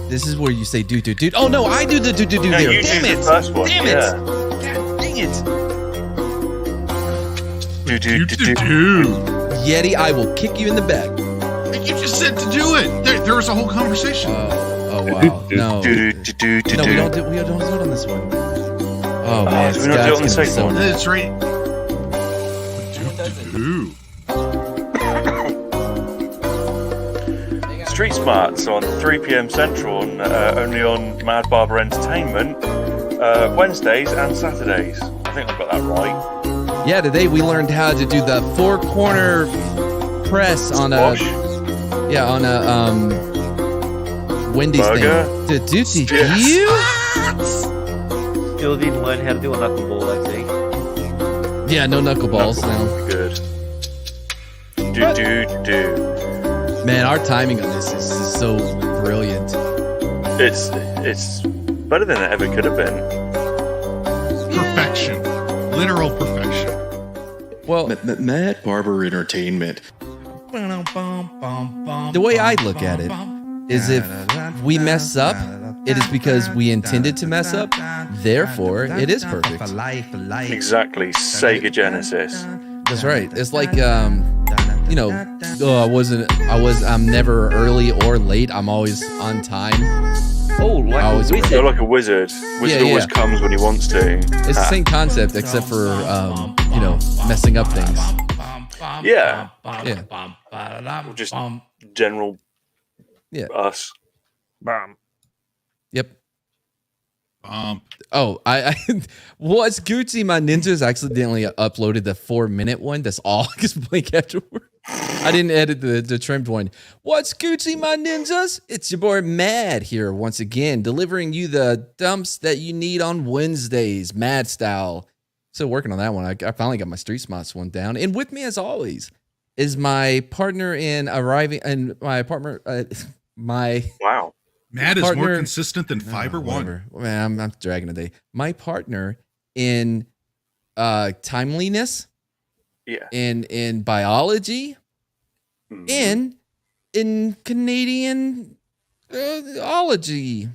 This is where you say do. Oh no, I do the do there. You Damn do it! the first one. Damn it! God dang it! Do. Yeti, I will kick you in the back. You just said to do it. There was a whole conversation. Oh wow. No, we don't do it on this one. Oh man, do we not do it on the second one? That's right. Do. Street Smarts on 3 p.m. Central, and only on Mad Barber Entertainment, Wednesdays and Saturdays. I think I've got that right. Yeah, today we learned how to do the four-corner press on a Wendy's burger. thing. Did you? Still didn't learn how to do a knuckleball, I think. Yeah, no knuckleballs. No. Good. Do. Man, our timing on this is so brilliant. It's better than it ever could have been. Perfection. Literal perfection. Well, Mad Barber Entertainment. the way I look at it is if we mess up, it is because we intended to mess up. Therefore, it is perfect. Exactly. Sega Genesis. That's right. It's like I'm never early or late. I'm always on time. Oh, like a wizard. You're like a wizard. Wizard always comes when he wants to. It's the same concept except for messing up things. Yeah. Just general. Yeah. Us. Yep. Oh, I what's Gucci? My ninjas accidentally uploaded the 4-minute one. That's all I just blink afterward. I didn't edit the trimmed one. What's Gucci, my ninjas? It's your boy Mad here once again, delivering you the dumps that you need on Wednesdays, Mad style. Still working on that one. I finally got my Street Smarts one down. And with me, as always, is my partner in arriving and my apartment. Wow. Mad is partner, more consistent than Fiber One. Man, I'm dragging a day. My partner in timeliness, in biology, in Canadian ology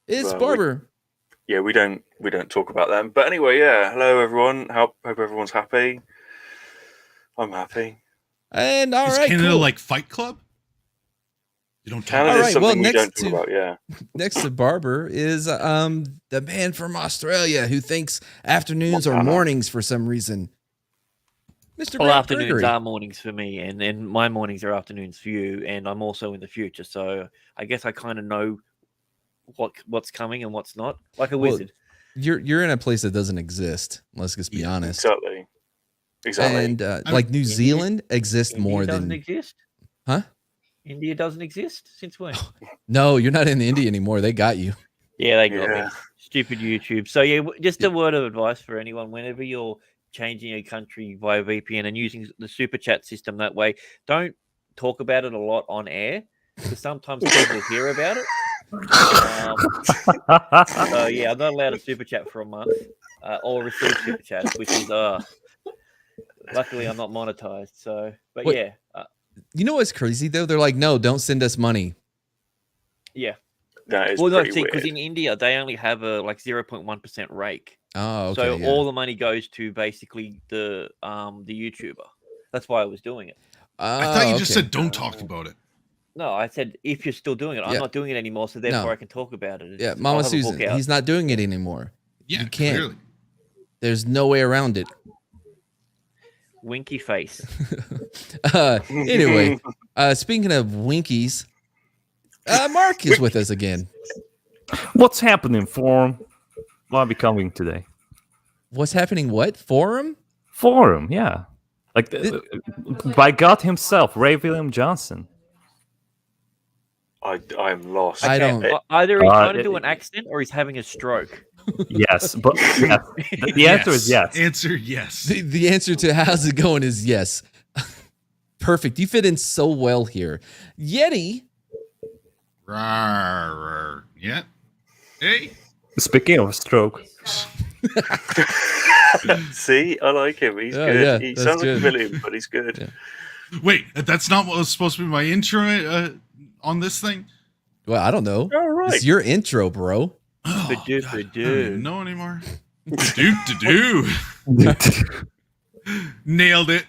is Barber. We don't talk about them. But anyway, hello everyone. Hope everyone's happy. I'm happy. And all is right, Canada cool. like Fight Club? You don't talk Canada's about. something we don't talk about, next to Barber is the man from Australia who thinks afternoons are mornings for some reason. Mr. Well, Grant afternoons Gregory. are mornings for me, and then my mornings are afternoons for you, and I'm also in the future, so I guess I kind of know what's coming and what's not, like a wizard. You're in a place that doesn't exist. Let's just be honest. Exactly. And like New Zealand exists India more doesn't than exist. Huh? India doesn't exist since when? No, you're not in India anymore. They got you. Yeah, they got me. Stupid YouTube. So just a word of advice for anyone: whenever you're changing a country via VPN and using the super chat system that way, don't talk about it a lot on air because sometimes people hear about it. So I'm not allowed a super chat for a month or receive super chats, which is luckily I'm not monetized. So, but Wait, you know what's crazy though? They're like, no, don't send us money. Yeah. That is because in India they only have a 0.1% rake. Oh, okay. So all the money goes to basically the YouTuber. That's why I was doing it. I thought you just said don't talk about it. No, I said if you're still doing it, I'm not doing it anymore, so therefore I can talk about it. Yeah, Mama Susan, he's not doing it anymore. Yeah, you can't. Clearly. There's no way around it. Winky face. Anyway, speaking of winkies, Mark is with us again. What's happening, Forum? What are we coming today? What's happening? What? Forum? Forum, yeah. Like by God himself, Ray William Johnson. I'm lost. I don't. Either he's trying to do an accent or he's having a stroke. Yes, but the answer is yes. Answer yes. The answer to how's it going is yes. Perfect. You fit in so well here. Yeti. Yeah. Hey. Speaking of stroke. See, I like him. He's good. Yeah, he sounds like a villain, but he's good. Yeah. Wait, that's not what was supposed to be my intro on this thing? Well, I don't know. All right. It's your intro, bro. Oh, Ba-do, God, I don't ba-do. even know anymore. Do. Nailed it.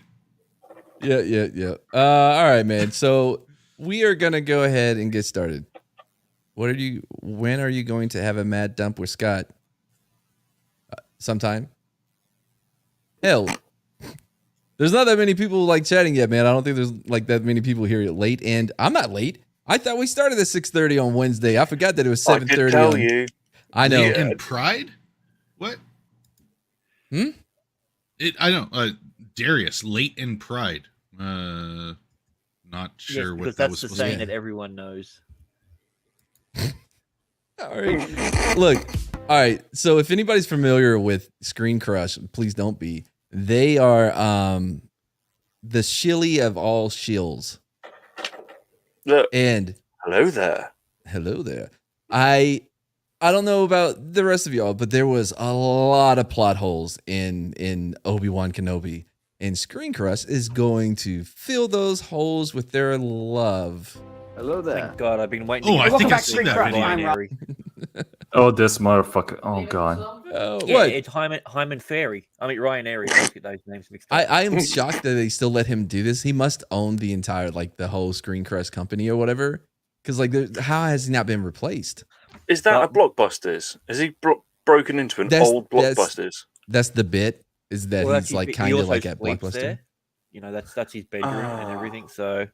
Yeah. All right, man. So we are gonna go ahead and get started. When are you going to have a mad dump with Scott? Sometime. Hell, there's not that many people like chatting yet, man. I don't think there's like that many people here late, and I'm not late. I thought we started at 6:30 on Wednesday. I forgot that it was 7:30. I can tell you. I know. Yeah. And Pride? What? Hmm? I don't. Darius, late in Pride. Not sure Yes, what because that that's was the supposed to saying be. that everyone knows. All right. Look. All right. So if anybody's familiar with Screen Crush, please don't be. They are the shilly of all shills. Look, And hello there. hello there. I don't know about the rest of y'all, but there was a lot of plot holes in Obi-Wan Kenobi. And Screen Crush is going to fill those holes with their love. Hello there. Thank God, I've been waiting. Oh, to I get think back I've to seen that Ryan video. I'm Airy. Oh, this motherfucker. Oh, God. Oh, Yeah, what? it's Hyman Fairy. I mean Ryan Airy. Don't get those names mixed up. I am shocked that they still let him do this. He must own the entire, like, the whole Screen Crush company or whatever. Because, like, how has he not been replaced? Is that a Blockbusters? Has he broken into an old Blockbusters? That's the bit, is that Well, he's, like, kind of like at sleeps Blockbuster. there. You know, that's his bedroom and everything. So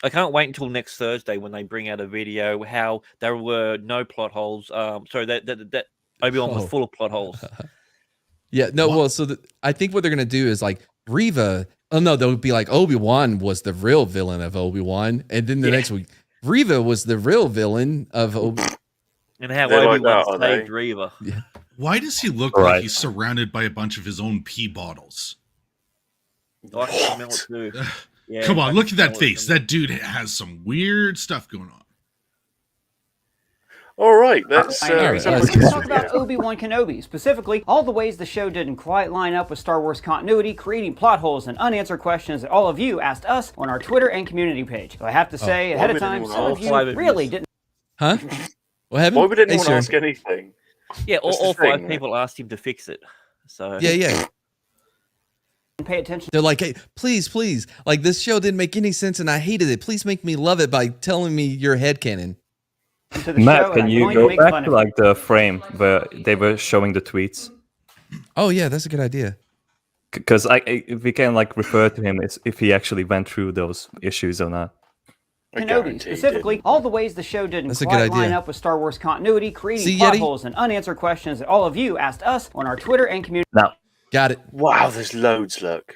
I can't wait until next Thursday when they bring out a video how there were no plot holes. Sorry, that Obi-Wan was full of plot holes. Yeah, no, well, so I think what they're going to do is, like, Reva, oh, no, they'll be like, Obi-Wan was the real villain of Obi-Wan. And then the next week, Reva was the real villain of Obi-Wan. And how They're like Obi-Wan that, are saved they? Reva. Yeah. Why does he look Right. like he's surrounded by a bunch of his own pee bottles? I can smell it too. Yeah, Come I on, can look at that smell it face. from- That dude has some weird stuff going on. All right, let's. let's Let's talk about Obi-Wan Kenobi. Specifically, all the ways the show didn't quite line up with Star Wars continuity, creating plot holes and unanswered questions that all of you asked us on our Twitter and community page. So I have to say ahead of time, some of you really didn't Huh? What happened? Why would anyone Hey, sure. ask anything? Yeah, That's the all five thing, people asked him to fix it. So Yeah. pay attention They're like, hey, please. Like, this show didn't make any sense and I hated it. Please make me love it by telling me your headcanon. to the Matt, show, and can I'm you going to go make back fun to of like the frame where they were showing the tweets? Oh, yeah, that's a good idea. Because we can like refer to him as if he actually went through those issues or not. Kenobi. Specifically, all the ways the show didn't That's a good quite line idea. up with Star Wars continuity, creating See, plot Yeti? holes and unanswered questions that all of you asked us on our Twitter and community. Now, Got it. Wow, there's loads. Look.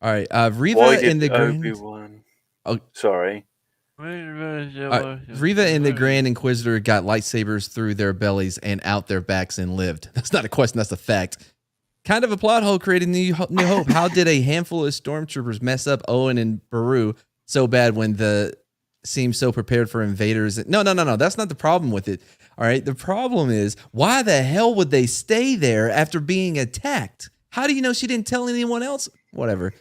All right. Reva Why in the did Grand... Obi-Wan? Oh. Sorry. Reva and the Grand Inquisitor got lightsabers through their bellies and out their backs and lived. That's not a question. That's a fact. Kind of a plot hole created New Hope. How did a handful of stormtroopers mess up Owen and Beru so bad when the seemed so prepared for invaders? No. That's not the problem with it. All right. The problem is, why the hell would they stay there after being attacked? How do you know she didn't tell anyone else? Whatever.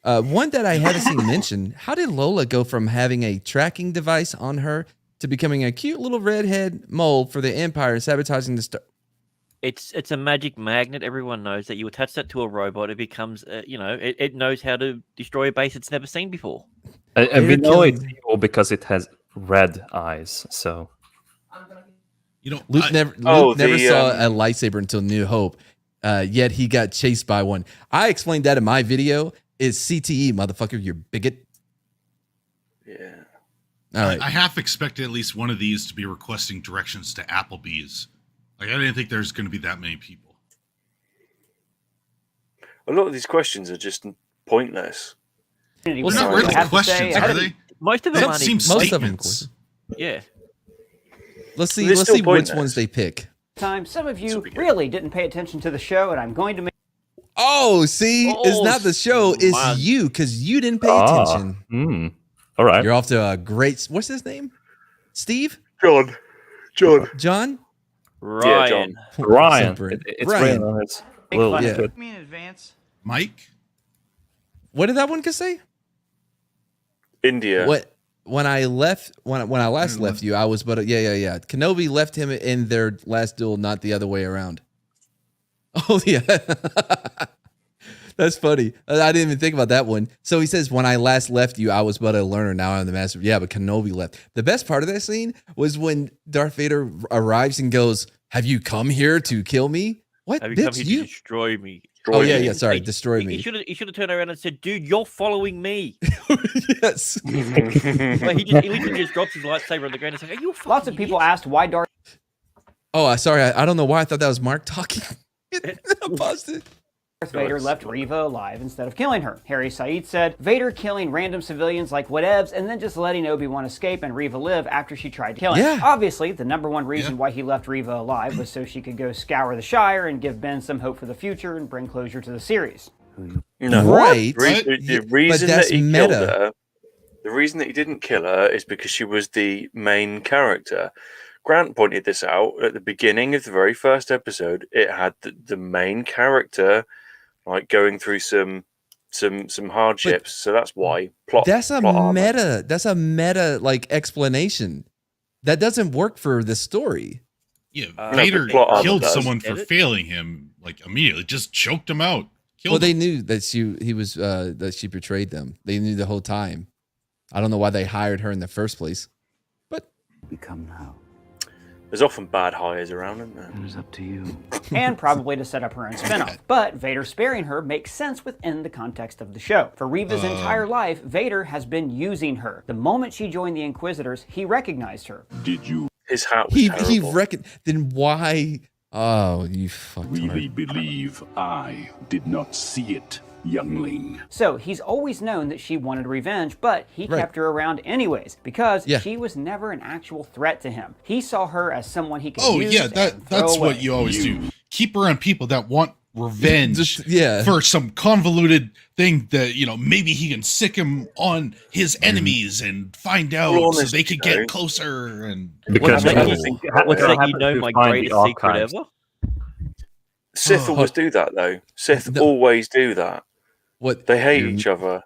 One that I haven't seen mentioned. How did Lola go from having a tracking device on her to becoming a cute little redhead mole for the Empire and sabotaging the star? it's a magic magnet. Everyone knows that you attach that to a robot, it becomes, it knows how to destroy a base it's never seen before. and we They're know killing- it's evil because it has red eyes. So You know, Luke never saw a lightsaber until New Hope, yet he got chased by one. I explained that in my video. It's CTE, motherfucker, you bigot. Yeah. All right. I half expected at least one of these to be requesting directions to Applebee's. Like, I didn't think there's going to be that many people. A lot of these questions are just pointless. Well, They're no, not I really have to questions, say, are they? Most of them Some aren't seem even, Most of them, statements. yeah. Let's see. They're Let's still see which pointless. ones they pick. Time, some of you This'll be good. really didn't pay attention to the show, and I'm going to make Oh, see, it's not the show. It's man. you because you didn't pay attention. All right. You're off to a great. What's his name? Steve? John. John? Ryan. Ryan. Super. It's Ryan. written on his little fun of kid. me in advance. Mike? What did that one say? India. What? When I last left you, I was but yeah. Kenobi left him in their last duel, not the other way around. Oh yeah, that's funny. I didn't even think about that one. So he says, "When I last left you, I was but a learner. Now I'm the master." Yeah, but Kenobi left. The best part of that scene was when Darth Vader arrives and goes, "Have you come here to kill me? What? Have you come here to destroy me?" Oh yeah. Sorry, destroy me. He should have turned around and said, "Dude, you're following me." Yes. Like, he literally just drops his lightsaber on the ground and says, "Are you?" Lots of people asked why Darth Oh, sorry. I don't know why I thought that was Mark talking. I paused it. Vader left Reva alive instead of killing her. Harry Said said, Vader killing random civilians like whatevs and then just letting Obi-Wan escape and Reva live after she tried to kill him. Yeah. Obviously, the number one reason why he left Reva alive was so she could go scour the Shire and give Ben some hope for the future and bring closure to the series. No. Right. The reason that he killed her, the reason that he didn't kill her is because she was the main character. Grant pointed this out at the beginning of the very first episode. It had the main character like going through some hardships, so that's why plot. That's a plot meta. armor. That's a meta like explanation. That doesn't work for the story. Yeah, Vader plot armor killed does. someone for failing him like immediately, just choked him out. Well, they knew that that she betrayed them. They knew the whole time. I don't know why they hired her in the first place, but become now. There's often bad hires around, isn't there? It is up to you. And probably to set up her own spinoff. But Vader sparing her makes sense within the context of the show. For Reva's entire life, Vader has been using her. The moment she joined the Inquisitors, he recognized her. Did you His hat was terrible. he reckoned. Then why? Oh, you fucked really believe I did not see it, youngling? So he's always known that she wanted revenge, but he kept her around anyways because she was never an actual threat to him. He saw her as someone he could use and that's throw away. what you always do. Keep around people that want revenge yeah. for some convoluted thing that, you know, maybe he can sick him on his enemies and find out so they could get closer. And Because What's that? You know, my greatest secret ever. Sith always do that, though. Sith always do that. What? They hate each other.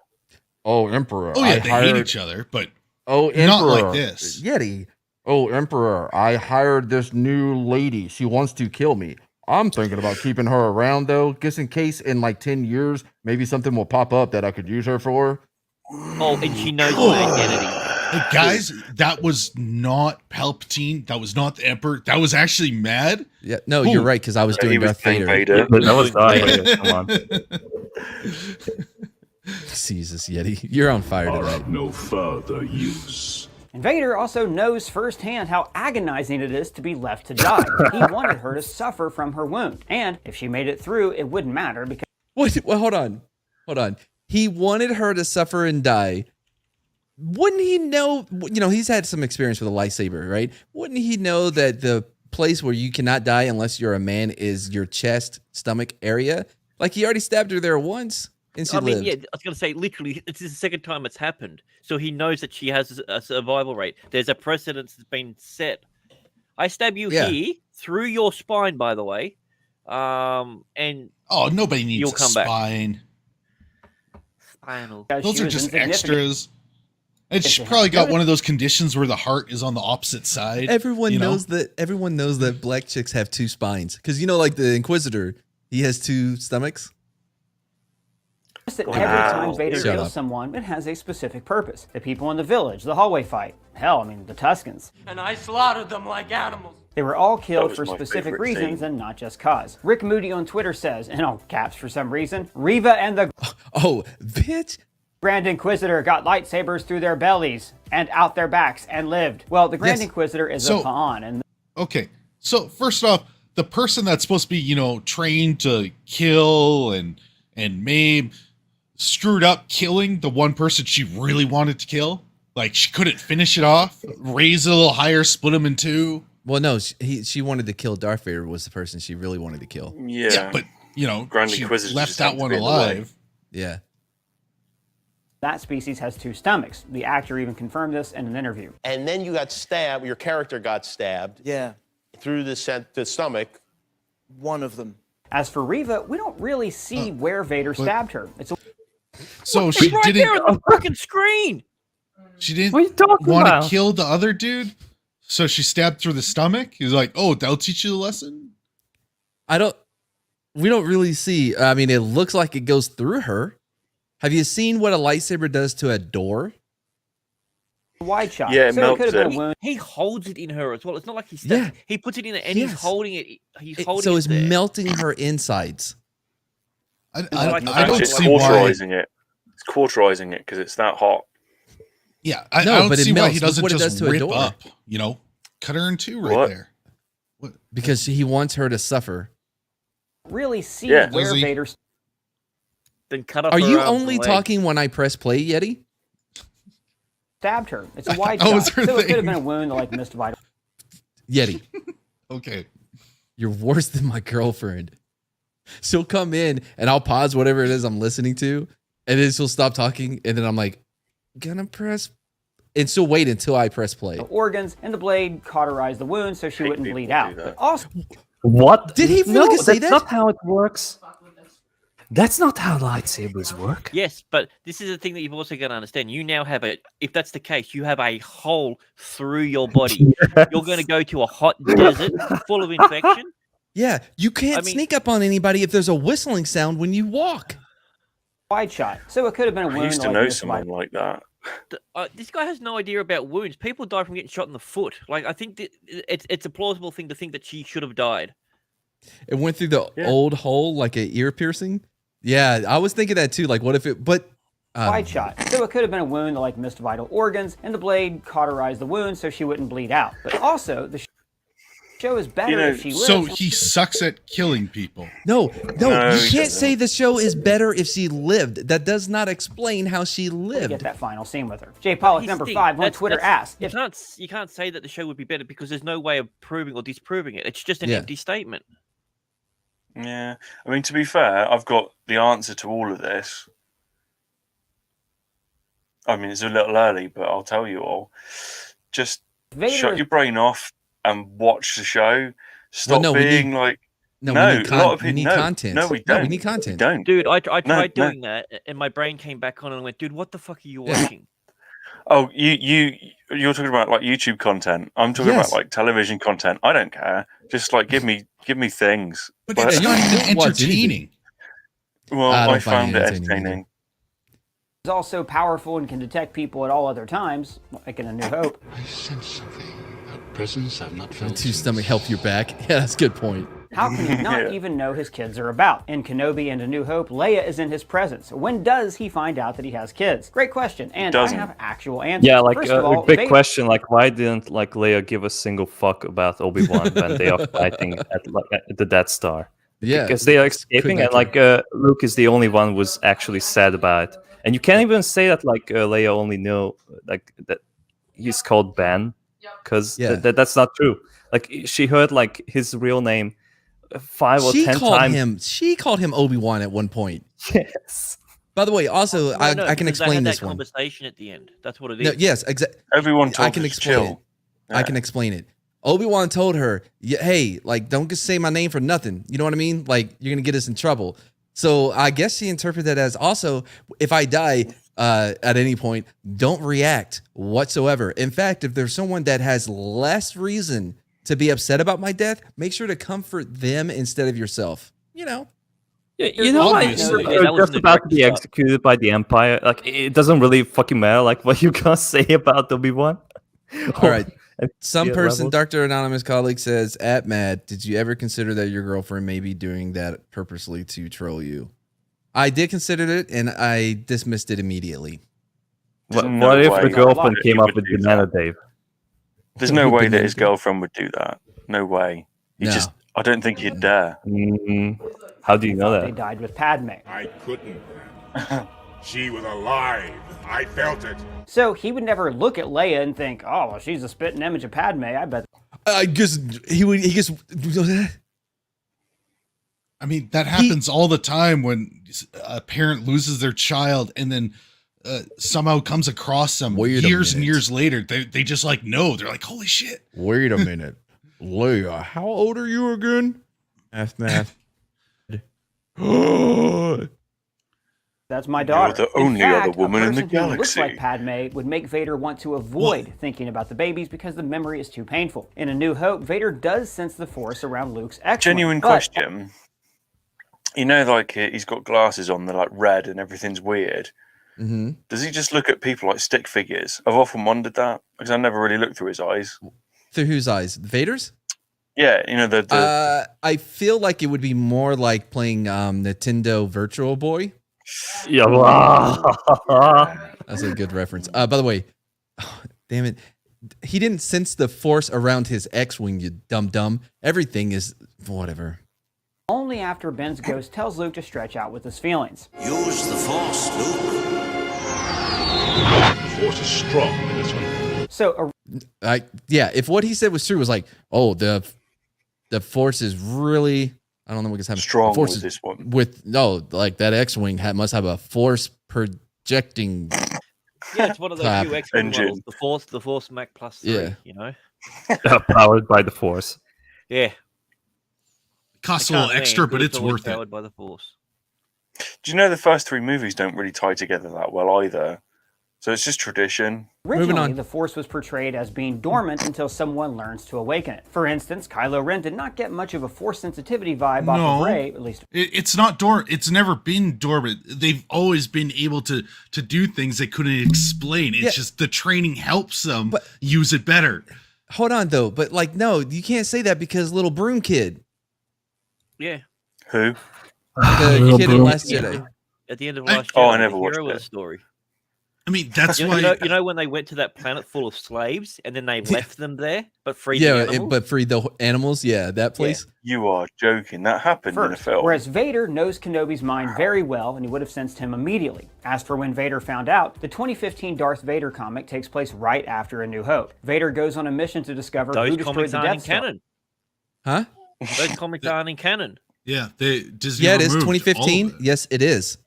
Oh, Emperor. Oh yeah, they hate each other, but Emperor, not like this. Yeti. Oh, Emperor, I hired this new lady. She wants to kill me. I'm thinking about keeping her around, though, just in case in like 10 years, maybe something will pop up that I could use her for. Oh, and she knows my identity. Hey, guys, that was not Palpatine. That was not the Emperor. That was actually Mad. Yeah, no, you're right, because I was doing Darth Vader. That was Vader. Come on. Jesus, Yeti. You're on fire tonight. No further use. And Vader also knows firsthand how agonizing it is to be left to die. He wanted her to suffer from her wound. And if she made it through, it wouldn't matter because... Wait, well, hold on. He wanted her to suffer and die. Wouldn't he know, you know, he's had some experience with a lightsaber, right? Wouldn't he know that the place where you cannot die unless you're a man is your chest, stomach area? Like, he already stabbed her there once. And she lived. Yeah, I was going to say, literally, it's the second time it's happened. So he knows that she has a survival rate. There's a precedence that's been set. I stab you here, through your spine, by the way. And nobody needs you'll a come back. spine. Spinal. Those are just extras. And she probably got one of those conditions where the heart is on the opposite side. Everyone knows that black chicks have two spines. Because, you know, like the Inquisitor, he has two stomachs. That every time Vader kills someone, it has a specific purpose. The people in the village, the hallway fight, hell, the Tuscans. And I slaughtered them like animals. They were all killed for specific reasons and not just cause. Rick Moody on Twitter says, in all caps for some reason, Reva and the bitch. Grand Inquisitor got lightsabers through their bellies and out their backs and lived. Well, the Grand Inquisitor is a pawn. And okay, so first off, the person that's supposed to be, you know, trained to kill and maim screwed up killing the one person she really wanted to kill. Like, she couldn't finish it off, raise it a little higher, split him in two. Well, no, she wanted to kill Darth Vader was the person she really wanted to kill. Yeah, but, you know, Grand she Inquisitor left that one alive. Yeah. that species has two stomachs. The actor even confirmed this in an interview. And then you got stabbed, your character got stabbed. Yeah. Through the stomach. One of them. As for Reva, we don't really see where Vader stabbed her. It's so she right didn't there on the freaking screen. She didn't What are you talking want about? to kill the other dude, so she stabbed through the stomach. He's like, "Oh, that'll teach you the lesson." We don't really see. I mean, it looks like it goes through her. Have you seen what a lightsaber does to a door? Wide shot. Yeah, it so it could have melts been a wound. He holds it in her as well. It's not like he's Yeah. he puts it in it and he's Yes. holding it. He's holding So it it's there. melting her insides. I like- don't It's see why. cauterizing it. It's cauterizing it because it's that hot. Yeah, I No, don't but it see why melts. he Look doesn't what it does just to a rip door. up. Cut her in two right What? there. What? Because he wants her to suffer. Really see Yeah. where Does he? Vader Then cut off Are her you arms only and legs. talking when I press play, Yeti? stabbed her. It's a wide That was shot. her So it could have thing. been a wound that like missed vital. Yeti, Okay. you're worse than my girlfriend. She'll come in and I'll pause whatever it is I'm listening to, and then she'll stop talking, and then I'm like, gonna press, and she'll wait until I press play. organs, and the blade cauterized the wound so she Hate wouldn't people bleed who out. do that. But also, What? Did he No, fucking say that's that? not how it works. That's not how lightsabers work. Yes, but this is the thing that you've also got to understand. You now have if that's the case, you have a hole through your body. You're going to go to a hot desert full of infection. Yeah, you can't sneak up on anybody if there's a whistling sound when you walk. wide shot. So it could have been a I wound used that to like know missed someone vital. like that. This guy has no idea about wounds. People die from getting shot in the foot. Like I think that it's a plausible thing to think that she should have died. It went through the old hole like an ear piercing. Yeah, I was thinking that too. Like, what if it? But Wide shot. So it could have been a wound that like missed vital organs, and the blade cauterized the wound so she wouldn't bleed out. But also, the show is better if she lives. So he sucks at killing people. No, No, you he can't doesn't. say the show is better if she lived. That does not explain how she to get lived. that final scene with her. J. Pollock Here's number the thing, 5 on that's- Twitter that's- asked you can't say that the show would be better because there's no way of proving or disproving it. It's just an Yeah. empty statement. Yeah. I mean, to be fair, I've got the answer to all of this. I mean, it's a little early, but I'll tell you all. Just Vader shut is- your brain off and watch the show. Stop no, we being need- like, No, no, we need, a lot of we people need no, content. No, we No, don't. we need We content. don't. Dude, I tried No. doing that, and my brain came back on and went, "Dude, what the fuck are you Yeah. watching?" Oh, you're talking about like YouTube content. I'm talking Yes. about like television content. I don't care. Just like give me things. But But- it's not even don't watch anything. entertaining. Well, I don't I find found it it entertaining either. entertaining. is also powerful and can detect people at all other times, like in A New Hope. I sense something. A presence I've not felt. To stomach help your back. Yeah, that's a good point. How can he not Yeah. even know his kids are about? In Kenobi and A New Hope, Leia is in his presence. When does he find out that he has kids? Great question, and I doesn't. have actual answers. Yeah, like First of all, a big Vader- question. Like, why didn't like Leia give a single fuck about Obi-Wan when they are fighting at the Death Star? Yeah, Because they are escaping, and like Luke is the only one who's actually sad about it. And you can't even say that like Leia only know like that he's called Ben, because Yeah. that's not true. Like she heard like his real name 5 or 10 times. She called him Obi-Wan at one point. Yes. By the way, also No, I no, can because they explain had this that one. conversation at the end. That's what it is. No, yes, exactly. Everyone I told can us to explain it. chill. I Yeah. can explain it. Obi-Wan told her, hey, like, don't just say my name for nothing. You know what I mean? Like, you're going to get us in trouble. So I guess she interpreted that as also, if I die at any point, don't react whatsoever. In fact, if there's someone that has less reason to be upset about my death, make sure to comfort them instead of yourself. You know? You know, like, Obviously. you're That was just in the about to be director's cut. executed by the Empire. Like, it doesn't really fucking matter, like, what you gonna say about Obi-Wan. All right. Some Yeah, person, rebels. Dr. Anonymous colleague says, at Matt, did you ever consider that your girlfriend may be doing that purposely to troll you? I did consider it, and I dismissed it immediately. What, No what if way the girlfriend that he came up would with do Banana that. Dave? There's no way that Banana his Dave. girlfriend would do that. No way. He No. just. I don't think he'd dare. How do you know They that? died with Padme. I couldn't. She was alive. I felt it. So he would never look at Leia and think, oh, well, she's a spitting image of Padme. I bet. I guess he just. I mean, that happens all the time when a parent loses their child and then somehow comes across them Wait a years and minute. years later. They just like know. They're like, holy shit. Wait a minute. Leia, how old are you again? Math. That That's my daughter. You're the only fact, other woman a in the person who looks galaxy. like Padme would make Vader want to avoid thinking about the babies because the memory is too painful. In A New Hope, Vader does sense the Force around Luke's X-Wing. Genuine question. You know, like he's got glasses on, they're like red and everything's weird. Mm-hmm. Does he just look at people like stick figures? I've often wondered that because I never really looked through his eyes. Through whose eyes? Vader's? Yeah, you know the I feel like it would be more like playing Nintendo Virtual Boy. Yeah, That's a good reference. By the way, damn it, he didn't sense the Force around his X-wing. You dumb. Everything is whatever. Only after Ben's ghost tells Luke to stretch out with his feelings. Use the Force, Luke. The Force is strong in this one. So, if what he said was true, was like, oh, the Force is really, I don't know what's happening. strong Force with is this one. like that X-wing must have a Force projecting. Yeah, it's one of those Crap. new X-Wing Engine. models, the Force Mac Plus 3, Yeah. you know? powered by the Force. Yeah. Costs a They little can't extra, land, but it's always worth it. powered by the Force. Do you know the first three movies don't really tie together that well either? So it's just tradition. originally, on. the Force was portrayed as being dormant until someone learns to awaken it. For instance, Kylo Ren did not get much of a Force sensitivity vibe off of Rey, at least. It's not dormant. It's never been dormant. They've always been able to do things they couldn't explain. It's just the training helps them use it better. Hold on though, but like, no, you can't say that because little Broom Kid, Yeah. Who? the kid in Last Jedi. At the end of last Oh, year, I never the watched hero of it. the story. I mean, that's You why. you know when they went to that planet full of slaves and then they left them there, but freed the Yeah, animals? but free the animals. Yeah, that place. You are joking. That happened in a First, film. whereas Vader knows Kenobi's mind very well and he would have sensed him immediately. As for when Vader found out, the 2015 Darth Vader comic takes place right after A New Hope. Vader goes on a mission to discover Those who destroyed comics the aren't in Death Star. canon. Huh? Those comics aren't in canon. Yeah, Disney. Yeah, it is. removed all 2015. of it. Yes, it is.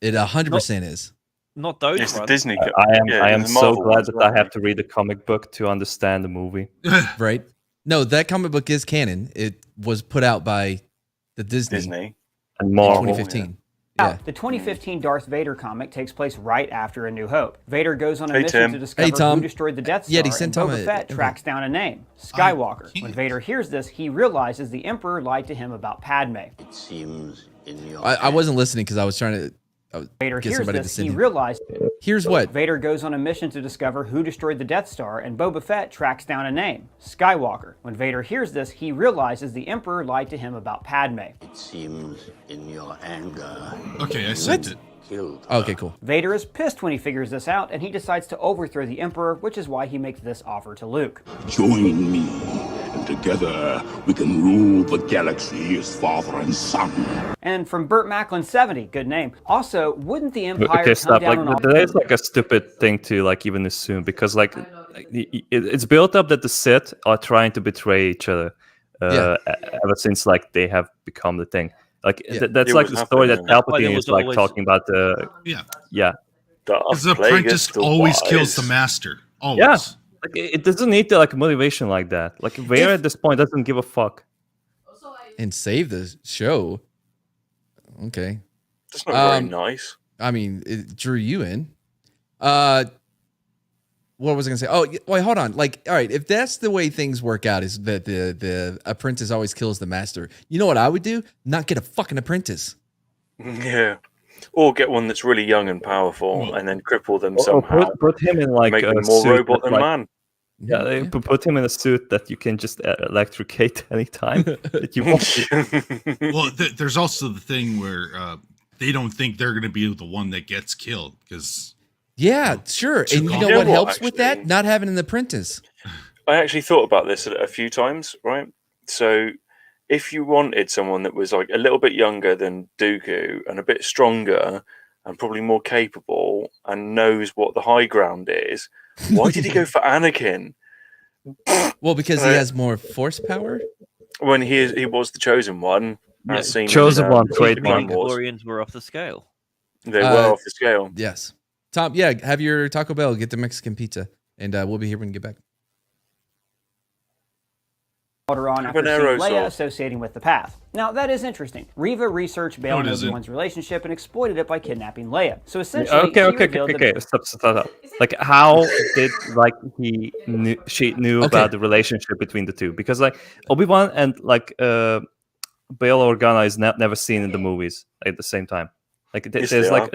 It 100% is. Not those It's the ones. Disney. I am the so Marvel glad ones, that I right? have to read the comic book to understand the movie. Right? No, that comic book is canon. It was put out by the Disney And in Marvel. 2015. Now, Yeah. the 2015 Darth Vader comic takes place right after A New Hope. Vader goes on a Hey, mission Tim. to discover Tom. who destroyed the Death Star, Yeah, he and sent Tom Boba a- Fett okay. tracks down a name, Skywalker. can't. When Vader hears this, he realizes the Emperor lied to him about Padme. It seems in your I wasn't listening because I was trying to Vader get hears somebody to this, send he him. realized Here's what. Vader goes on a mission to discover who destroyed the Death Star, and Boba Fett tracks down a name, Skywalker. When Vader hears this, he realizes the Emperor lied to him about Padme. it seems in your anger. Okay, I sent it. Killed. Okay, cool. Vader is pissed when he figures this out, and he decides to overthrow the Emperor, which is why he makes this offer to Luke. Join me, and together we can rule the galaxy as father and son. And from Burt Macklin 70, good name. Also, wouldn't the Empire Okay, come stop. down Like on that is like a stupid thing to like even assume because like it's built up that the Sith are trying to betray each other ever since like they have become the thing. Like Yeah. that's It like was the story that happening. Well, there Palpatine was is like always- talking about the Yeah, yeah. because the apprentice always kills the master. Always. Yeah. Like it doesn't need the like motivation like that. Like Vader at this point doesn't give a fuck. And save the show. Okay. That's not very Um, nice. I mean, it drew you in. What was I gonna say? Oh, wait, hold on. Like, all right, if that's the way things work out, is that the apprentice always kills the master. You know what I would do? Not get a fucking apprentice. Yeah. Or get one that's really young and powerful and then cripple them Or somehow. put him in like Make a them more suit robot that, than like, man. Yeah, they put him in a suit that you can just electrocute anytime that you want to. Well, there's also the thing where they don't think they're going to be the one that gets killed because. Yeah, sure. And you know what helps with that? Not having an apprentice. I actually thought about this a few times, right? So if you wanted someone that was like a little bit younger than Dooku and a bit stronger and probably more capable and knows what the high ground is, why did he go for Anakin? Well, because he has more force power. When he was the chosen one. Yeah, as seen chosen in, one, The great one. Mandalorians were off the scale. They were off the scale. Yes. Tom, yeah, have your Taco Bell, get the Mexican pizza, and we'll be here when you get back. on after seeing Leia associating with the path. Now, that is interesting. Reva researched Bail and Obi-Wan's relationship and exploited it by kidnapping Leia. So essentially, okay. Stop. Like, how did she knew about the relationship between the two? Because like Obi-Wan and like Bail Organa is never seen in the movies at the same time. Like there's like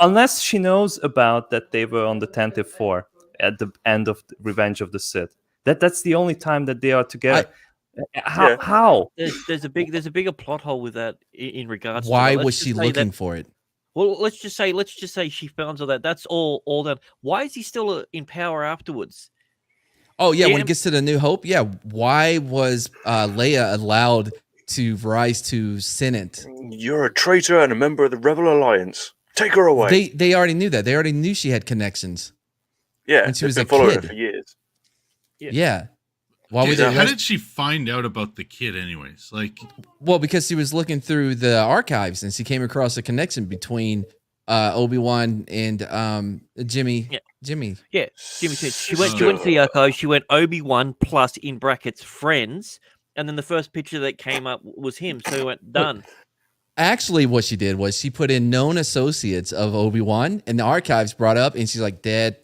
unless she knows about that they were on the Tantive 4 at the end of Revenge of the Sith. That's the only time that they are together. How? There's a bigger plot hole with that in regards. Why to was she looking for it? Well, let's just say she found all that. That's all that. Why is he still in power afterwards? Oh yeah, when it gets to the New Hope, yeah. Why was Leia allowed to rise to Senate? You're a traitor and a member of the Rebel Alliance. Take her away. They already knew that. They already knew she had connections. Yeah, when she was been a following kid her for years. Yeah. How did she find out about the kid, anyways? Like, well, because she was looking through the archives and she came across a connection between Obi-Wan and Jimmy. Yeah. Jimmy. She went to the archives. She went Obi-Wan plus in brackets friends, and then the first picture that came up was him. So it went done. Actually, what she did was she put in known associates of Obi-Wan, and the archives brought up, and she's like, dead,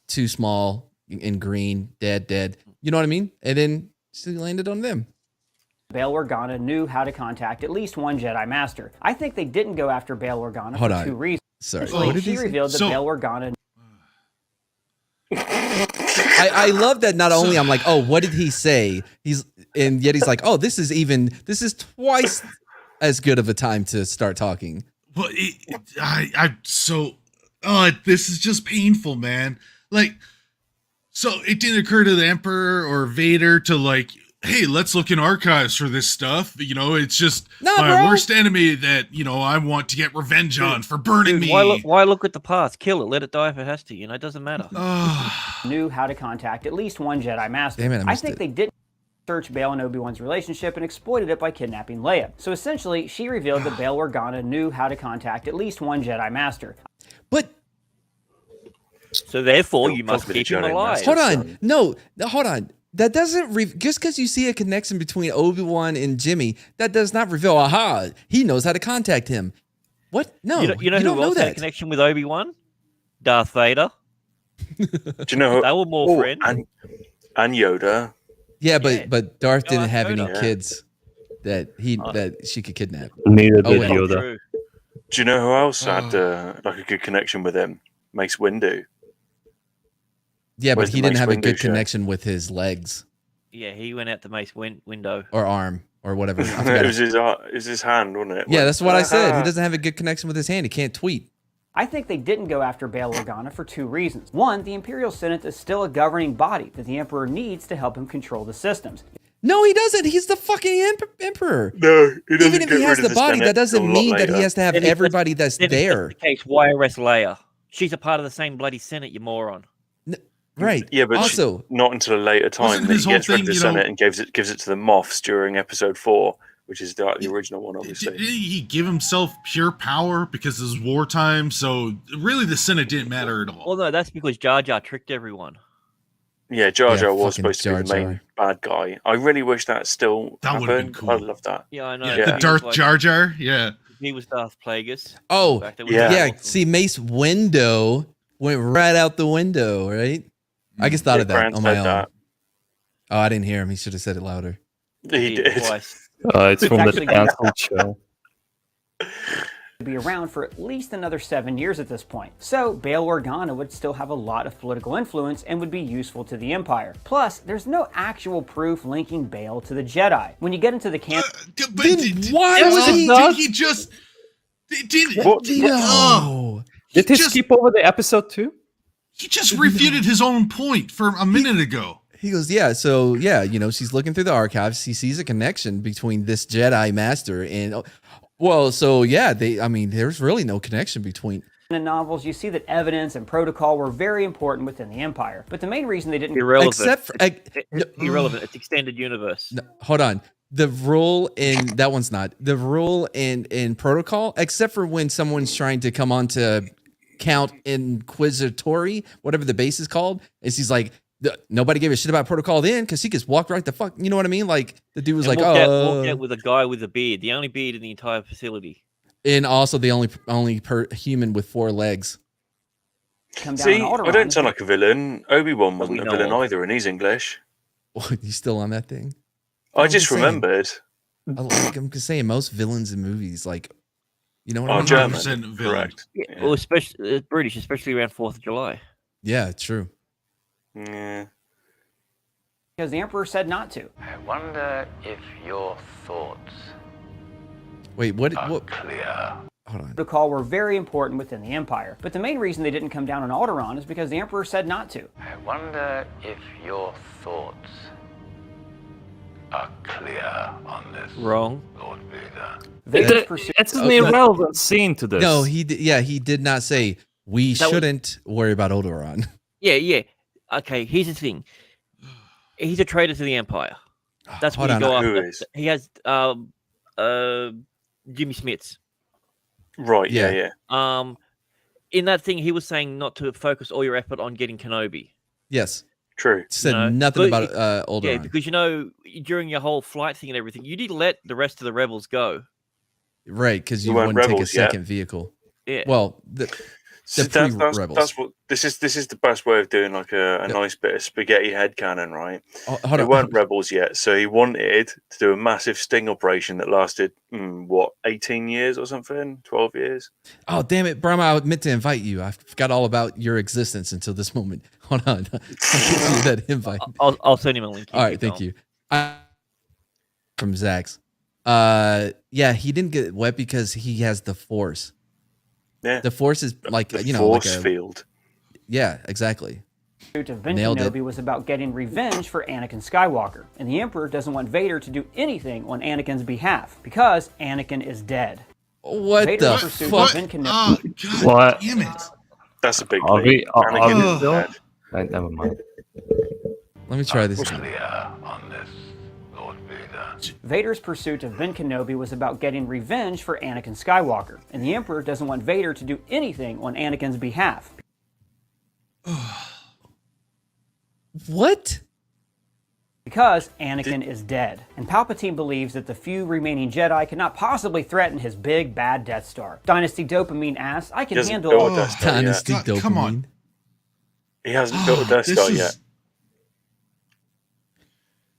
too small, in green, dead. You know what I mean? And then she landed on them. Bail Organa knew how to contact at least one Jedi Master. I think they didn't go after Bail Organa for two reasons. Sorry. She revealed that Bail Organa... I love that not only I'm like, oh, what did he say? And yet he's like, oh, this is twice as good of a time to start talking. But this is just painful, man. Like, so it didn't occur to the Emperor or Vader to like, hey, let's look in archives for this stuff. You know, it's just my worst enemy that, you know, I want to get revenge on for burning me. Why look at the past? Kill it. Let it die if it has to. You know, it doesn't matter. Knew how to contact at least one Jedi Master. Damn it, I think they didn't search Bail and Obi-Wan's relationship and exploited it by kidnapping Leia. So essentially, she revealed that Bail Organa knew how to contact at least one Jedi Master. But... So therefore, you must keep him alive. Hold on. No, hold on. That doesn't just because you see a connection between Obi-Wan and Jimmy, that does not reveal. Aha, he knows how to contact him. What? No, you know who else had a connection with Obi-Wan? Darth Vader. Do you know they were more friends? And Yoda. Yeah, but Darth didn't have any kids that she could kidnap. Neither did Yoda. True. Do you know who else had like a good connection with him? Mace Windu. Yeah, but he didn't have a good connection with his legs. Yeah, he went out the Mace window. Or arm, or whatever. It was his hand, wasn't it? Yeah, that's what I said. He doesn't have a good connection with his hand. He can't tweet. I think they didn't go after Bail Organa for two reasons. One, the Imperial Senate is still a governing body that the Emperor needs to help him control the systems. No, he doesn't. He's the fucking Emperor. No, he doesn't. Even if he has the body, that doesn't mean that he has to have everybody that's there. If that's the case, why arrest Leia? She's a part of the same bloody Senate, you moron. Right. Yeah, but also not until a later time that he gets rid of the Senate and gives it to the Moffs during Episode 4, which is the original one, obviously. Did he give himself pure power because it was wartime? So really, the Senate didn't matter at all. Well, no, that's because Jar Jar tricked everyone. Yeah, Jar Jar was supposed to be the main bad guy. I really wish that still happened. Would have been cool. I love that. Yeah, I know. Yeah, the Darth Jar Jar. Yeah, he was Darth Plagueis. Oh, yeah. See, Mace Windu went right out the window, right? I just thought of that on my own. Oh, I didn't hear him. He should have said it louder. He did. It's from the canceled show. Be around for at least another 7 years at this point. So Bail Organa would still have a lot of political influence and would be useful to the Empire. Plus, there's no actual proof linking Bail to the Jedi. When you get into the camp, why was he? Did he just? Did he skip over the episode 2? He just refuted his own point for a minute ago. He goes, yeah, so, yeah, you know, she's looking through the archives. He sees a connection between this Jedi Master and, well, so, yeah, there's really no connection between. In the novels, you see that evidence and protocol were very important within the Empire. But the main reason they didn't... Irrelevant. Except for... irrelevant. It's extended universe. No, hold on. The rule in... That one's not. The rule in protocol, except for when someone's trying to come on to... Count Inquisitory, whatever the base is called, is he's like, Nobody gave a shit about protocol then because he just walked right the fuck. You know what I mean? Like the dude was And like, walked out with a guy with a beard, the only beard in the entire facility, and also the only human with 4 legs. See, I don't sound like a villain. Obi-Wan wasn't a villain either, and he's English. You still on that thing? I just remembered. I'm just saying, most villains in movies, like, you know what I mean? German, correct. Yeah. Well, especially British, especially around 4th of July. Yeah, true. Yeah. Because the Emperor said not to. I wonder if your thoughts Wait, what? clear. Hold on. Protocol were very important within the Empire, but the main reason they didn't come down on Alderaan is because the Emperor said not to. I wonder if your thoughts are clear on this. Wrong. Lord Vader's It's an irrelevant scene to this. No, he did not say we shouldn't worry about Alderaan. Yeah. Okay, here's the thing. He's a traitor to the Empire. That's what Hold you go on. after. Who is? He has Jimmy Smits. Right, yeah. In that thing, he was saying not to focus all your effort on getting Kenobi. Yes. True. Said nothing about Alderaan. Yeah, because during your whole flight thing and everything, you did let the rest of the rebels go. Right, because you weren't wouldn't take a rebels yet. second vehicle. Yeah. Well, So that's what this is the best way of doing like a nice bit of spaghetti headcanon, right? Hold They on. weren't rebels yet, so he wanted to do a massive sting operation that lasted 18 years or something, 12 years. Oh, damn it, Brahma, I meant to invite you. I forgot all about your existence until this moment. Hold on. I'll give you that invite. I'll send him a link. All right, thank you. From Zax. Yeah, he didn't get wet because he has the Force. Yeah. The Force is like, the force force field. Yeah, exactly. of Ben Nailed Kenobi it. was about getting revenge for Anakin Skywalker, and the Emperor doesn't want Vader to do anything on Anakin's behalf because Anakin is dead. What Vader's the pursuit fuck? of Ben Kenobi. Oh, God What? damn it. That's a big Are leap. we? Are Anakin we is still? dead. Right, never mind. Let me try this again. on this, Lord Vader. Vader's pursuit of Ben Kenobi was about getting revenge for Anakin Skywalker, and the Emperor doesn't want Vader to do anything on Anakin's behalf. What? Because Anakin is dead, and Palpatine believes that the few remaining Jedi cannot possibly threaten his big bad Death Star. Dynasty Dopamine asks, I can Doesn't handle build all a Death Star yet. Dynasty God, dopamine. come on. He hasn't built a Death This Star is- yet.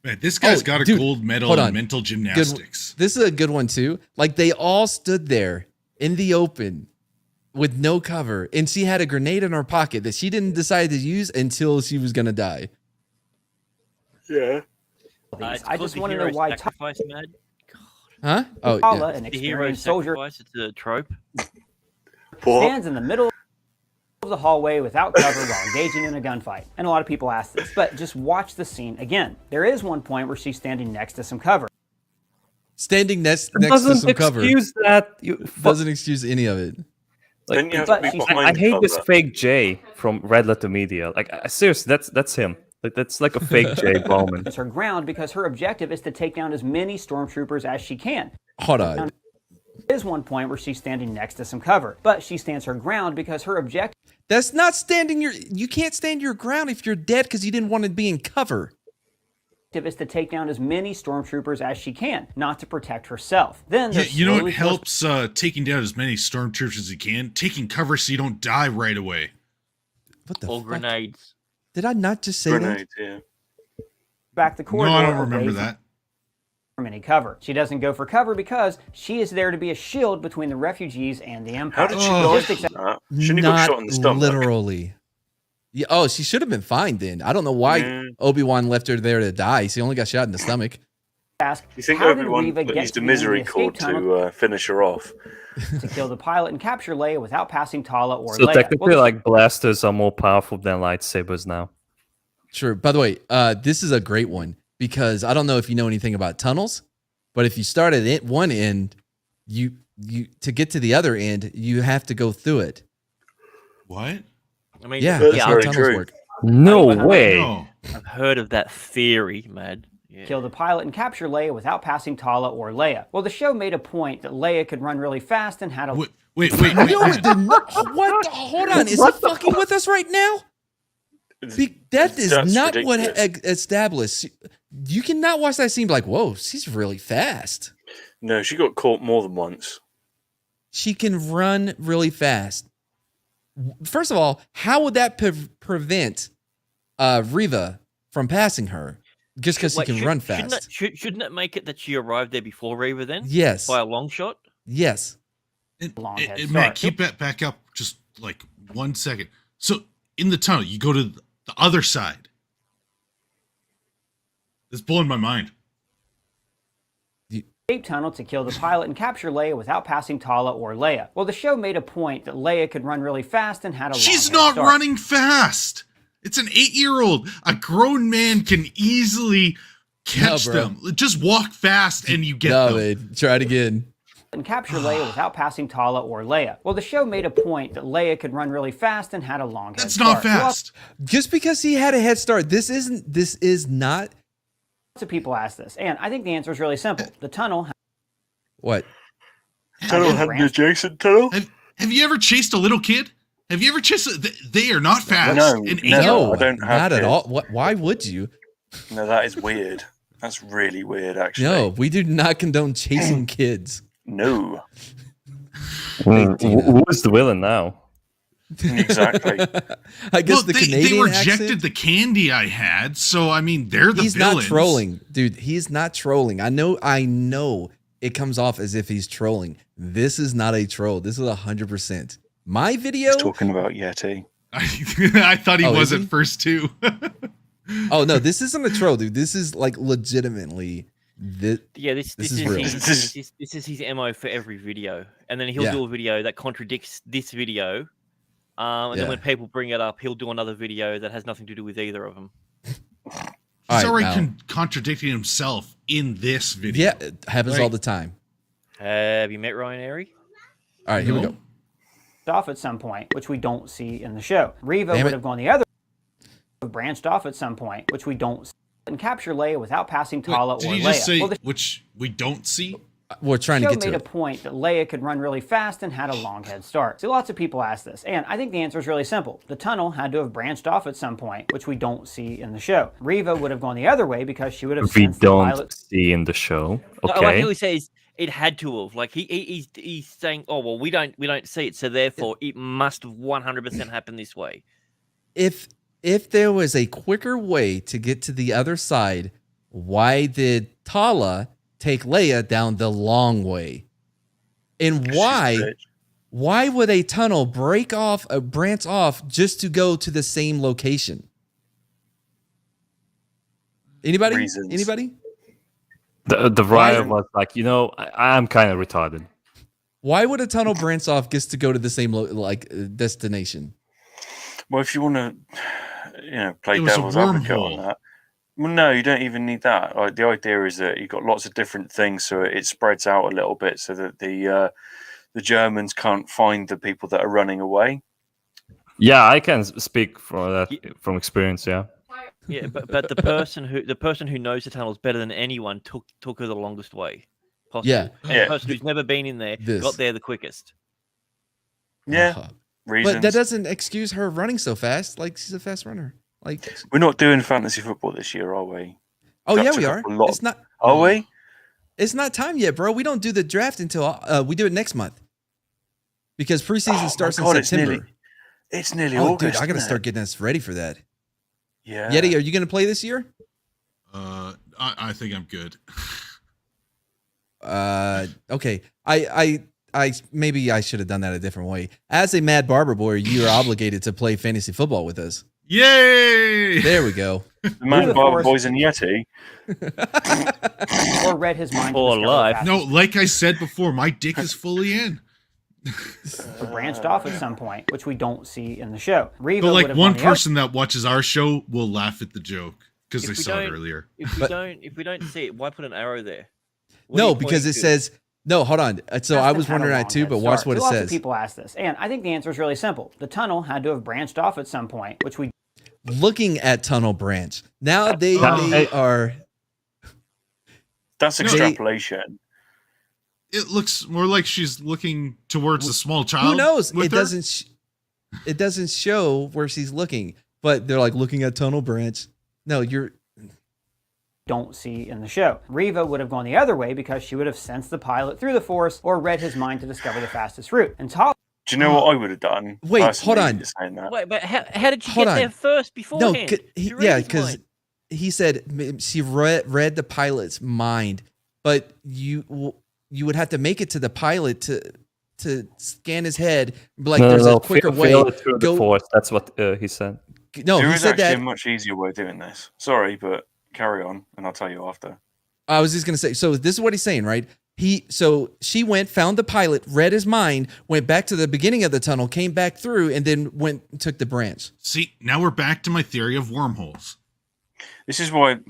Man, this guy's Oh, got a dude, gold medal hold in on. mental Good, gymnastics. this is a good one too. Like they all stood there in the open with no cover, and she had a grenade in her pocket that she didn't decide to use until she was gonna die. Yeah. I just want to know why sacrifice, Mad. Huh? Oh, Tala, yeah. an The hero experienced soldier, sacrifice. It's a trope. What? stands in the middle of the hallway without cover while engaging in a gunfight. And a lot of people ask this, but just watch the scene again. There is one point where she's standing next to some cover. Standing next to Doesn't some cover excuse that. You doesn't excuse any of it. Then you have but to be she's- behind I hate this cover. fake J from Red Letter Media. Like seriously, that's him. Like that's like a fake J Bowman. It's her ground because her objective is to take down as many stormtroopers as she can. Hold on. There is one point where she's standing next to some cover, but she stands her ground because her objective That's not standing your. You can't stand your ground if you're dead because you didn't want to be in cover. is to take down as many stormtroopers as she can, not to protect herself. Then Yeah, they're you know slowly what helps taking down as many stormtroopers as you can? Taking cover so you don't die right away. What the Or fuck? grenades. Did I not just say Grenade, yeah. back the corridor. No, I don't away remember that. from any cover. She doesn't go for cover because she is there to be a shield between the refugees and the Empire. How did she Logistics- die from that? that? Shouldn't he got Not shot in the stomach? literally. Yeah. Oh, she should have been fine then. I don't know why Mm. Obi-Wan left her there to die. She only got shot in the stomach. ask, You think how did Obi-Wan Reva get used to a the end of misery the cord escape tunnel to finish her off? to kill the pilot and capture Leia without passing Tala or So Leia? technically, Well, like blasters are more powerful than lightsabers now. Sure. By the way, this is a great one because I don't know if you know anything about tunnels, but if you start at one end, you to get to the other end, you have to go through it. What? I mean, Yeah, That's that's how very tunnels true. work. No I don't way. No. I've heard of that theory, Mad. Yeah. kill the pilot and capture Leia without passing Tala or Leia. Well, the show made a point that Leia could run really fast and had a Wait. No, it did not. What? Hold on. Is he fucking with us right now? That is That's not what ridiculous. established. You cannot watch that scene and be like, whoa, she's really fast. No, she got caught more than once. She can run really fast. First of all, how would that prevent Riva from passing her? Just because she can run fast. Shouldn't it make it that she arrived there before Riva then? Yes. By a long shot? Yes. Matt, keep that back up just like 1 second. So in the tunnel, you go to the other side. It's blowing my mind. Escape tunnel to kill the pilot and capture Leia without passing Tala or Leia. Well, the show made a point that Leia could run really fast and had a She's long head not start. running fast. It's an 8-year-old. A grown man can easily catch them. Just walk fast and you get them. Man. Try it again. And capture Leia without passing Tala or Leia. Well, the show made a point that Leia could run really fast and had a long head start. That's not fast. Just because he had a head start, this is not. Lots of people ask this, and I think the answer is really simple. The tunnel. What? Tunnel had an adjacent tunnel? Have you ever chased a little kid? Have you ever chased? They are not fast. No, I don't have not kids. at all. Why would you? No, that is weird. That's really weird, actually. No, we do not condone chasing kids. No. Who is the villain now? Exactly. I guess the Canadian they rejected accent? the candy I had, so I mean they're the He's villains. not trolling, dude. He's not trolling. I know it comes off as if he's trolling. This is not a troll. This is 100%. My video. He's talking about Yeti. I thought he was at first too. Oh no, this isn't a troll, dude. This is like legitimately. This is real. This is his MO for every video, and then he'll do a video that contradicts this video. And then when people bring it up, he'll do another video that has nothing to do with either of them. He's already contradicting himself in this video. Yeah, it happens all the time. Have you met Ryan Airy? All right, here we go. Off at some point, which we don't see in the show. Riva Damn would it. have gone the other way, branched off at some point, which we don't see, and capture Leia without passing Tala Did or he Leia. just say Well, the which we don't see? We're trying to show get to made a it. point that Leia could run really fast and had a long head start. So lots of people ask this, and I think the answer is really simple. The tunnel had to have branched off at some point, which we don't see in the show. Riva would have gone the other way because she would have We sensed the don't pilot. see in the show. Like Okay. he says, it had to have. Like he's saying, oh well, we don't see it, so therefore it must have 100% happened this way. If there was a quicker way to get to the other side, why did Tala take Leia down the long way? And why would a tunnel branch off just to go to the same location? Anybody? Reasons. Anybody? The writer was like, I'm kind of retarded. Why would a tunnel branch off just to go to the same destination? Well, if you want to, play It was a devil's advocate on wormhole. that. Well, no, you don't even need that. Like, the idea is that you've got lots of different things, so it spreads out a little bit, so that the Germans can't find the people that are running away. Yeah, I can speak from experience. Yeah. Yeah, but the person who knows the tunnels better than anyone took her the longest way possible. Yeah. And the person who's never been in there got there the quickest. Yeah, reasons. But that doesn't excuse her running so fast. Like, she's a fast runner. Like, we're not doing fantasy football this year, are we? oh That yeah, took we up are. a lot. It's not. Are we? It's not time yet, bro. We don't do the draft until we do it next month because preseason starts in September. It's nearly Oh, August. dude, I got to isn't start it? getting us ready for that. Yeah. Yeti, are you going to play this year? I think I'm good. Okay. I maybe I should have done that a different way. As a Mad Barber boy, you are obligated to play fantasy football with us. Yay! There we go. The Man Barber Boys and Yeti. Or read his mind. Or life. No, like I said before, my dick is fully in. Branched off at some point, which we don't see in the show. Riva But would like have one gone the other- person that watches our show will laugh at the joke because If they we saw it don't- earlier. If we don't see it, why put an arrow there? What are No, you because pointing it to? says no. Hold on. So I was wondering that too, but watch what it Lots of says. people ask this, and I think the answer is really simple. The tunnel had to have branched off at some point, which we Looking at tunnel branch. Now they are. That's extrapolation. It looks more like she's looking towards a small child. Who knows? with It her. doesn't. It doesn't show where she's looking. But they're like looking at tunnel branch. No, you're don't see in the show. Reva would have gone the other way because she would have sensed the pilot through the Force or read his mind to discover the fastest route. And Tala. Do you know what I would have done? Wait, hold on. Wait, but how did she get there first beforehand? No, because he said she read the pilot's mind, but you would have to make it to the pilot to scan his head. Like there's a quicker way. Through the Force. That's what he said. No, there he is said actually that. a much easier way of doing this. Sorry, but carry on, and I'll tell you after. I was just gonna say. So this is what he's saying, right? So she went, found the pilot, read his mind, went back to the beginning of the tunnel, came back through, and then went and took the branch. See, now we're back to my theory of wormholes. This is why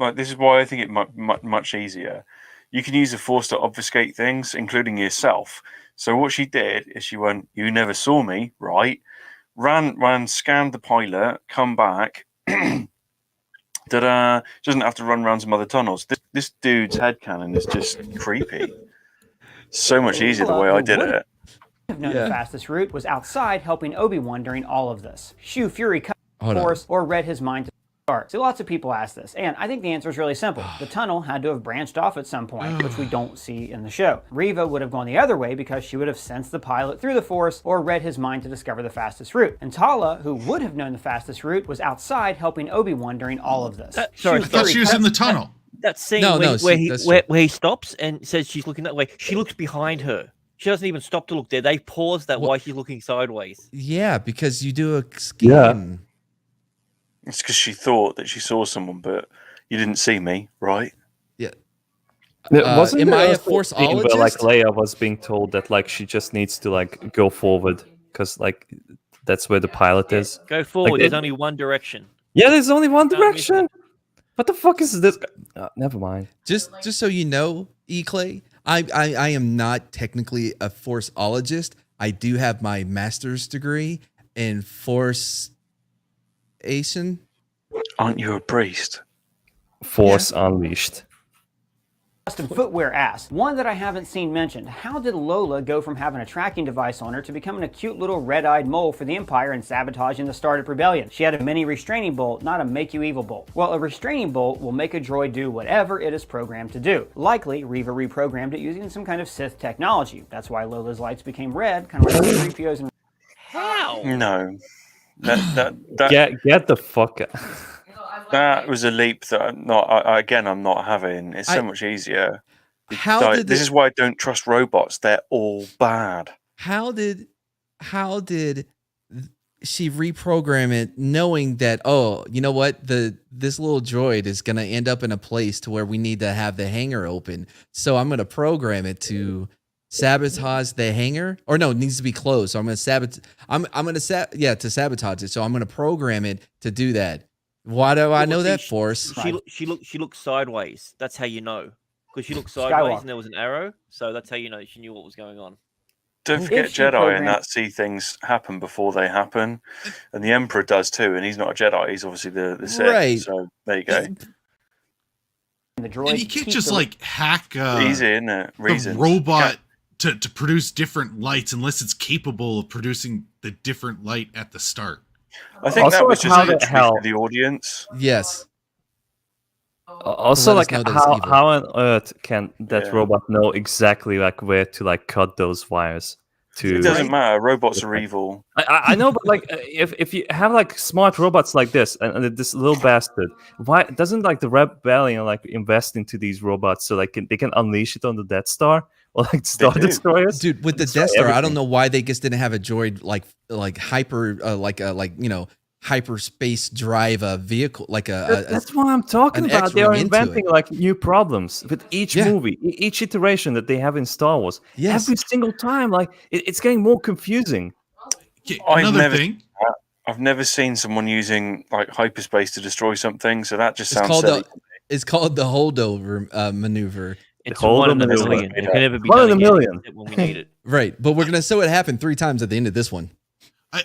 I think it much easier. You can use the Force to obfuscate things, including yourself. So what she did is she went, "You never saw me, right?" Ran, scanned the pilot, come back. Ta-da! Doesn't have to run around some other tunnels. This dude's headcanon is just creepy. So much easier the way I did it. Have known the fastest route was outside helping Obi-Wan during all of this. Shu Fury cut the Force or read his mind to start. So lots of people ask this, and I think the answer is really simple. The tunnel had to have branched off at some point, which we don't see in the show. Reva would have gone the other way because she would have sensed the pilot through the Force or read his mind to discover the fastest route. And Tala, who would have known the fastest route, was outside helping Obi-Wan during all of this. I thought she was in the tunnel. That scene where he stops and says she's looking that way, she looks behind her. She doesn't even stop to look there. They pause that while she's looking sideways. Yeah, because you do a scan. Yeah. It's because she thought that she saw someone, but you didn't see me, right? Yeah. Am I a Forceologist? But like Leia was being told that like she just needs to like go forward because like that's where the pilot is. Go forward. Like, there's only one direction. Yeah, there's only one direction. What the fuck is this? Never mind. Just so you know, E-Clay, I am not technically a Forceologist. I do have my master's degree in Force. Aren't you a priest? Force Unleashed. Custom footwear asked, one that I haven't seen mentioned. How did Lola go from having a tracking device on her to becoming a cute little red-eyed mole for the Empire and sabotaging the Startup Rebellion? She had a mini restraining bolt, not a make you evil bolt. Well, a restraining bolt will make a droid do whatever it is programmed to do. Likely, Reva reprogrammed it using some kind of Sith technology. That's why Lola's lights became red, kind of like 3PO's and... How? No. That Get the fuck out. That was a leap that I'm not having. It's so much easier. This is why I don't trust robots. They're all bad. How did she reprogram it knowing that, oh, you know what, this little droid is gonna end up in a place to where we need to have the hangar open, so I'm gonna program it to sabotage the hangar, or no, it needs to be closed, so I'm gonna sabotage it, so I'm gonna program it to do that. Why do I know that, Force? She looked sideways. That's how you know, because she looked sideways and there was an arrow, so that's how you know she knew what was going on. Don't forget Jedi and that see things happen before they happen, and the Emperor does too. And he's not a Jedi; he's obviously the Sith. Right. So there you go. The droid and you can't just like hack easy, isn't it? The robot to produce different lights unless it's capable of producing the different light at the start. I think also, that was just how for the audience. Yes. Also, like how on earth can that robot know exactly like where to like cut those wires? It doesn't matter. Robots are evil. I know, but like if you have like smart robots like this and this little bastard, why doesn't like the Rebellion like invest into these robots so like they can unleash it on the Death Star or like Star Destroyers? Dude, with the Death Star, I don't know why they just didn't have a droid like hyper hyperspace drive vehicle that's what I'm talking about. They are inventing like new problems with each movie, each iteration that they have in Star Wars. Every single time, like it's getting more confusing. I've never seen someone using like hyperspace to destroy something, so that just sounds silly. It's called the holdover maneuver. It's one in a million. It can never be done again when we need it. Right, but we're gonna show it happen 3 times at the end of this one.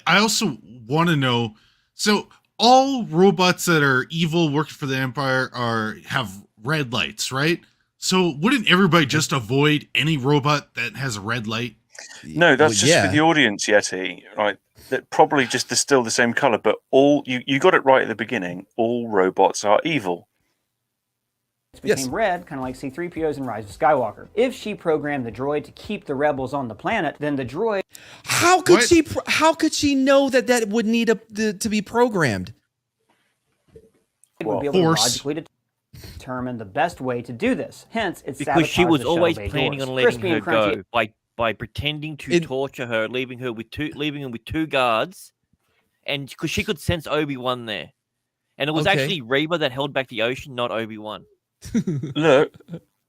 I also want to know. So all robots that are evil working for the Empire have red lights, right? So wouldn't everybody just avoid any robot that has a red light? No, that's just for the audience, Yeti. Right? That probably just still the same color, but all you got it right at the beginning. All robots are evil. Became red, kind of like C-3PO's in Rise of Skywalker. If she programmed the droid to keep the rebels on the planet, then the droid... How could she know that would need to be programmed? Would be able to logically determine the best way to do this. Hence, it's because she was always planning on letting her go by pretending to torture her, leaving him with two guards, and because she could sense Obi-Wan there, and it was actually Reba that held back the ocean, not Obi-Wan.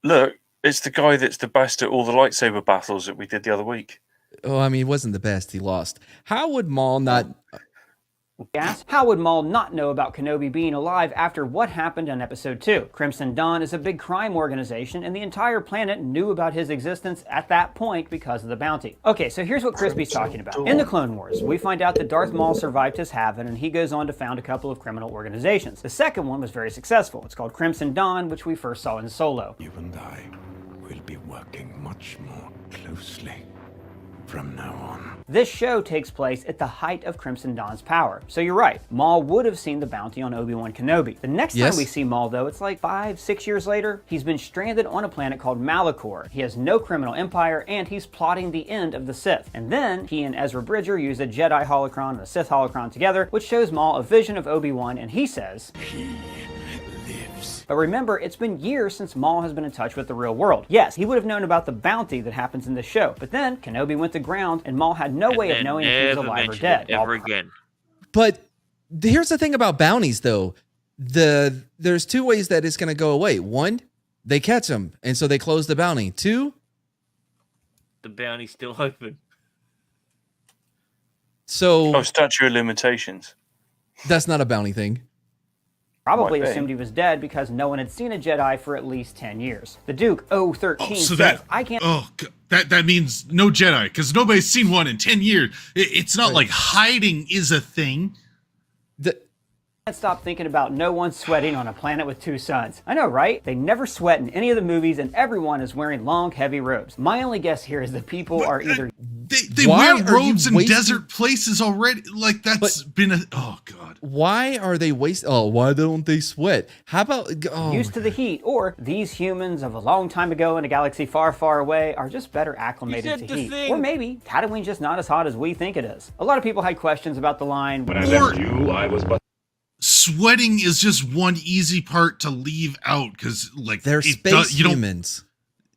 Look, it's the guy that's the best at all the lightsaber battles that we did the other week. Oh, I mean, he wasn't the best. He lost. How would Maul not... How would Maul not know about Kenobi being alive after what happened in Episode 2? Crimson Dawn is a big crime organization, and the entire planet knew about his existence at that point because of the bounty. Okay, so here's what Crispy's talking about. In the Clone Wars, we find out that Darth Maul survived his Heaven, and he goes on to found a couple of criminal organizations. The second one was very successful. It's called Crimson Dawn, which we first saw in Solo. You and I will be working much more closely from now on. This show takes place at the height of Crimson Dawn's power. So you're right, Maul would have seen the bounty on Obi-Wan Kenobi. The next time we see Maul, though, it's like 5-6 years later. He's been stranded on a planet called Malachor. He has no criminal empire, and he's plotting the end of the Sith. And then he and Ezra Bridger use a Jedi holocron and a Sith holocron together, which shows Maul a vision of Obi-Wan, and he says, "He lives." But remember, it's been years since Maul has been in touch with the real world. Yes, he would have known about the bounty that happens in this show, but then Kenobi went to ground, and Maul had no way of knowing if he was alive or dead. Ever again. But here's the thing about bounties, though. There's two ways that it's going to go away. One, they catch him, and so they close the bounty. Two, the bounty's still open. So, statute of limitations. That's not a bounty thing. Probably assumed he was dead because no one had seen a Jedi for at least 10 years. The Duke 013 says, I can't... That means no Jedi, because nobody's seen one in 10 years. It's not like hiding is a thing. Can't stop thinking about no one sweating on a planet with two suns. I know, right? They never sweat in any of the movies, and everyone is wearing long, heavy robes. My only guess here is that people are either... They wear robes in desert places already. Like, that's been a... Oh, God. Why are they wasting... Oh, why don't they sweat? How about... used to the heat, or these humans of a long time ago in a galaxy far, far away are just better acclimated to heat. Or maybe Tatooine's just not as hot as we think it is. A lot of people had questions about the line... When I left you, I was but... Sweating is just one easy part to leave out, because, like... They're space humans.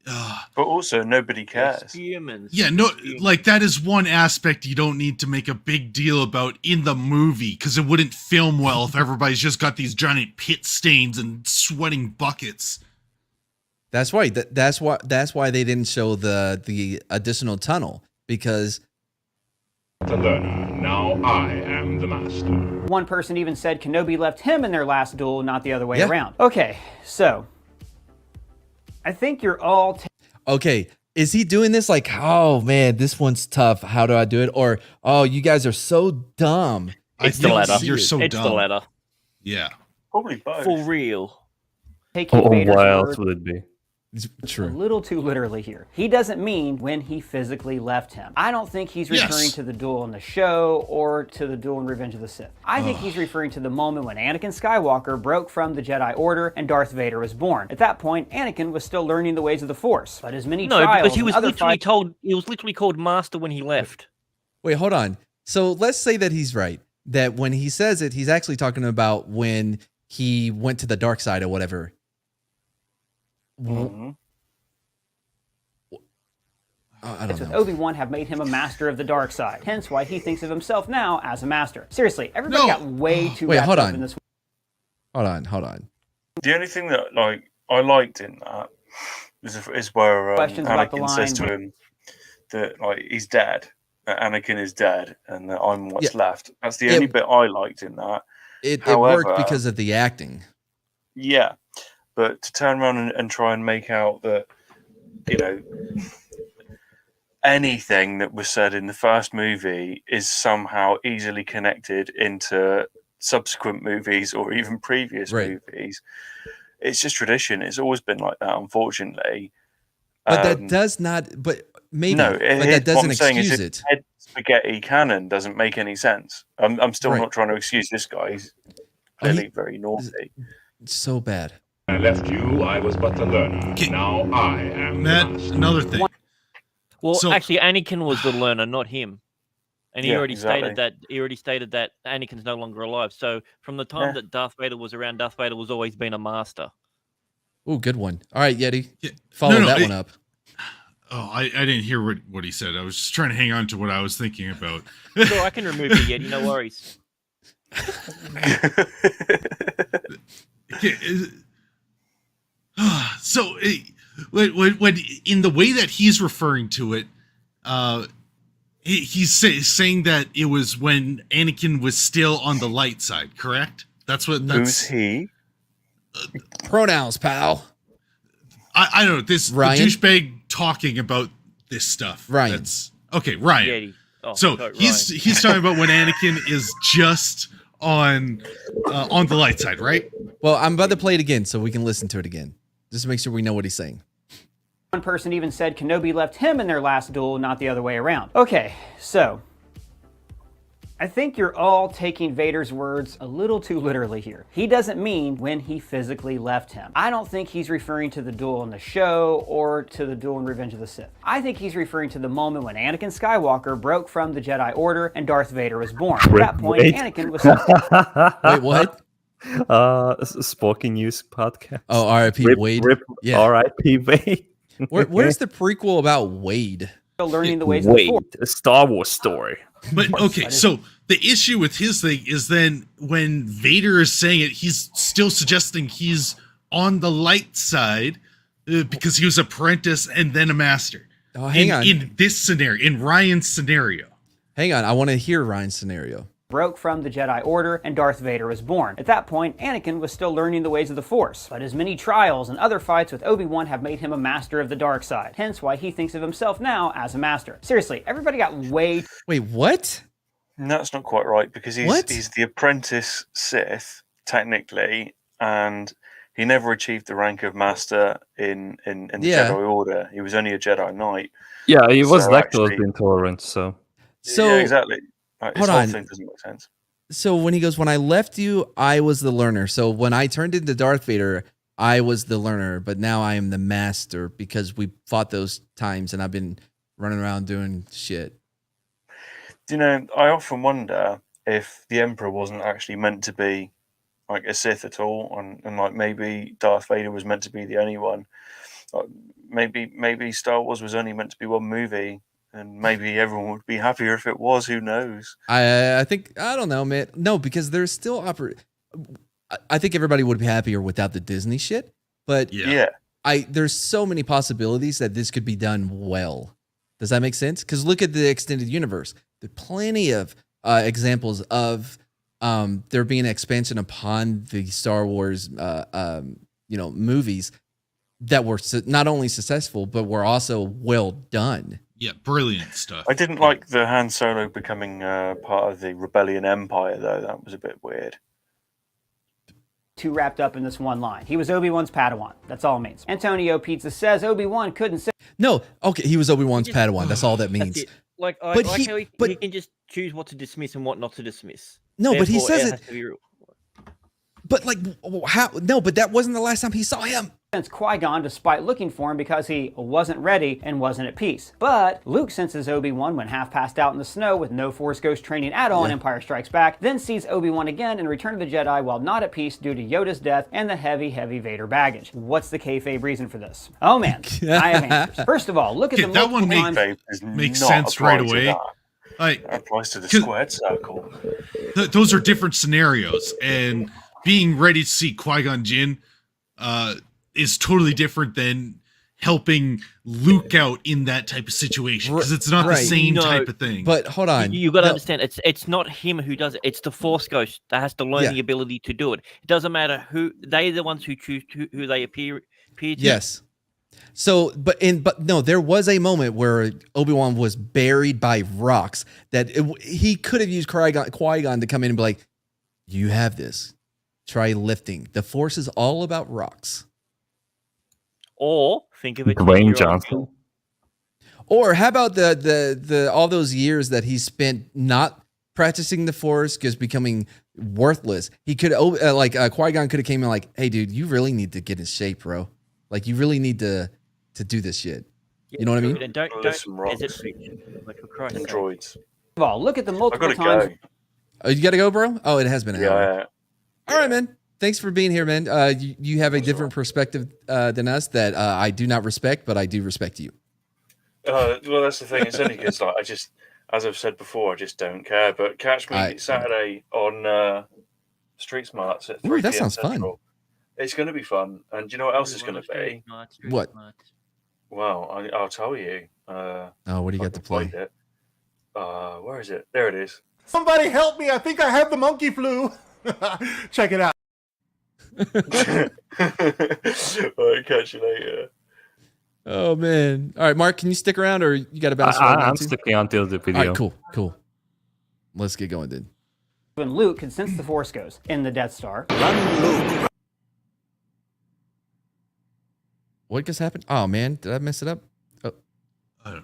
But also, nobody cares. Humans. Yeah, no, like, that is one aspect you don't need to make a big deal about in the movie, because it wouldn't film well if everybody's just got these giant pit stains and sweating buckets. That's right. That's why they didn't show the additional tunnel, because... The learner, now I am the master. One person even said Kenobi left him in their last duel, not the other way around. Okay, so... I think you're all... Okay, is he doing this like, oh man, this one's tough. How do I do it? Or, oh, you guys are so dumb. It's the letter. You're so dumb. It's the letter. Yeah. Probably both. For real. Why else would it be? It's true. A little too literally here. He doesn't mean when he physically left him. I don't think he's referring to the duel in the show or to the duel in Revenge of the Sith. I think he's referring to the moment when Anakin Skywalker broke from the Jedi Order and Darth Vader was born. At that point, Anakin was still learning the ways of the Force, but as many trials because he was literally called Master when he left. Wait, hold on. So let's say that he's right. That when he says it, he's actually talking about when he went to the dark side or whatever. Mm-hmm. I don't know. Obi-Wan have made him a master of the dark side, hence why he thinks of himself now as a master. Seriously, everybody got way too wrapped up in this. Hold on. The only thing that I liked in that is where Anakin says to him that he's dead, that Anakin is dead, and that I'm what's left. That's the only bit I liked in that. It worked because of the acting. Yeah. But to turn around and try and make out that, anything that was said in the first movie is somehow easily connected into subsequent movies or even previous movies, it's just tradition. It's always been like that, unfortunately. But that does not. But maybe, No, but that doesn't excuse it. Head spaghetti canon doesn't make any sense. I'm still not trying to excuse this guy. He's clearly very naughty. So bad. I left you, I was but the learner. Now I am Matt, the master. another thing. Well, So- actually, Anakin was the learner, not him. And he Yeah, already exactly. stated that Anakin's no longer alive. So from the time that Darth Vader was around, Darth Vader was always been a master. Ooh, good one. All right, Yeti. Yeah. Follow No, that one up. Oh, I didn't hear what he said. I was just trying to hang on to what I was thinking about. So I can remove the Yeti, no worries. So when in the way that he's referring to it, he's saying that it was when Anakin was still on the light side, correct? That's Who's he? Pronouns, pal. I don't know. This the Ryan? douchebag talking about this stuff. Ryan. That's okay, Ryan. Yeti. Oh, So sorry, he's talking about when Anakin is just on the light side, right? Well, I'm about to play it again so we can listen to it again. Just to make sure we know what he's saying. One person even said Kenobi left him in their last duel, not the other way around. Okay, so I think you're all taking Vader's words a little too literally here. He doesn't mean when he physically left him. I don't think he's referring to the duel in the show or to the duel in Revenge of the Sith. I think he's referring to the moment when Anakin Skywalker broke from the Jedi Order and Darth Vader was born. At that point, Anakin was... Wait, what? Sporking News podcast. Oh, R.I.P. Wade. Yeah. R.I.P. Wade. Where's the prequel about Wade? Still learning the ways of the Force. A Star Wars story. But okay, so the issue with his thing is then when Vader is saying it, he's still suggesting he's on the light side because he was apprentice and then a master. Oh, hang on. In this scenario, in Ryan's scenario. Hang on, I want to hear Ryan's scenario. Broke from the Jedi Order and Darth Vader was born. At that point, Anakin was still learning the ways of the Force, but his many trials and other fights with Obi-Wan have made him a master of the dark side, hence why he thinks of himself now as a master. Seriously, everybody got way... Wait, what? No, that's not quite right because he's the apprentice Sith, technically, and he never achieved the rank of master in the Jedi Order. He was only a Jedi Knight. Yeah, he was So lactose actually- intolerant, so... Yeah, exactly. His hold whole on. thing doesn't make sense. So when he goes, when I left you, I was the learner. So when I turned into Darth Vader, I was the learner, but now I am the master because we fought those times and I've been running around doing shit. You know, I often wonder if the Emperor wasn't actually meant to be like a Sith at all, and like maybe Darth Vader was meant to be the only one. Maybe Star Wars was only meant to be one movie. And maybe everyone would be happier if it was. Who knows? I think, I don't know, man. No, because there's still I think everybody would be happier without the Disney shit. But yeah, there's so many possibilities that this could be done well. Does that make sense? Because look at the extended universe. There are plenty of examples of there being an expansion upon the Star Wars, movies that were not only successful but were also well done. Yeah, brilliant stuff. I didn't like the Han Solo becoming part of the Rebellion Empire, though. That was a bit weird. Too wrapped up in this one line. He was Obi-Wan's Padawan. That's all it means. Antonio Pizza says Obi-Wan couldn't say... No, okay, he was Obi-Wan's Padawan. That's all that means. Like, I But like he- how he but- can just choose what to dismiss and what not to dismiss. No, but he Therefore, says has to be real. But like, how? No, but that wasn't the last time he saw him. Sense Qui-Gon despite looking for him because he wasn't ready and wasn't at peace. But Luke senses Obi-Wan when half passed out in the snow with no Force Ghost training at all in Empire Strikes Back, then sees Obi-Wan again in Return of the Jedi while not at peace due to Yoda's death and the heavy Vader baggage. What's the kayfabe reason for this? Oh man, I have answers. First of all, look at the that one multiple times... makes sense right away. That applies to the squared circle. Those are different scenarios, and being ready to see Qui-Gon Jinn is totally different than helping Luke out in that type of situation, because it's not the same type of thing. But hold on, you got to understand, it's not him who does it. It's the Force Ghost that has to learn the ability to do it. It doesn't matter who they're the ones who choose who they appear to. Yes. So, but no, there was a moment where Obi-Wan was buried by rocks that he could have used Qui-Gon to come in and be like, "You have this. Try lifting. The Force is all about rocks." Or think of it, Dwayne Johnson. Or how about the all those years that he spent not practicing the Force, just becoming worthless? He could Qui-Gon could have came in like, hey dude, you really need to get in shape, bro. Like you really need to do this shit. You know what I mean? Don't like for Christ's sake. Droids. Well, look at the multiple I gotta times. go. Oh, you gotta go, bro? Oh, it has been an hour. Yeah. All right, man. Thanks for being here, man. You have a different perspective than us that I do not respect, but I do respect you. Well, that's the thing. It's only because, like, as I've said before, I just don't care. But catch me Saturday on Street Smarts at 3 Ooh, that p.m. sounds Central. fun. It's going to be fun. And do you know what else it's going to be? What? Well, I'll tell you. What do you got to play? Where is it? There it is. Somebody help me. I think I have the monkey flu. Check it out. All right, catch you later. Oh, man. All right, Mark, can you stick around or you got to bounce I'm sticking until the video. All right, cool. Let's get going, then. When Luke can sense the Force ghost in the Death Star. Run, Luke. What just happened? Oh, man. Did I mess it up? Oh.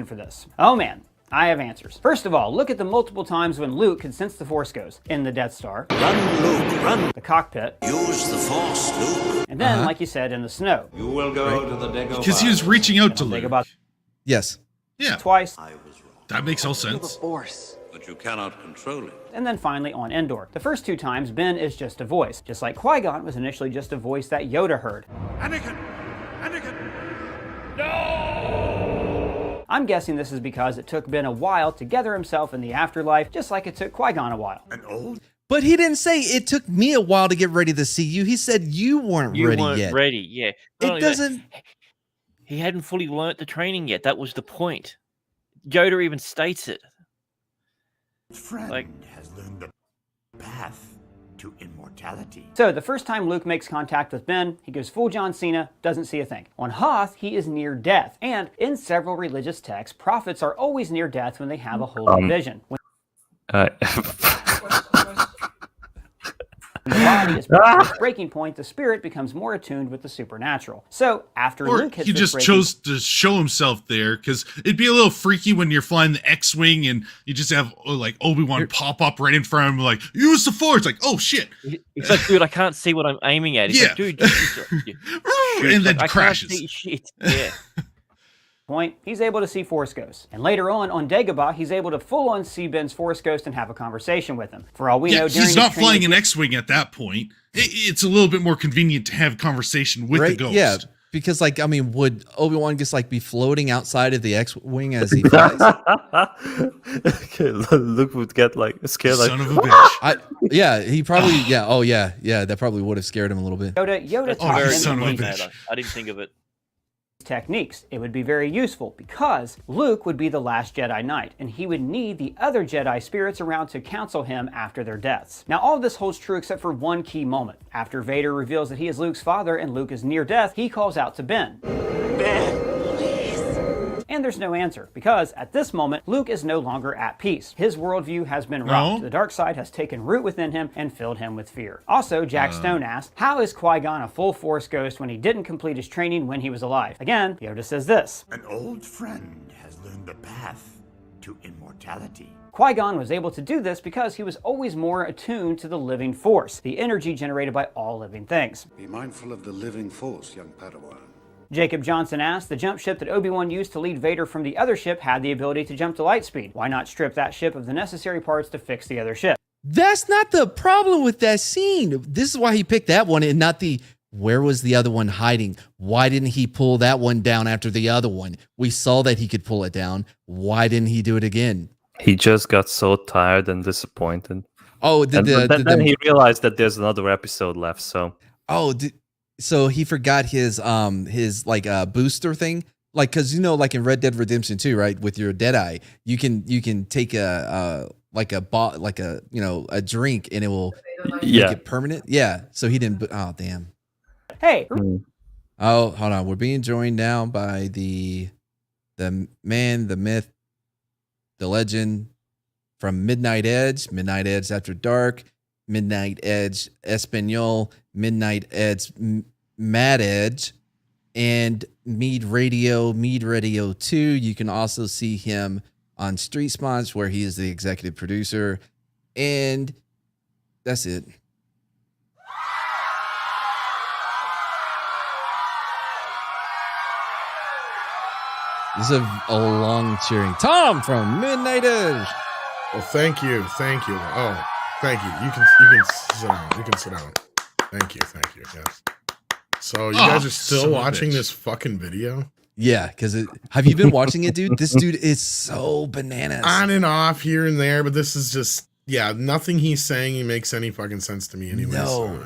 For this. Oh, man. I have answers. First of all, look at the multiple times when Luke can sense the Force ghost in the Death Star. Run, Luke, run. The cockpit. Use the Force, Luke. And then, like you said, in the snow. You will go to the Dagobah. Because he was reaching out to Luke. Yes. Yeah. Twice. I was wrong. That makes all sense. But you cannot control it. And then finally on Endor. The first 2 times, Ben is just a voice. Just like Qui-Gon was initially just a voice that Yoda heard. Anakin! I'm guessing this is because it took Ben a while to gather himself in the afterlife, just like it took Qui-Gon a while. But he didn't say it took me a while to get ready to see you. He said you weren't ready yet. Ready, yeah. It doesn't. He hadn't fully learnt the training yet. That was the point. Yoda even states it. Friend has learned the path to immortality. So the first time Luke makes contact with Ben, he goes full John Cena, doesn't see a thing. On Hoth, he is near death. And in several religious texts, prophets are always near death when they have a holy vision. When the body is at its breaking point, the spirit becomes more attuned with the supernatural. So after Luke hits he just chose to show himself there, because it'd be a little freaky when you're flying the X-Wing and you just have like Obi-Wan pop up right in front of him, like, use the Force. Like, oh shit. He's like, dude, I can't see what I'm aiming at. He's like, dude, and then I crashes. Can't see shit. Yeah. Point, he's able to see Force Ghosts. And later on Dagobah, he's able to full-on see Ben's Force Ghost and have a conversation with him. For all we know, he's not flying an X-Wing at that point. It's a little bit more convenient to have a converation with the Ghost. Yeah, because like, I mean, would Obi-Wan just like be floating outside of the X-Wing as he flies? Luke would get like scared. Son of a bitch. He probably, that probably would have scared him a little bit. Yoda Oh, taught son of a him bitch. I didn't think of it. techniques. It would be very useful because Luke would be the last Jedi Knight, and he would need the other Jedi spirits around to counsel him after their deaths. Now, all of this holds true except for one key moment. After Vader reveals that he is Luke's father and Luke is near death, he calls out to Ben. Ben, please. And there's no answer, because at this moment, Luke is no longer at peace. His worldview has been rocked. The dark side has taken root within him and filled him with fear. Also, Jack Stone asked, how is Qui-Gon a full Force ghost when he didn't complete his training when he was alive? Again, Yoda says this. An old friend has learned the path to immortality. Qui-Gon was able to do this because he was always more attuned to the living force, the energy generated by all living things. Be mindful of the living force, young Padawan. Jacob Johnson asked, the jump ship that Obi-Wan used to lead Vader from the other ship had the ability to jump to light speed. Why not strip that ship of the necessary parts to fix the other ship? That's not the problem with that scene. This is why he picked that one and not the, where was the other one hiding? Why didn't he pull that one down after the other one? We saw that he could pull it down. Why didn't he do it again? He just got so tired and disappointed. Oh, then he realized that there's another episode left. So so he forgot his like booster thing, like, because like in Red Dead Redemption 2, right, with your Deadeye, you can take a drink and it will make it permanent. Yeah, so he didn't. Oh damn. Hey. Oh, hold on. We're being joined now by the man, the myth, the legend from Midnight Edge After Dark, Midnight Edge Espanol, Midnight Edge Mad Edge, and Mead Radio 2. You can also see him on Street Sponge, where he is the executive producer. And that's it. This is a long cheering. Tom from Midnighters. Well, thank you. Oh, thank you. You can sit down. You can sit down. Thank you. Yes. So you guys are still watching this fucking video? Yeah, because have you been watching it, dude? This dude is so bananas. On and off here and there, but this is just nothing he's saying makes any fucking sense to me anyway. No. So,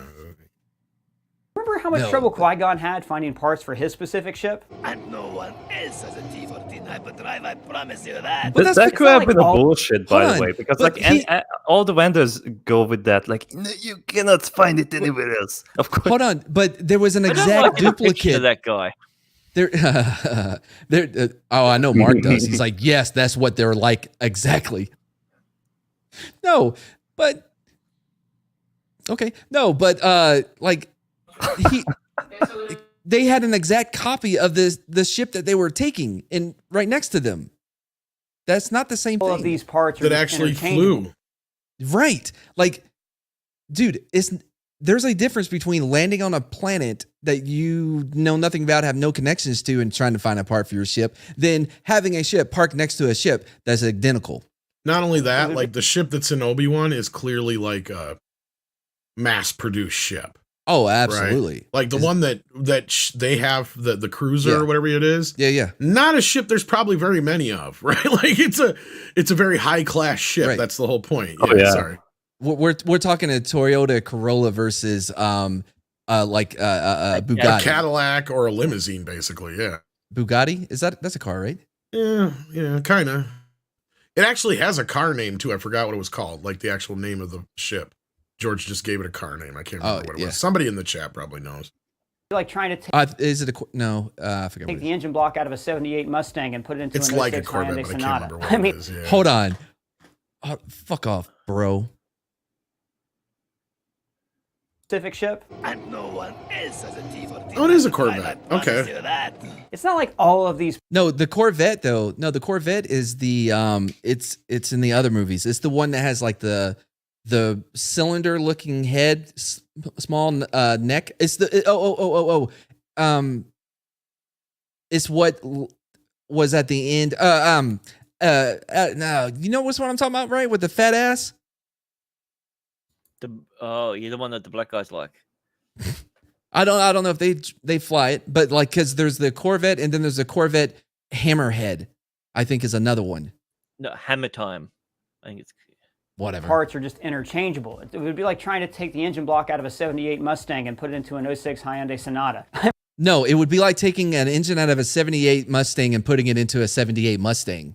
Remember how much trouble Qui-Gon had finding parts for his specific ship? And no one else has a T-14 hyperdrive, I promise you that. But that could have been a bullshit, by the way, because all the vendors go with that. Like, no, you cannot find it anywhere else. Of course. Hold on, but there was an exact duplicate of that guy. I know Mark does. He's like, yes, that's what they're like exactly. No, but like they had an exact copy of the ship that they were taking and right next to them. That's not the same thing. All of these parts that actually flew. Right. Like, dude, there's a difference between landing on a planet that you know nothing about, have no connections to, and trying to find a part for your ship, than having a ship parked next to a ship that's identical. Not only that, like the ship that's in Obi-Wan is clearly like a mass-produced ship. Oh, absolutely. Right? Like the one that they have, the cruiser or whatever it is. Yeah. Not a ship there's probably very many of, right? Like it's a very high-class ship. Right. That's the whole point. Sorry. We're talking a Toyota Corolla versus Bugatti. A Cadillac or a limousine, basically, yeah. Bugatti? That's a car, right? Yeah, kind of. It actually has a car name too. I forgot what it was called, like the actual name of the ship. George just gave it a car name. I can't remember what it was. Somebody in the chat probably knows. Like trying to take is it I forget. Take the engine block out of a '78 Mustang and put it into a like a Corvette, Hyundai but Sonata. I can't remember what it is. Yeah. Hold on. Fuck off, bro. Specific ship. And no one else has a T-14. Oh, it is a Corvette. Okay. It's not like all of these. No, the Corvette though. No, the Corvette is the it's in the other movies. It's the one that has like the cylinder looking head, small neck. It's the it's what was at the end. No, you know what I'm talking about, right? With the fat ass. You're the one that the black guys like. I don't know if they fly it, but like because there's the Corvette and then there's the Corvette Hammerhead. I think is another one. No, Hammer Time. I think it's whatever. Parts are just interchangeable. It would be like trying to take the engine block out of a '78 Mustang and put it into an '06 Hyundai Sonata. No, it would be like taking an engine out of a '78 Mustang and putting it into a having Mustang.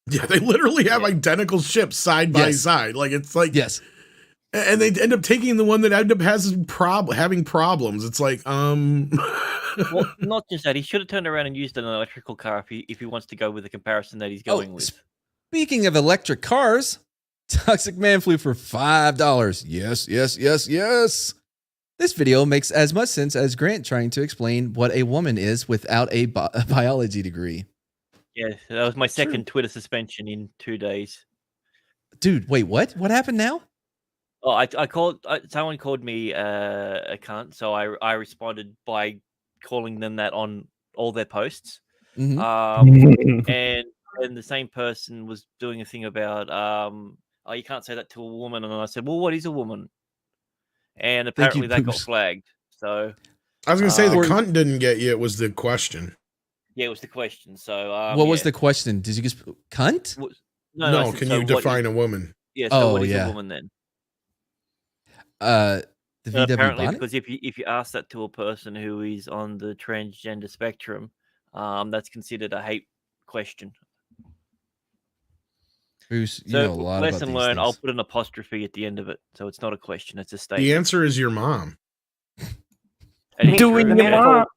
Yeah, they literally have identical ships side by side. Like it's like yes. And they end up taking the one that end up having problems. It's like, Well, not just that. He should have turned around and used an electrical car if he wants to go with the comparison that he's going with. Speaking of electric cars, Toxic Man flew for $5. Yes. This video makes as much sense as Grant trying to explain what a woman is without a biology degree. Yeah, that was my second Twitter suspension in 2 days. Dude, wait, what? What happened now? Oh, I called. Someone called me a cunt, so I responded by calling them that on all their posts. Mm-hmm. And the same person was doing a thing about you can't say that to a woman, and I said, well, what is a woman? And apparently that got flagged. So I was gonna say the cunt didn't get you. It was the question. Yeah, it was the question. So what was the question? Did you just cunt? No. Can you define a woman? Yeah. So what is a woman then? The VW apparently, bonnet? because if you ask that to a person who is on the transgender spectrum, that's considered a hate question. Bruce, you know a lot about lesson these learned. things. I'll put an apostrophe at the end of it, so it's not a question; it's a statement. The answer is your mom. Doing the manifold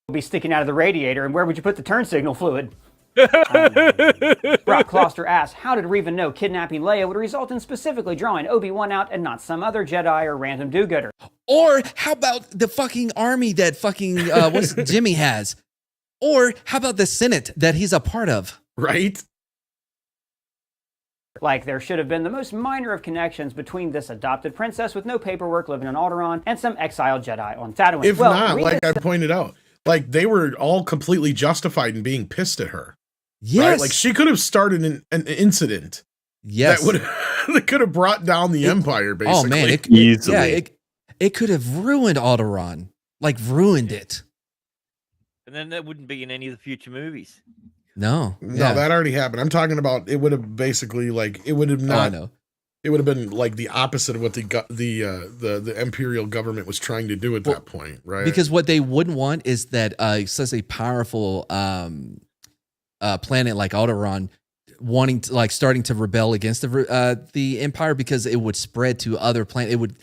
will be sticking out of the radiator, and where would you put the turn signal fluid? Brock Kloster asks, how did Reva know kidnapping Leia would result in specifically drawing Obi-Wan out and not some other Jedi or random do-gooder? Or how about the fucking army that fucking what's Jimmy has? Or how about the Senate that he's a part of? Right? Like there should have been the most minor of connections between this adopted princess with no paperwork living on Alderaan and some exiled Jedi on Tatooine. If not, like I pointed out, like they were all completely justified in being pissed at her. Yes. Right? Like she could have started an incident. Yes. That could have brought down the Empire, basically. Oh man, Easily. It could have ruined Alderaan. Like ruined it. And then that wouldn't be in any of the future movies. No. No, that already happened. I'm talking about it would have basically like it would have not. I know. It would have been like the opposite of what the Imperial government was trying to do at that point, right? Because what they wouldn't want is that such a powerful planet like Alderaan wanting to starting to rebel against the Empire because it would spread to other planets. It would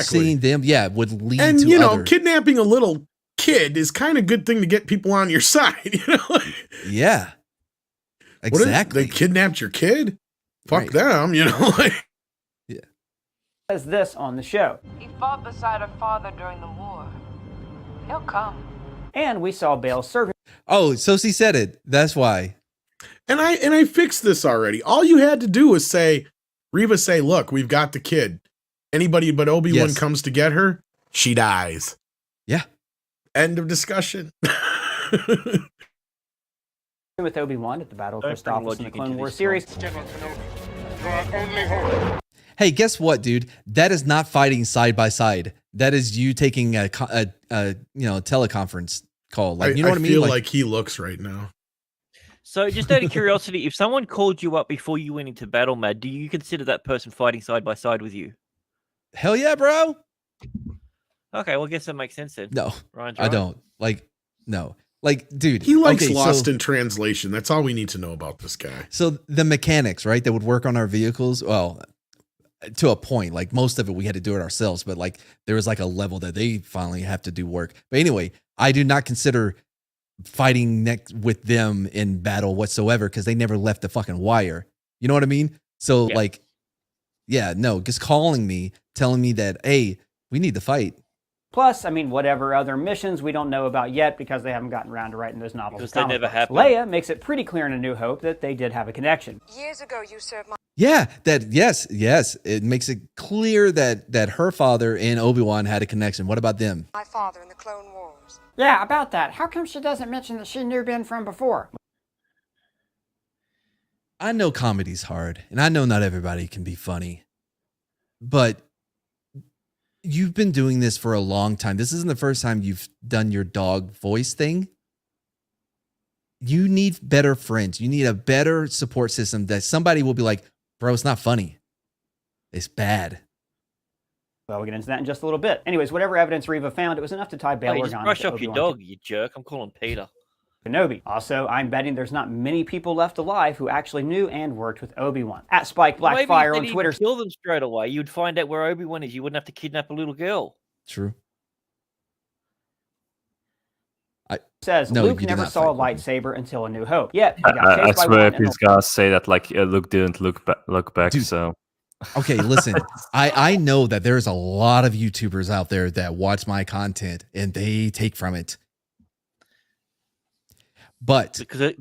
seeing them, would lead and to you know, other. kidnapping a little kid is kind of a good thing to get people on your side, you know? Yeah. Exactly. They kidnapped your kid? Fuck them, you know? Says this on the show. He fought beside her father during the war. He'll come. And we saw Bail serving. Oh, so she said it. That's why. And I fixed this already. All you had to do was say, Reva say, look, we've got the kid. Anybody but Obi-Wan comes to get her, she dies. Yeah. End of discussion. With Obi-Wan at the Battle of Christophsis in the Clone Wars series. Hey, guess what, dude? That is not fighting side by side. That is you taking a teleconference call. Like, you know what I mean? I feel like he looks right now. So, just out of curiosity, if someone called you up before you went into battle, Matt, do you consider that person fighting side by side with you? Hell yeah, bro. Okay, well, I guess that makes sense then. No, Ryan's I right. don't. Like, no. Like, dude. He likes Lost in Translation. That's all we need to know about this guy. So the mechanics, right, that would work on our vehicles, well, to a point, like most of it, we had to do it ourselves, but like there was like a level that they finally have to do work. But anyway, I do not consider fighting next with them in battle whatsoever because they never left the fucking wire. You know what I mean? So just calling me, telling me that, hey, we need to fight. Plus, I mean, whatever other missions we don't know about yet because they haven't gotten around to writing those novels. Because they never happened. Leia makes it pretty clear in A New Hope that they did have a connection. Years ago, you served my... Yeah, yes. It makes it clear that her father and Obi-Wan had a connection. What about them? My father in the Clone Wars. Yeah, about that. How come she doesn't mention that she knew Ben from before? I know comedy's hard, and I know not everybody can be funny, but you've been doing this for a long time. This isn't the first time you've done your dog voice thing. You need better friends. You need a better support system that somebody will be like, bro, it's not funny. It's bad. Well, we'll get into that in just a little bit. Anyways, whatever evidence Reva found, it was enough to tie Bail Just Organa brush to up your Obi-Wan dog, you jerk. I'm calling Peter. Kenobi. Also, I'm betting there's not many people left alive who actually knew and worked with Obi-Wan. At Spike Blackfire on Twitter. Kill them straight away. You'd find out where Obi-Wan is. You wouldn't have to kidnap a little girl. True. Says No, Luke you do never not saw a fight lightsaber until A New Hope. Yet he got chased I by swear one and he's gonna say that like Luke didn't look back. Dude. So Okay, listen, I know that there's a lot of YouTubers out there that watch my content and they take from it. But because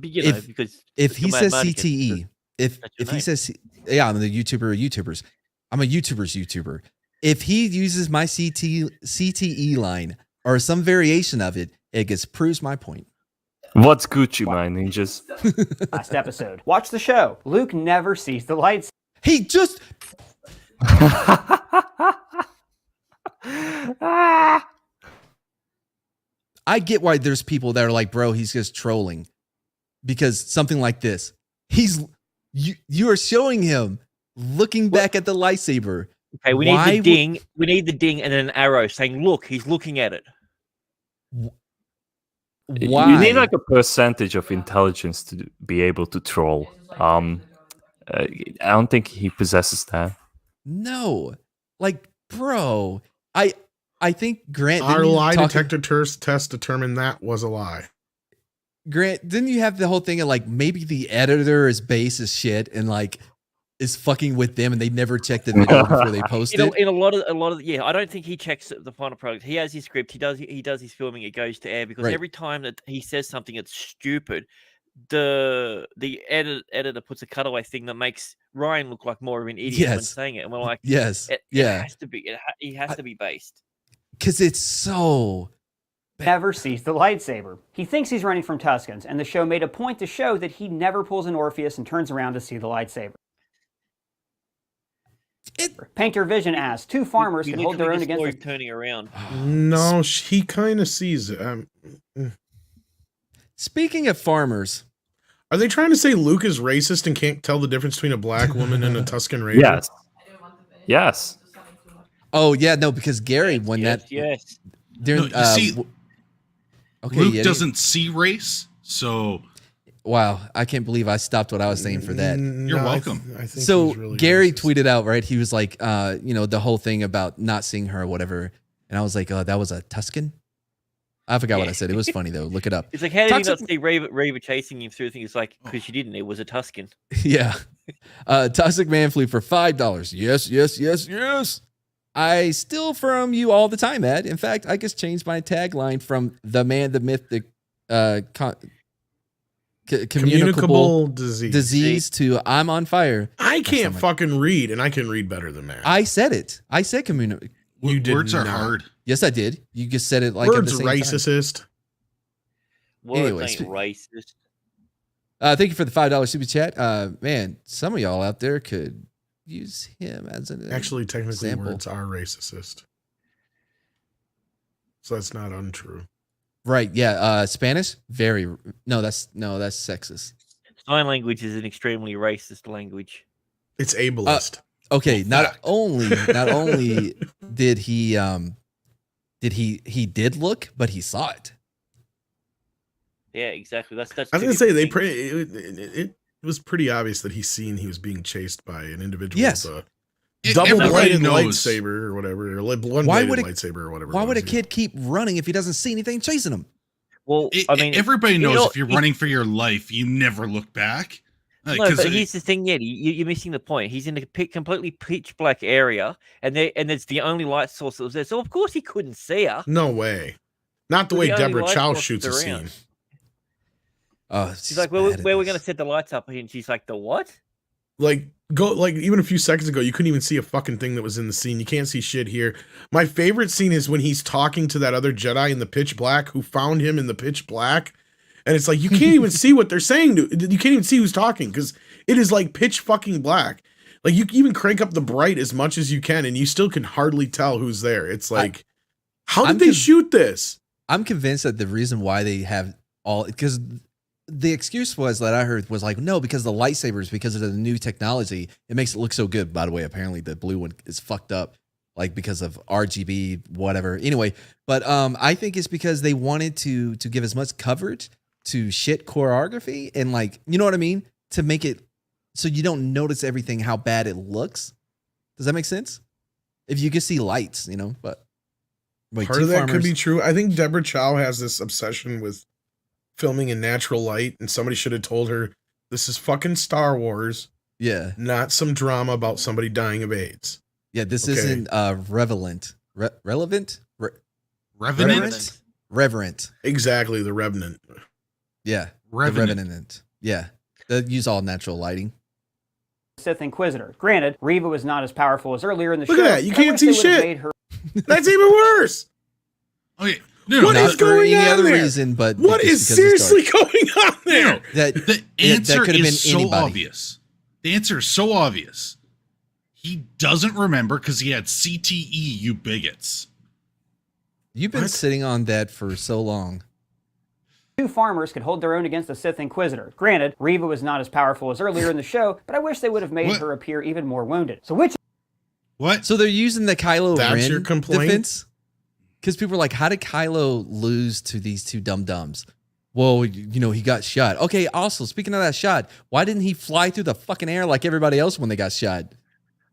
if he says CTE, if he says, yeah, I'm the YouTuber of YouTubers. I'm a YouTuber's YouTuber. If he uses my CTE line or some variation of it, it just proves my point. What's Gucci, my ninjas? last episode. Watch the show. Luke never sees the lights. He just... I get why there's people that are like, bro, he's just trolling. Because something like this, you are showing him looking back at the lightsaber. Okay, we need the ding. We need the ding and then an arrow saying, look, he's looking at it. Why? You need like a percentage of intelligence to be able to troll. I don't think he possesses that. No. Like, bro, I think Grant... Our lie detector test determined that was a lie. Grant, didn't you have the whole thing of like maybe the editor is base as shit and like is fucking with them, and they never check the video before they post it. In a lot of yeah, I don't think he checks the final product. He has his script. He does his filming. It goes to air because every time that he says something that's stupid, the editor puts a cutaway thing that makes Ryan look like more of an idiot when saying it, and we're like, it has to be. He has to be based because it's so. Never sees the lightsaber. He thinks he's running from Tuskens, and the show made a point to show that he never pulls an Orpheus and turns around to see the lightsaber. Painter Vision asks, 2 farmers can hold their own against turning around. No, he kind of sees it. Speaking of farmers, are they trying to say Luke is racist and can't tell the difference between a black woman and a Tusken Raider? Yes. Yes. Oh yeah, no, because Gary when that. Yes. During, okay, Luke doesn't see race, so. Wow, I can't believe I stopped what I was saying for that. You're welcome. I think so really Gary racist. tweeted out, right? He was like, the whole thing about not seeing her or whatever. And I was like, that was a Tusken? I forgot what I said. It was funny though. Look it up. It's like, how did you not see Reva chasing him through the thing? It's like, because she didn't. It was a Tusken. Yeah. Toxic Man Fleet for $5. Yes. I steal from you all the time, Ed. In fact, I just changed my tagline from the man, the myth, the communicable disease to I'm on fire. I can't fucking read, and I can read better than that. I said it. I said communicable. Words are hard. Yes, I did. You just said it like words at the same racist. Time. Words ain't racist. Thank you for the $5 super chat. Man, some of y'all out there could use him as an actually technically example. Words are racist, so that's not untrue. Right? Yeah. Spanish. That's sexist. Sign language is an extremely racist language. It's ableist. Okay. Not only did he did look, but he saw it. Yeah, exactly. That's. I was gonna say it was pretty obvious that he was being chased by an individual with a double-bladed lightsaber or whatever, or one-bladed lightsaber or whatever. Why would a kid keep running if he doesn't see anything chasing him? Well, everybody knows if you're running for your life, you never look back. No, but here's the thing, Yeti. You're missing the point. He's in a completely pitch black area, and it's the only light source that was there. So of course he couldn't see her. No way. Not the way Deborah Chow shoots a scene. She's like, where are we going to set the lights up? And she's like, the what? Even a few seconds ago, you couldn't even see a fucking thing that was in the scene. You can't see shit here. My favorite scene is when he's talking to that other Jedi in the pitch black who found him in the pitch black. And it's like, you can't even see what they're saying. You can't even see who's talking because it is like pitch fucking black. Like you can even crank up the bright as much as you can and you still can hardly tell who's there. It's like, how did they shoot this? I'm convinced that the reason why they have because the excuse that I heard was like, no, because the lightsabers, because of the new technology, it makes it look so good. By the way, apparently the blue one is fucked up, like because of RGB, whatever. Anyway, but I think it's because they wanted to give as much coverage to shit choreography and like, you know what I mean? To make it so you don't notice everything, how bad it looks. Does that make sense? If you can see lights, but wait, part of that could be true. I think Deborah Chow has this obsession with filming in natural light, and somebody should have told her this is fucking Star Wars. Yeah. Not some drama about somebody dying of AIDS. Yeah, this isn't relevant. Reverent? Exactly, the Revenant. Yeah. The Revenant. Yeah. They use all natural lighting. Sith Inquisitor. Granted, Reva was not as powerful as earlier in the show. Look at that. You can't see shit. That's even worse. Okay. What is going on there? Reason, but what is seriously going on there? The answer is so obvious. The answer is so obvious. He doesn't remember because he had CTE, you bigots. You've been sitting on that for so long. 2 farmers could hold their own against the Sith Inquisitor. Granted, Reva was not as powerful as earlier in the show, but I wish they would have made her appear even more wounded. So What? So they're using the Kylo That's Ren your complaint? defense? Because people are like, how did Kylo lose to these 2 dum-dums? Well, he got shot. Okay, also, speaking of that shot, why didn't he fly through the fucking air like everybody else when they got shot?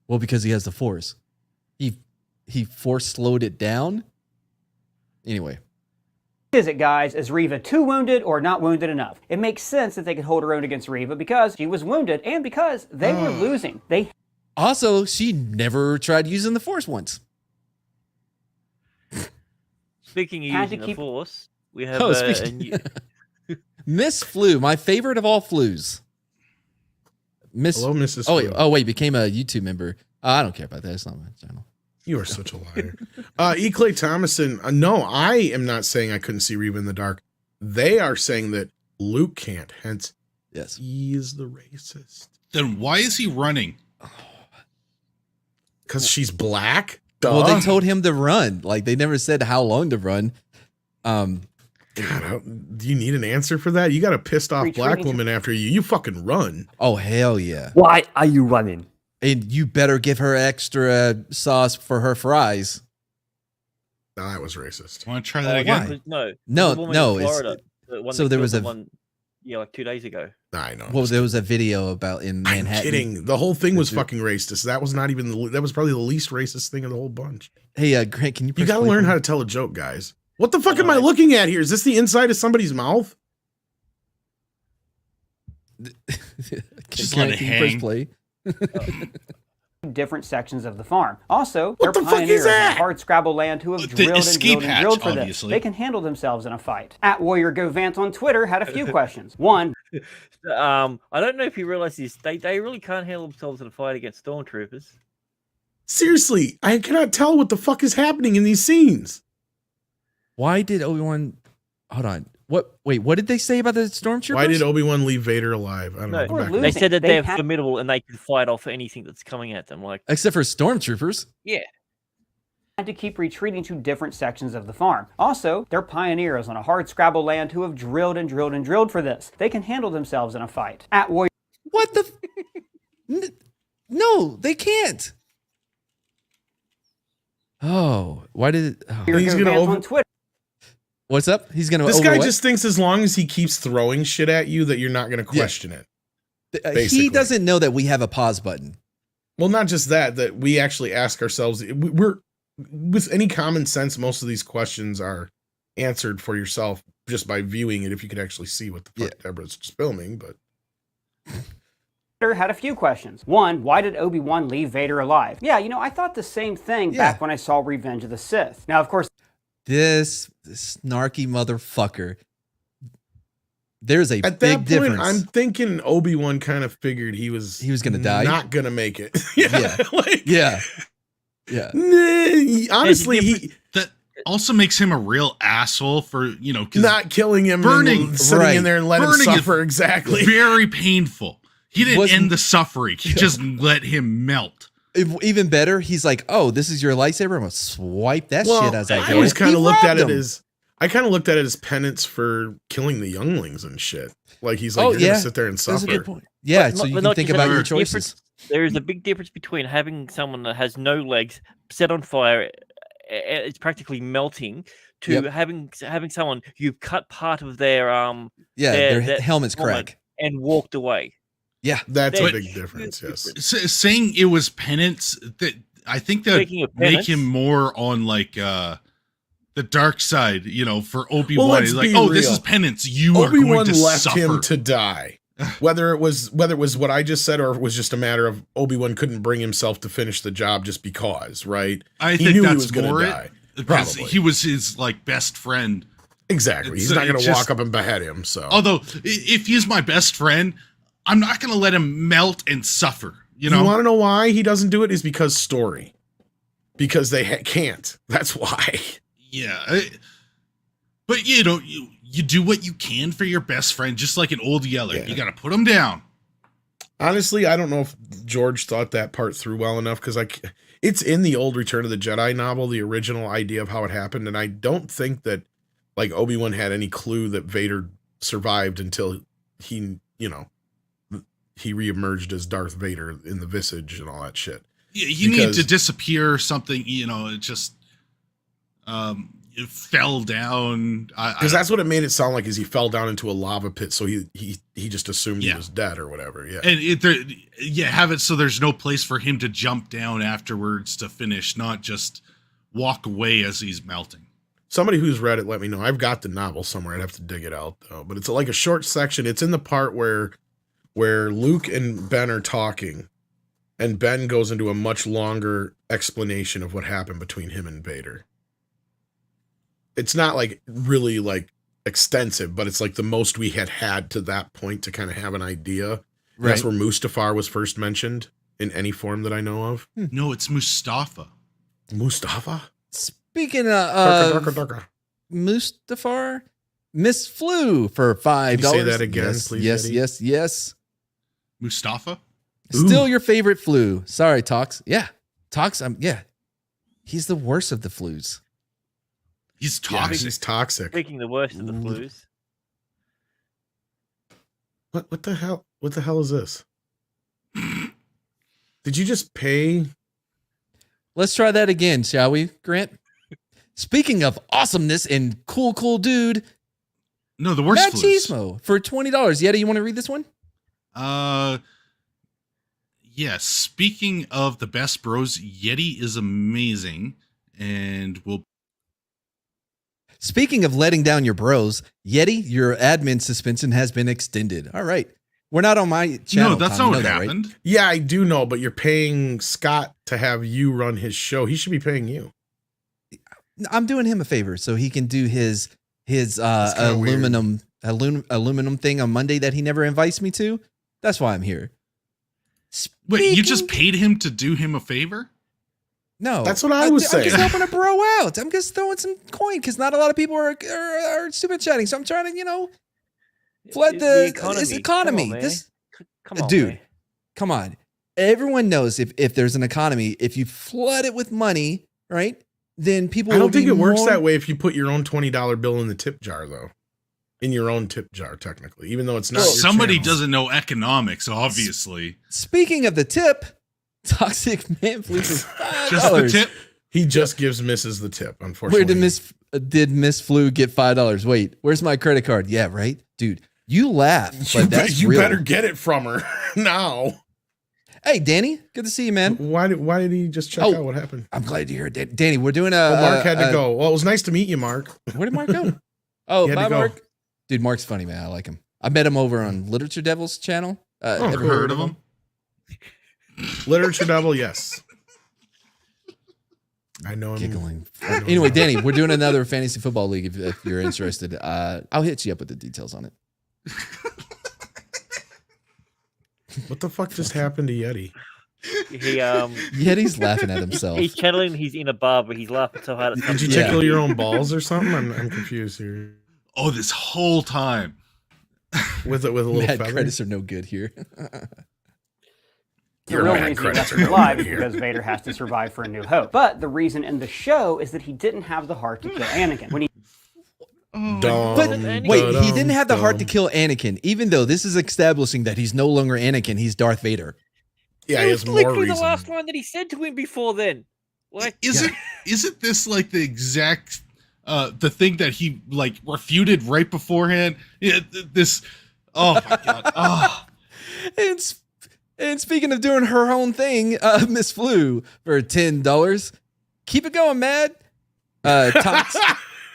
Well, because he has the Force. He Force slowed it down. Anyway. Is it, guys? Is Reva too wounded or not wounded enough? It makes sense that they could hold her own against Reva because she was wounded and because they were losing. Also, she never tried using the Force once. Speaking of using the Force, we have Miss Flu, my favorite of all Flus. Hello, Mrs. Flu. Flu. Oh, wait, became a YouTube member. I don't care about that. It's not my channel. You are such a liar. E. Clay Thomason, no, I am not saying I couldn't see Reva in the dark. They are saying that Luke can't, hence yes, he is the racist. Then why is he running? Because she's black? Duh. Well, they told him to run. Like, they never said how long to run. God, do you need an answer for that? You got a pissed off black woman after you. You fucking run. Oh, hell yeah. Why are you running? And you better give her extra sauce for her fries. No, that was racist. Want to try that again? No. No. Florida, so there was a one, like 2 days ago. I know. Well, there was a video about in Manhattan. I'm kidding. The whole thing was fucking racist. That was not even. That was probably the least racist thing of the whole bunch. Hey, Grant, can you? You got to learn how to tell a joke, guys. What the fuck am I looking at here? Is this the inside of somebody's mouth? Just let it hang. Play? Different sections of the farm. Also, what they're the fuck pioneers is that? in hard Scrabble land who have drilled and drilled for obviously. this. They can handle themselves in a fight. At Warrior Go Vance on Twitter had a few questions. One, I don't know if you realize this. They really can't handle themselves in a fight against stormtroopers. Seriously, I cannot tell what the fuck is happening in these scenes. Why did Obi-Wan? Hold on. Wait, what did they say about the stormtroopers? Why did Obi-Wan leave Vader alive? I don't know. They said that they're formidable and they can fight off anything that's coming at them. Like, except for stormtroopers. Yeah. had to keep retreating to different sections of the farm. Also, they're pioneers on a hard Scrabble land who have drilled and drilled and drilled for this. They can handle themselves in a fight. At Warrior. What the? No, they can't. Oh, why did it? Oh. He's gonna on Twitter. What's up? He's gonna. This guy just thinks as long as he keeps throwing shit at you that you're not gonna question it. He doesn't know that we have a pause button. Well, not just that we actually ask ourselves. We're with any common sense. Most of these questions are answered for yourself just by viewing it. If you could actually see what the fuck Deborah's filming, but. Had a few questions. One, why did Obi-Wan leave Vader alive? Yeah, I thought the same thing back when I saw Revenge of the Sith. Now, of course, this snarky motherfucker. There's a at big that point, difference. I'm thinking Obi-Wan kind of figured he was gonna die, not gonna make it. Honestly, that also makes him a real asshole for not killing him, burning, sitting in there and letting him suffer. Exactly, very painful. He didn't end the suffering. He just let him melt. Even better, he's like, "Oh, this is your lightsaber. I'm gonna swipe that shit as I go." I always kind of looked at it as penance for killing the younglings and shit. Like he's like, you're gonna sit there and suffer. That's a good point. Yeah, so you can think about your choices. There is a big difference between having someone that has no legs set on fire, it's practically melting, to having someone you've cut part of their their helmet's crack and walked away. Yeah, that's a big difference. Yes, saying it was penance, that I think that make him more on like the dark side. For Obi-Wan, well, he's like, "Oh, this is penance. You are going to left suffer." him to die. Whether it was what I just said, or it was just a matter of Obi-Wan couldn't bring himself to finish the job just because, right? I think that's he was going to die. Because he was his best friend. Exactly. He's not going to walk up and behead him. So, although if he's my best friend, I'm not going to let him melt and suffer. You want to know why he doesn't do it? Is because story. Because they can't. That's why. Yeah. But you do what you can for your best friend, just like an old yeller. Yeah. You got to put him down. Honestly, I don't know if George thought that part through well enough, because it's in the old Return of the Jedi novel, the original idea of how it happened, and I don't think that Obi-Wan had any clue that Vader survived until he reemerged as Darth Vader in the visage and all that shit. Yeah, you need to disappear or something. It just it fell down. Because that's what it made it sound like. Is he fell down into a lava pit, so he just assumed he was dead or whatever. Yeah, and have it so there's no place for him to jump down afterwards to finish, not just walk away as he's melting. Somebody who's read it, let me know. I've got the novel somewhere. I'd have to dig it out though. But it's like a short section. It's in the part where Luke and Ben are talking, and Ben goes into a much longer explanation of what happened between him and Vader. It's not like really like extensive, but it's like the most we had to that point to kind of have an idea. Right. That's where Mustafar was first mentioned in any form that I know of. No, it's Mustafa. Mustafa? Speaking of Mustafar, Miss Flu for $5. Can you say that again, please? Yes. Mustafa? Still your favorite Flu. Sorry, Tox. Yeah. Tox, he's the worst of the Flus. He's toxic. Yeah, he's toxic. Speaking the worst of the Flus. What the hell? What the hell is this? Did you just pay? Let's try that again, shall we, Grant? Speaking of awesomeness and cool dude. No, the worst Machismo for $20. Yeti, you want to read this one? Yes. Speaking of the best bros, Yeti is amazing, and will. Speaking of letting down your bros, Yeti, your admin suspension has been extended. All right. We're not on my channel. No, that's not what happened. Right? Yeah, I do know, but you're paying Scott to have you run his show. He should be paying you. I'm doing him a favor so he can do his aluminum thing on Monday that he never invites me to. That's why I'm here. Wait, you just paid him to do him a favor? No, that's what I was saying. I'm just helping a bro out. I'm just throwing some coin because not a lot of people are super chatting. So I'm trying to, flood the economy. Come on, dude. Man. Come on. Everyone knows if there's an economy, if you flood it with money, right? Then people. I don't think it works that way if you put your own $20 bill in the tip jar, though. In your own tip jar, technically, even though it's not. Well, somebody doesn't know economics, obviously. Speaking of the tip. Toxic Man Fleet for $5. Just the tip? He just gives Mrs. the tip, unfortunately. Where did Miss Flu get $5? Wait, where's my credit card? Yeah, right? Dude, you laugh, but that's you real. Better get it from her now. Hey, Danny, good to see you, man. Why did he just check out? What happened? I'm glad to hear it. Danny, we're doing Mark had to go. Well, it was nice to meet you, Mark. Where did Mark go? Oh, bye, Mark. Dude, Mark's funny, man. I like him. I met him over on Literature Devil's channel. Ever heard of him? Literature Devil, yes. I know him. Giggling. Anyway, Danny, we're doing another fantasy football league if you're interested. I'll hit you up with the details on it. What the fuck just happened to Yeti? Yeti's laughing at himself. He's channeling he's in a bar, but he's laughing so hard. Did you tickle your own balls or something? I'm confused here. Oh, this whole time. With a little Mad feather? credits are no good here. The real reason Vader's alive is because Vader has to survive for A New Hope. But the reason in the show is that he didn't have the heart to kill Anakin. When he he didn't have the heart to kill Anakin, even though this is establishing that he's no longer Anakin, he's Darth Vader. Yeah, he has more reason. The last line that he said to him before then. Like, isn't this like the exact the thing that he like refuted right beforehand? Yeah, this. Oh my god. Oh. And speaking of doing her own thing, Miss Flu for $10. Keep it going, Mad. Tox.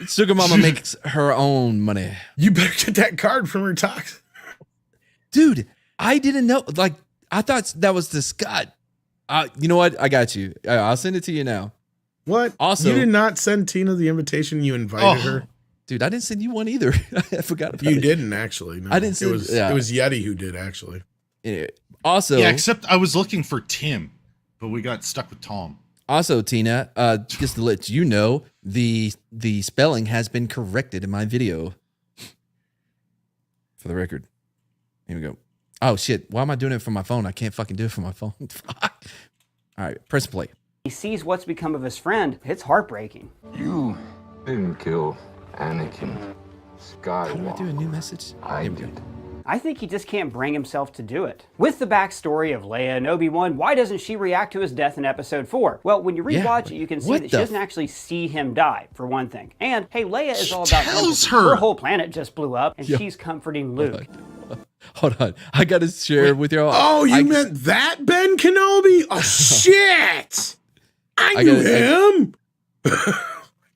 Sugar Mama makes her own money. You better get that card from her, Tox. Dude, I didn't know. Like, I thought that was the Scott. You know what? I got you. I'll send it to you now. What? Also, you did not send Tina the invitation. You invited her. Dude, I didn't send you one either. I forgot about it. You didn't actually. No. I didn't send it was Yeti who did actually. Also, yeah, except I was looking for Tim, but we got stuck with Tom. Also, Tina, just to let you know, the spelling has been corrected in my video. For the record. Here we go. Oh shit! Why am I doing it from my phone? I can't fucking do it from my phone. All right, press play. He sees what's become of his friend. It's heartbreaking. You didn't kill Anakin Skywalker. How do I do a new message? I did. I think he just can't bring himself to do it. With the backstory of Leia and Obi-Wan, why doesn't she react to his death in episode 4? Well, when you rewatch it, you can see that she doesn't actually see him die, for one thing. And, hey, Leia is all about empathy. Her whole planet just blew up, and she's comforting Luke. Hold on. I got to share with you all. Oh, you meant that Ben Kenobi? Oh, shit! I knew him!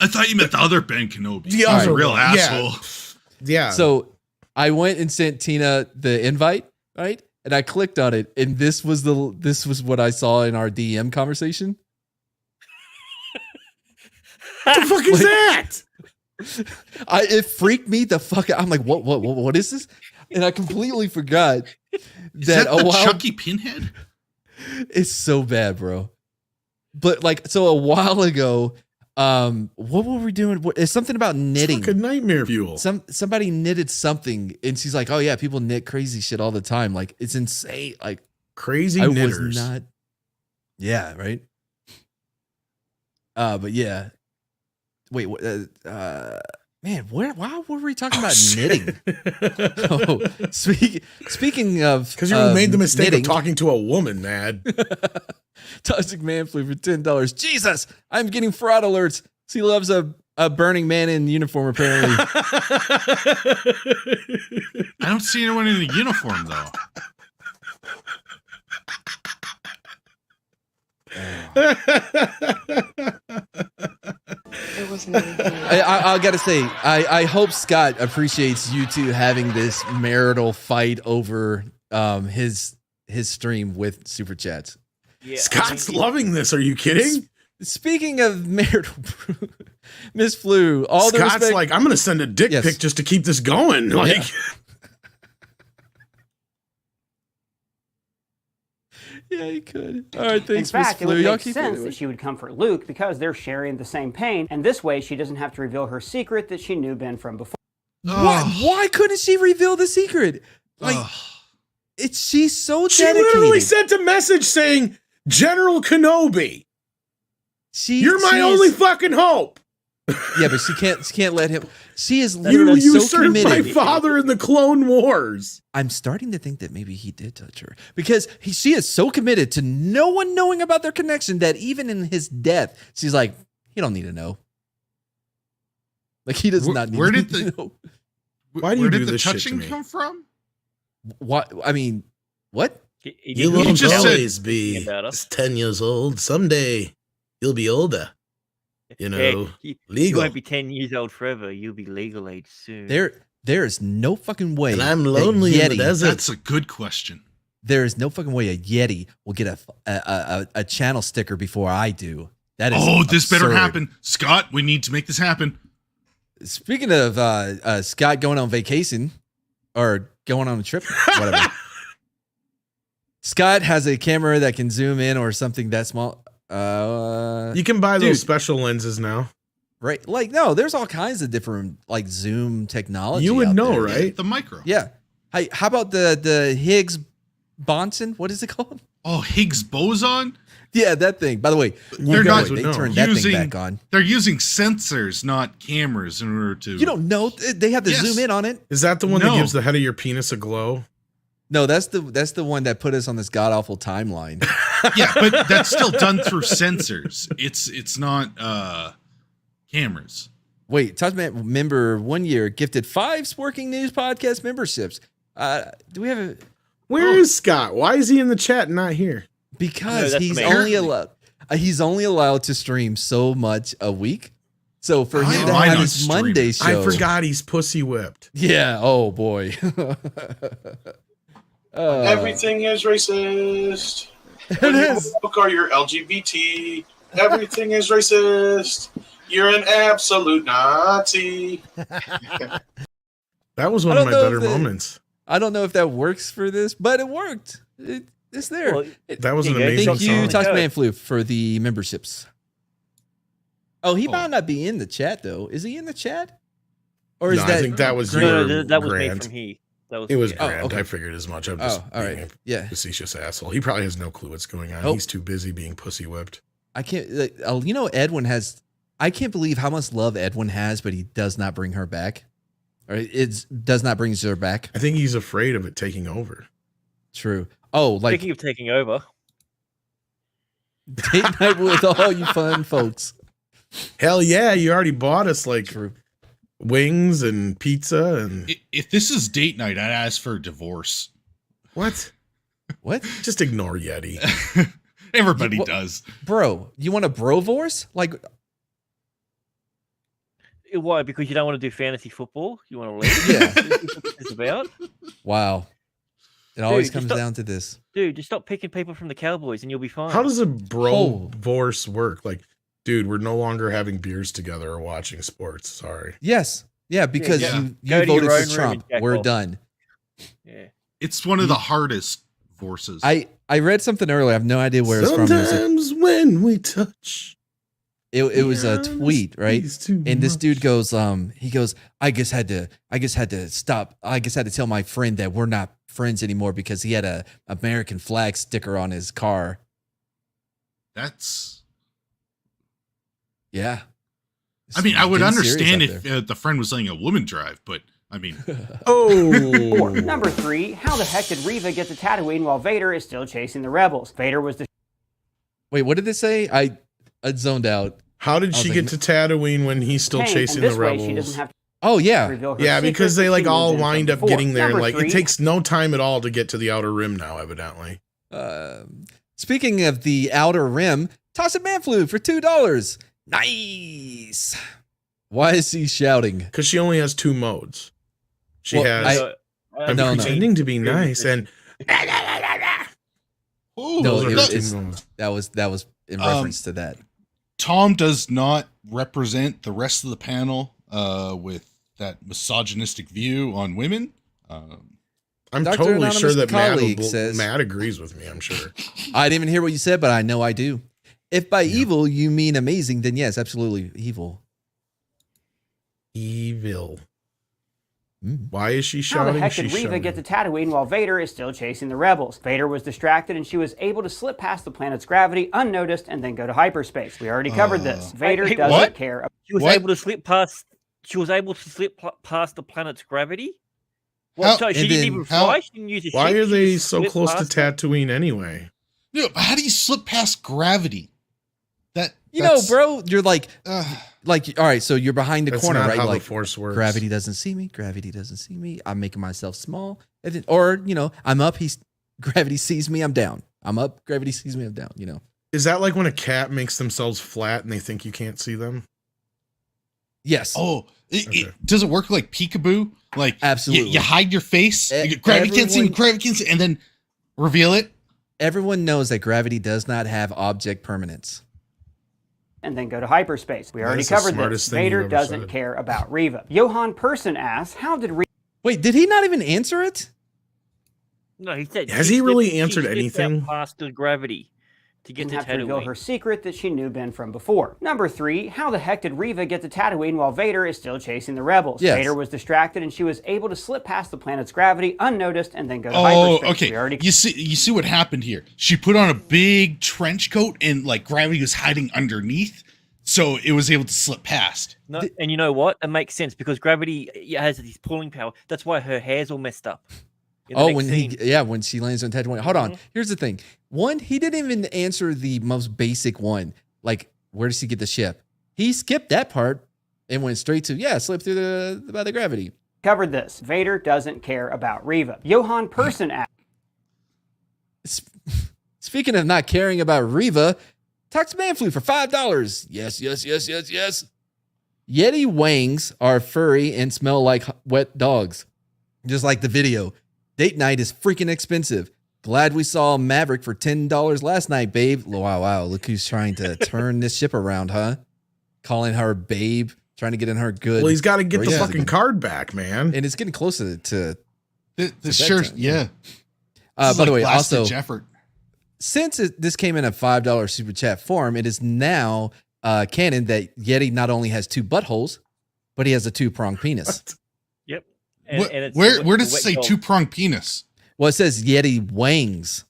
I thought you meant the other Ben Kenobi. The He's other a real one, asshole. Yeah. So I went and sent Tina the invite, right? And I clicked on it, and this was what I saw in our DM conversation. What the fuck is that? It freaked me the fuck out. I'm like, what is this? And I completely forgot that the Chucky Pinhead? It's so bad, bro. But like, so a while ago, what were we doing? It's something about knitting. It's like a nightmare fuel. Somebody knitted something, and she's like, "Oh yeah, people knit crazy shit all the time. Like it's insane. Like crazy I knitters." was not. Yeah, right. But yeah. Wait, man, why were we talking about knitting? Speaking of, because you made the mistake knitting, of talking to a woman, Mad. Toxic Man Flu for $10. Jesus, I'm getting fraud alerts. He loves a Burning Man in uniform, apparently. I don't see anyone in a uniform, though. It wasn't anything. I gotta say, I hope Scott appreciates you two having this marital fight over his stream with super chats. Yeah, Scott's loving this. Are you kidding? Speaking of marital, Miss Flu, all the Scott's respect. like, I'm gonna send a dick pic just to keep this going. Like, yeah, he could. All right, thanks, In fact, Miss Flu. it would Y'all make keep sense it. that she would comfort Luke because they're sharing the same pain, and this way she doesn't have to reveal her secret that she knew Ben from before. Why couldn't she reveal the secret? Like, she's so she dedicated. literally sent a message saying, "General Kenobi, you're my only fucking hope." Yeah, but she can't let him. She is You literally so usurped my committed. father in the Clone Wars. I'm starting to think that maybe he did touch her because she is so committed to no one knowing about their connection that even in his death, she's like, he don't need to know. Like he does not need to know. Why do you do this shit to me? Come from? What? I mean, what? You won't always be 10 years old. Someday you'll be older. You know, you legal. won't be 10 years old forever. You'll be legal age soon. There is no fucking way. And I'm lonely in the desert. That's a good question. There is no fucking way a Yeti will get a channel sticker before I do. That is this better absurd. happen. Scott, we need to make this happen. Speaking of Scott going on vacation or going on a trip, whatever. Scott has a camera that can zoom in or something that small. You can buy those special lenses now. Right? Like, no, there's all kinds of different like zoom technology. You would out know, there. right? The micro. Yeah. Hey, how about the Higgs boson? What is it called? Oh, Higgs boson? Yeah, that thing. By the way, They're not they turned that thing back on. They're using sensors, not cameras, in order to. You don't know. They have to zoom in on it. Is that the one that gives the head of your penis a glow? No, that's the one that put us on this god awful timeline. Yeah, but that's still done through sensors. It's not cameras. Wait, Touchman member 1 year gifted 5 Sporking News podcast memberships. Do we have a? Where is Scott? Why is he in the chat and not here? Because he's only allowed to stream so much a week. So for him to have his Monday show, I forgot he's pussy whipped. Yeah. Oh boy. Everything is racist. When you're woke or you're LGBT, everything is racist. You're an absolute Nazi. That was one of my better moments. I don't know if that works for this, but it worked. It's there. Well, that was an amazing Thank you, song. Touchman Flu, for the memberships. Oh, he might not be in the chat though. Is he in the chat? Or is No, that? I think that was that was made Grant. from he. It was Oh, Grant. okay. I figured as much. I'm just all right. being a Yeah. facetious asshole. He probably has no clue what's going on. Nope. He's too busy being pussy whipped. I can't. You know, Edwin has. I can't believe how much love Edwin has, but he does not bring her back. Or it does not bring her back. I think he's afraid of it taking over. True. Oh, like Speaking of taking over, date night with all you fun folks. Hell yeah! You already bought us like wings and pizza and. If this is date night, I'd ask for a divorce. What? What? Just ignore Yeti. Everybody does. Bro, you want a brovorce? Like, Why? Because you don't want to do fantasy football? You want to leave? Yeah. That's what it's about. Wow. It always comes down to this. Dude, just stop picking people from the Cowboys and you'll be fine. How does a bro-vorce work? Like, dude, we're no longer having beers together or watching sports. Sorry. Yes. Yeah, because you voted for Trump. We're done. Yeah. It's one of the hardest forces. I read something earlier. I have no idea where it's from. Sometimes when we touch. It was a tweet, right? And this dude goes, he goes, I guess had to stop. I guess had to tell my friend that we're not friends anymore because he had a American flag sticker on his car. That's yeah. I mean, I would understand if the friend was letting a woman drive, but I mean, Number 3, how the heck did Reva get to Tatooine while Vader is still chasing the rebels? Vader was the Wait, what did they say? I zoned out. How did she get to Tatooine when he's still chasing the rebels? She doesn't have to oh yeah, yeah, because they like all wind up getting there. Number Like 3. it takes no time at all to get to the Outer Rim now, evidently. Speaking of the Outer Rim, toss a man flu for $2. Nice. Why is he shouting? Because she only has 2 modes. She Well, has. I'm pretending to be nice, and no, that was in reference to that. Tom does not represent the rest of the panel with that misogynistic view on women. I'm Dr. totally Anonymous sure that colleague says- Matt agrees with me. I'm sure. I didn't even hear what you said, but I know I do. If by evil you mean amazing, then yes, absolutely evil. Evil. Why is she How the shouting? heck did Reva get to Tatooine while Vader is still chasing the rebels? Vader was distracted and she was able to slip past the planet's gravity unnoticed and then go to hyperspace. We already covered this. Vader doesn't care. She was able to slip past. She was able to slip past the planet's gravity. Well, so she didn't even fly. She didn't use a ship. Why are She they just so slipped close to past it. Tatooine anyway? No, how do you slip past gravity? You know, bro, you're like, all right, so you're behind the That's corner, not right? how the Like, Force works. gravity doesn't see me. Gravity doesn't see me. I'm making myself small. And then, or, you know, I'm up. Gravity sees me. I'm down. I'm up. Gravity sees me. I'm down, you know. Is that like when a cat makes themselves flat and they think you can't see them? Yes. Oh, does it work like peekaboo? Like absolutely, you hide your face. Gravity can't see me. Gravity can't see, and then reveal it. Everyone knows that gravity does not have object permanence. And then go to hyperspace. We already That's the covered this. smartest thing Vader you've ever doesn't said. care about Reva. Johan Person asks, how did Reva... Wait, did he not even answer it? No, he said. Has she he really slipped- answered she slipped anything? out past the gravity to get didn't to have to reveal Tatooine. her secret that she knew Ben from before. Number 3, how the heck did Reva get to Tatooine while Vader is still chasing the rebels? Yes. Vader was distracted and she was able to slip past the planet's gravity unnoticed and then go to Oh, hyperspace. okay. We already You see what happened here. She put on a big trench coat, and like gravity was hiding underneath, so it was able to slip past. No, and you know what? It makes sense because gravity has this pulling power. That's why her hair's all messed up. in the Oh, next when scene. when she lands on Tatooine. Hold on. Here's the thing. One, he didn't even answer the most basic one. Like, where does he get the ship? He skipped that part and went straight to slip through by the gravity. covered this. Vader doesn't care about Reva. Johan Person asks, Speaking of not caring about Reva, talk to Manflu for $5. Yes. Yeti wangs are furry and smell like wet dogs. Just like the video. Date night is freaking expensive. Glad we saw Maverick for $10 last night, babe. Wow. Look who's trying to turn this ship around, huh? Calling her babe, trying to get in her good. Well, he's got to get the graces fucking again. card back, man. And it's getting closer to The shirt, yeah. By the way, also, effort. since this came in a $5 super chat form, it is now canon that Yeti not only has 2 buttholes, but he has a 2-pronged penis. Yep. Where does it say 2-pronged penis? Well, it says Yeti wangs.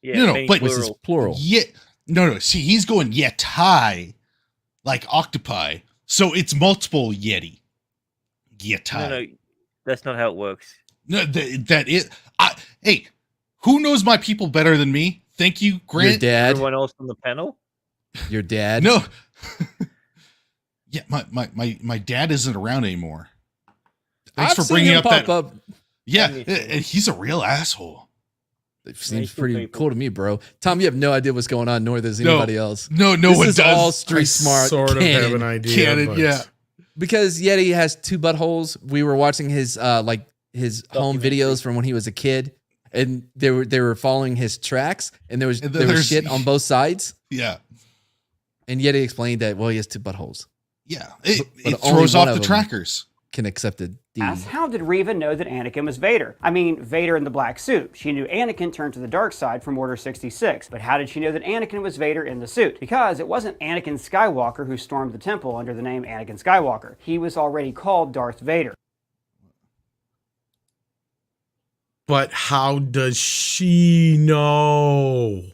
Yeah, no, but which is plural. Yeah, no. See, he's going Yeti, like octopi. So it's multiple Yeti. Yeti. No, that's not how it works. No, that is. Hey, who knows my people better than me? Thank you, Grant. Your dad. Everyone else on the panel. Your dad. No. Yeah, my dad isn't around anymore. Thanks for bringing up that. Yeah, he's a real asshole. It seems pretty cool to me, bro. Tom, you have no idea what's going on, nor does No. anybody else. No this one is does. all street I smart. sort of have an idea. Canon, but yeah. Because Yeti has 2 buttholes. We were watching his home videos from when he was a kid, and they were following his tracks, and there was shit on both sides. Yeah. And Yeti explained that, well, he has 2 buttholes. Yeah. It throws off the trackers. Can accept it. How did Reva know that Anakin was Vader? I mean, Vader in the black suit. She knew Anakin turned to the dark side from Order 66. But how did she know that Anakin was Vader in the suit? Because it wasn't Anakin Skywalker who stormed the temple under the name Anakin Skywalker. He was already called Darth Vader. But how does she know?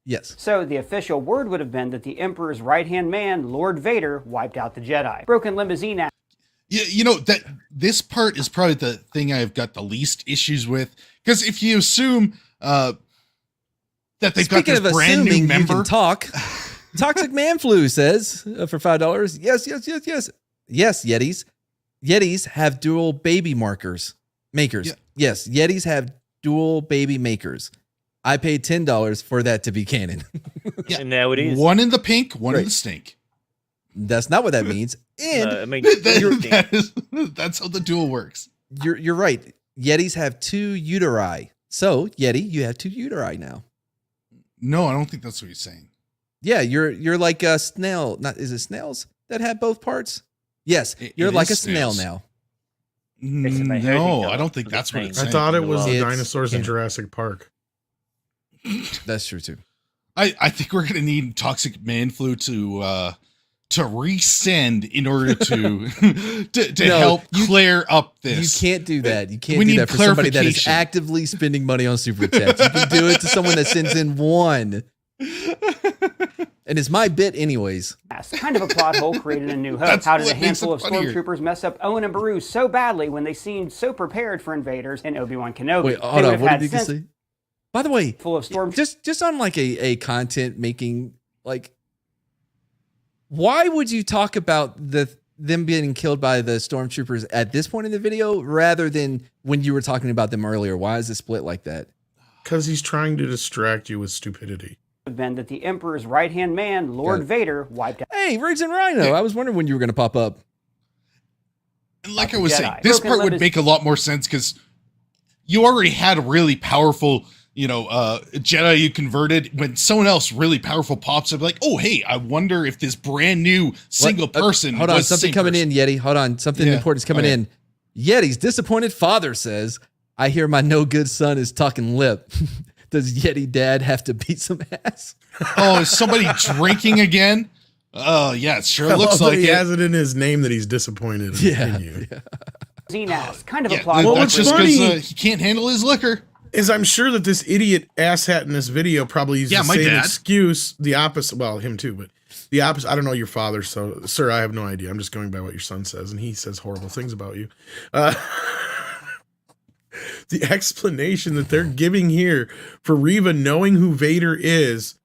Yes. So the official word would have been that the Emperor's right-hand man, Lord Vader, wiped out the Jedi. Broken limousine act. Yeah, that this part is probably the thing I've got the least issues with, because if you assume that they've got this brand new member, you can talk. Toxic Man Flu says for $5. Yes, Yetis have dual baby makers. Yeah. Yes, Yetis have dual baby makers. I paid $10 for that to be canon. Yeah. And now it is. One in the pink, one in the stink. That's not what that means. And I mean, that's how the duel works. You're right. Yetis have 2 uteri. So, Yeti, you have 2 uteri now. No, I don't think that's what he's saying. Yeah, you're like a snail. Is it snails that have both parts? Yes, you're like a snail now. No, I don't think that's what it's saying. I thought it was the dinosaurs in Jurassic Park. That's true too. I think we're gonna need Toxic Man Flu to resend in order to help clear up this. You can't do that. You can't do that for somebody that is actively spending money on super chats. You can do it to someone that sends in 1. And it's my bit anyways. Kind of a plot hole created a new hope. How did a handful of stormtroopers mess up Owen and Beru so badly when they seemed so prepared for invaders in Obi-Wan Kenobi? Wait, hold on. What did you say? By the way, full of storm. Just on like a content making, like, why would you talk about them being killed by the stormtroopers at this point in the video rather than when you were talking about them earlier? Why is it split like that? Because he's trying to distract you with stupidity. Been that the Emperor's right-hand man, Lord Vader, wiped out. Hey, Raging Rhino, I was wondering when you were going to pop up. And like I was saying, this part would make a lot more sense because you already had a really powerful, Jedi you converted. When someone else really powerful pops up, like, oh, hey, I wonder if this brand new single person. Hold on, something coming in, Yeti. Hold on, something important's coming in. Yeti's disappointed father says, I hear my no good son is talking lip. Does Yeti dad have to beat some ass? Oh, is somebody drinking again? Oh, yeah, it sure looks like he has it in his name that he's disappointed in you. Xenas, kind of a plot. Well, what's just funny because he can't handle his liquor. Is I'm sure that this idiot asshat in this video probably used the same excuse, the opposite. Well, him too, but the opposite. I don't know your father, so sir, I have no idea. I'm just going by what your son says, and he says horrible things about you. The explanation that they're giving here for Reva knowing who Vader is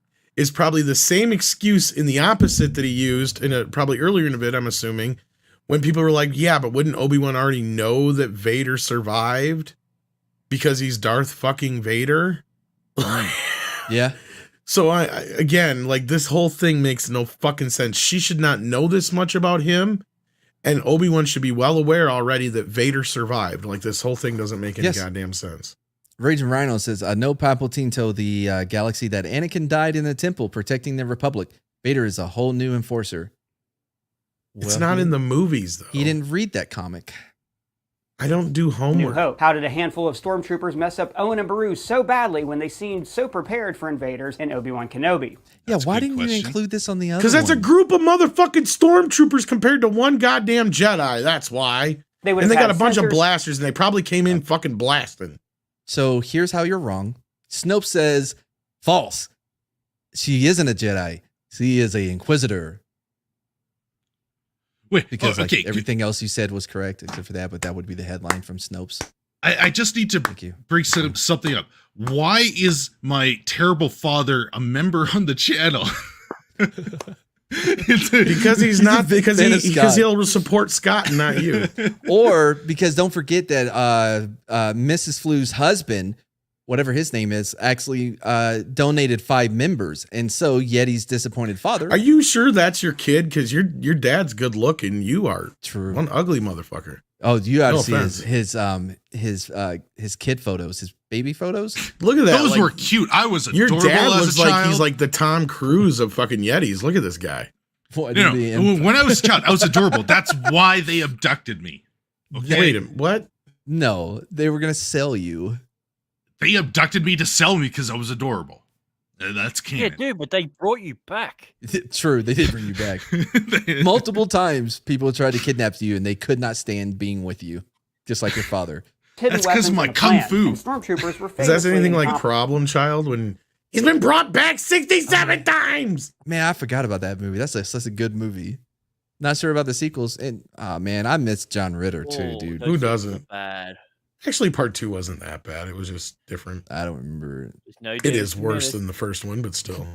probably the same excuse in the opposite that he used probably earlier in a bit, I'm assuming, when people were like, yeah, but wouldn't Obi-Wan already know that Vader survived because he's Darth fucking Vader? Yeah. So again, like, this whole thing makes no fucking sense. She should not know this much about him. And Obi-Wan should be well aware already that Vader survived. Like, this whole thing doesn't make any goddamn sense. Raging Rhino says, no Palpatine told the galaxy that Anakin died in the temple protecting the Republic. Vader is a whole new enforcer. It's not in the movies, though. He didn't read that comic. I don't do homework. New Hope. How did a handful of stormtroopers mess up Owen and Beru so badly when they seemed so prepared for invaders in Obi-Wan Kenobi? That's why didn't you include this on the other? Because that's a group of motherfucking stormtroopers compared to one goddamn Jedi. That's why. They got a bunch of blasters, and they probably came in fucking blasting. So here's how you're wrong. Snope says, false. She isn't a Jedi. She is a Inquisitor. Wait, because everything else you said was correct except for that, but that would be the headline from Snopes. I just need to bring something up. Why is my terrible father a member on the channel? Because he's not, because he'll support Scott and not you. Or because don't forget that Mrs. Flu's husband whatever his name is, actually donated 5 members, and so Yeti's disappointed father. Are you sure that's your kid? Because your dad's good looking. You are true. One ugly motherfucker. Oh, you have No to offense. see his kid photos, his baby photos. Look at that. Those like, were cute. I was your adorable dad as looks a like child. he's like the Tom Cruise of fucking Yetis. Look at this guy. What, No, when I was a child, I was adorable. That's why they abducted me. Okay? Wait a minute. What? No, they were gonna sell you. They abducted me to sell me because I was adorable. That's Yeah, canon. dude, but they brought you back. True, they did bring you back. Multiple times people tried to kidnap you and they could not stand being with you, just like your father. That's because of my kung fu. Stormtroopers were Is that anything like incompetent. Problem Child when he's been brought back 67 times? Man, I forgot about that movie. That's a good movie. Not sure about the sequels. And man, I miss John Ritter too, dude. Who doesn't? Bad. Actually, part 2 wasn't that bad. It was just different. I don't remember. No, It is worse than the first one, but still.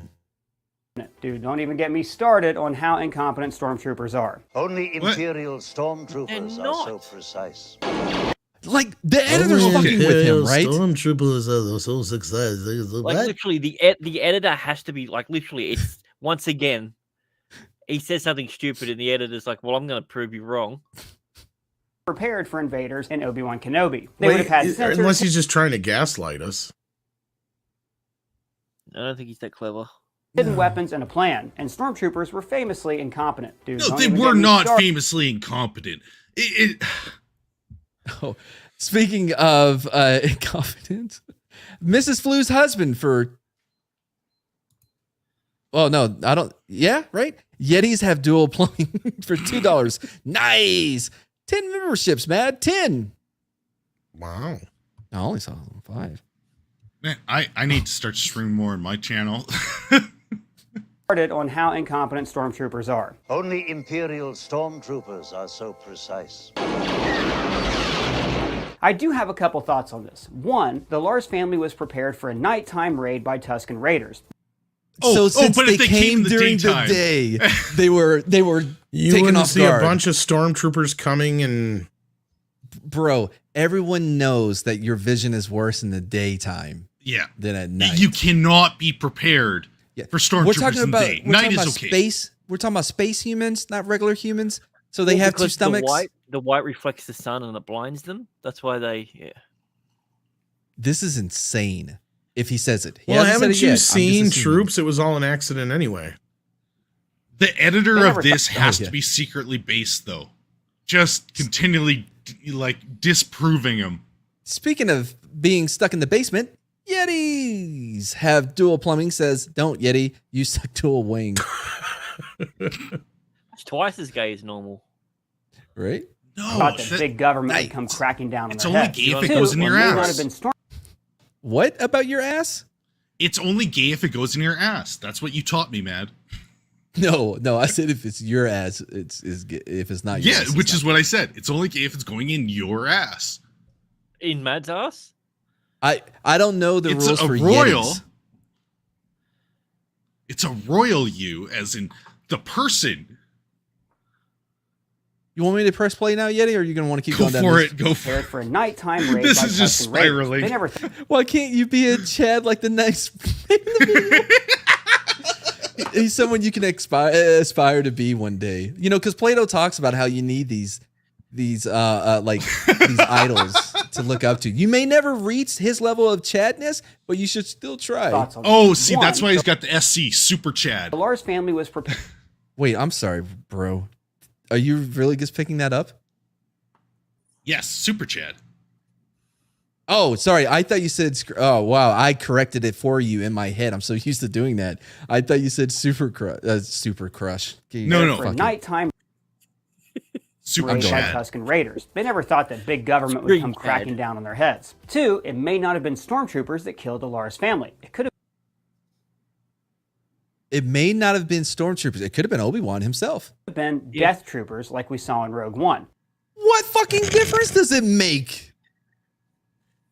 Dude, don't even get me started on how incompetent stormtroopers are. Only Imperial stormtroopers are so precise. Like the editor's fucking with him, right? Stormtroopers are so successful. Like literally, the editor has to be like literally. It's once again, he says something stupid, and the editor's like, "Well, I'm going to prove you wrong." Prepared for invaders in Obi-Wan Kenobi. They would have had sensors. Unless he's just trying to gaslight us. I don't think he's that clever. Hidden weapons and a plan, and stormtroopers were famously incompetent. Dude, No, don't they even were get me not started. famously incompetent. Oh, speaking of incompetent, Mrs. Flu's husband for. Oh no, I don't. Yeah, right. Yetis have dual plumbing for $2. Nice. 10 memberships, man. 10. Wow. I only saw 5. Man, I need to start streaming more on my channel. Started on how incompetent stormtroopers are. Only Imperial stormtroopers are so precise. I do have a couple thoughts on this. One, the Lars family was prepared for a nighttime raid by Tusken Raiders. So since but they if they came in the during daytime. the day, they were You taken wouldn't off see guard. a bunch of stormtroopers coming and Bro, everyone knows that your vision is worse in the daytime Yeah. than at night. You cannot be prepared for stormtroopers in the day. Night is okay. Space. We're talking about space humans, not regular humans. So they have 2 because stomachs. The white reflects the sun and it blinds them. That's why they. Yeah. This is insane. If he says it. He well, hasn't said haven't it you yet. I'm just seen assuming. Troops? It was all an accident anyway. The editor never of this thought- has yeah. to be secretly based, though. Just continually, like, disproving him. Speaking of being stuck in the basement, Yetis have dual plumbing. Says, don't Yeti, you suck to a wing. It's twice as gay as normal. Right? No, Thought that big government would come cracking down on It's their only heads. gay if it Two, goes in what your may not ass. have been storm- What about your ass? It's only gay if it goes in your ass. That's what you taught me, Mad. No. I said if it's your ass, if it's not your Yeah, ass. it's which not. is what I said. It's only gay if it's going in your ass. In Mad's ass? I don't know the It's rules a for royal. Yetis. It's a royal you, as in the person. You want me to press play now, Yeti, or are you going to want to keep Go going down for this? it. Go for prepared it. for a nighttime raid This by is just Tusken Raiders. spiraling. They never Why can't you be a Chad like the nice? He's someone you can aspire to be one day. You know, because Plato talks about how you need these idols to look up to. You may never reach his level of Chadness, but you should still try. thoughts on Oh, this. see, that's One, why he's got the SC, Super Chad. the Lars family was prepared. Wait, I'm sorry, bro. Are you really just picking that up? Yes, Super Chad. Oh, sorry. I thought you said. Oh, wow. I corrected it for you in my head. I'm so used to doing that. I thought you said Super Crush. No. For a nighttime Super raid by Chad. Tusken Raiders. They never thought that big government would Screen come Chad. cracking down on their heads. Two, it may not have been stormtroopers that killed the Lars family. It could It may not have been stormtroopers. It could have been Obi-Wan himself. have been Death Troopers like we saw in Rogue One. What fucking difference does it make?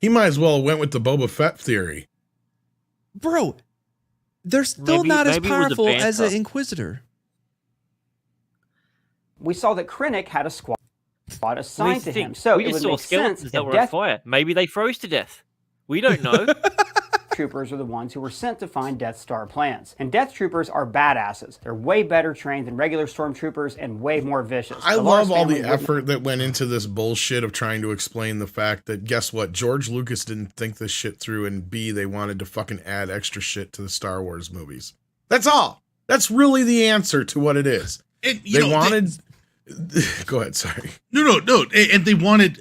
He might as well have went with the Boba Fett theory. Bro, they're still Maybe- not as maybe it was a powerful as an banter. Inquisitor. We saw that Krennic had a squad assigned to him, so we it just would saw make sense skeletons if that were on Death fire. Maybe they froze to death. We don't know. Troopers are the ones who were sent to find Death Star plans. And Death Troopers are badasses. They're way better trained than regular stormtroopers and way more vicious. I love all the effort that went into this bullshit of trying to explain the fact that, guess what, George Lucas didn't think this shit through, and B, they wanted to fucking add extra shit to the Star Wars movies. That's all. That's really the answer to what it is. And, they wanted... Go ahead, sorry. No. And they wanted,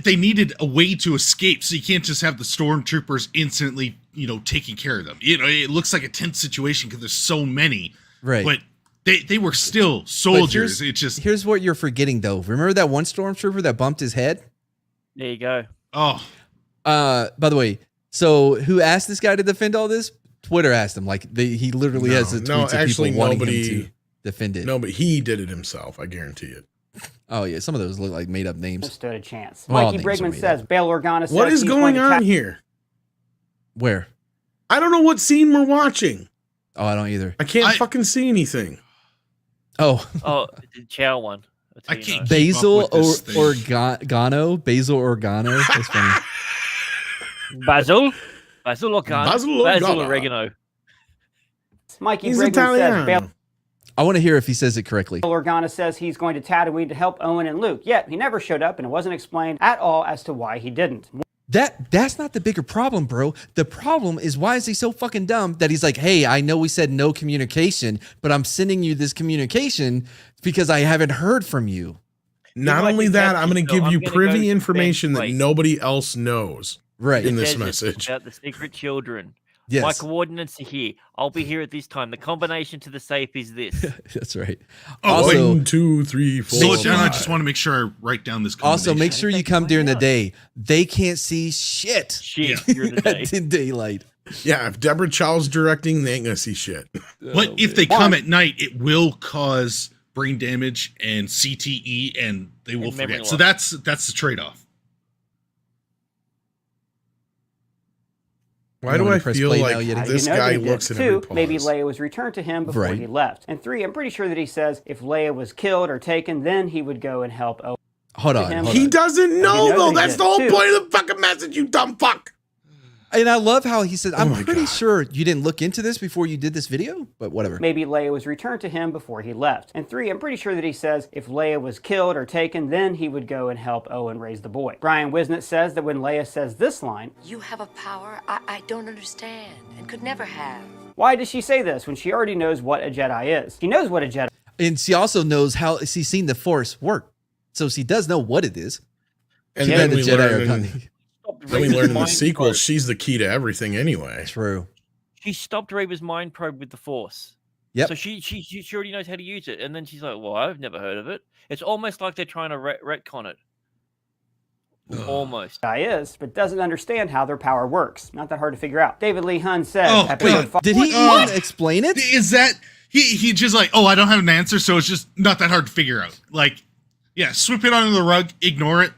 they needed a way to escape, so you can't just have the stormtroopers instantly, taking care of them. It looks like a tense situation because there's so many. Right. But they were still soldiers. Here's what you're forgetting, though. Remember that one stormtrooper that bumped his head? There you go. Oh. By the way, so who asked this guy to defend all this? Twitter asked him. He literally has the tweets of people wanting him to defend it. No, but he did it himself. I guarantee it. Oh yeah, some of those look like made up names. Stood a chance. Well, Mikey Brigman says Bail Organa says what is going on here? Where? I don't know what scene we're watching. Oh, I don't either. I can't fucking see anything. Oh. The Chow one. I can't. Basil Organo. Basil Organo. That's funny. Basil Organo. Basil Oregano. Mikey He's Brigman Italian. says Bail I want to hear if he says it correctly. Organa says he's going to Tatooine to help Owen and Luke, yet he never showed up and it wasn't explained at all as to why he didn't. That's not the bigger problem, bro. The problem is, why is he so fucking dumb that he's like, hey, I know we said no communication, but I'm sending you this communication because I haven't heard from you. Not only that, I'm going to give you privy information that nobody else knows. Right. In this message. About the secret children. Yes. My coordinates are here. I'll be here at this time. The combination to the safe is this. That's right. Also, 1, 2, 3, 4. Slow it down. I just want to make sure I write down this combination. Also, make sure you come during the day. They can't see shit. During the day. In daylight. Yeah, if Deborah Chow's directing, they ain't gonna see shit. But if they come at night, it will cause brain damage and CTE, and they will forget. So that's the trade-off. Why do I feel like this guy looks at every 2, maybe Leia was returned to him before he left. And 3, I'm pretty sure that he says if Leia was killed or taken, then he would go and help Owen. Hold on. He doesn't know, though. That's the whole point of the fucking message, you dumb fuck. And I love how he said, I'm pretty sure you didn't look into this before you did this video, but whatever. Maybe Leia was returned to him before he left. And 3, I'm pretty sure that he says if Leia was killed or taken, then he would go and help Owen raise the boy. Brian Wisnett says that when Leia says this line, You have a power I don't understand and could never have. Why does she say this when she already knows what a Jedi is? She knows what a Jedi is. And she also knows how she's seen the Force work. So she does know what it is. And then we learn in the sequel, she's the key to everything anyway. True. She stopped Reva's mind probe with the Force. Yep. So she already knows how to use it. And then she's like, well, I've never heard of it. It's almost like they're trying to retcon it. Almost. Is, but doesn't understand how their power works. Not that hard to figure out. David Lee Hun says, did he even explain it? Is that he just like, I don't have an answer, so it's just not that hard to figure out. Like, yeah, sweep it under the rug, ignore it.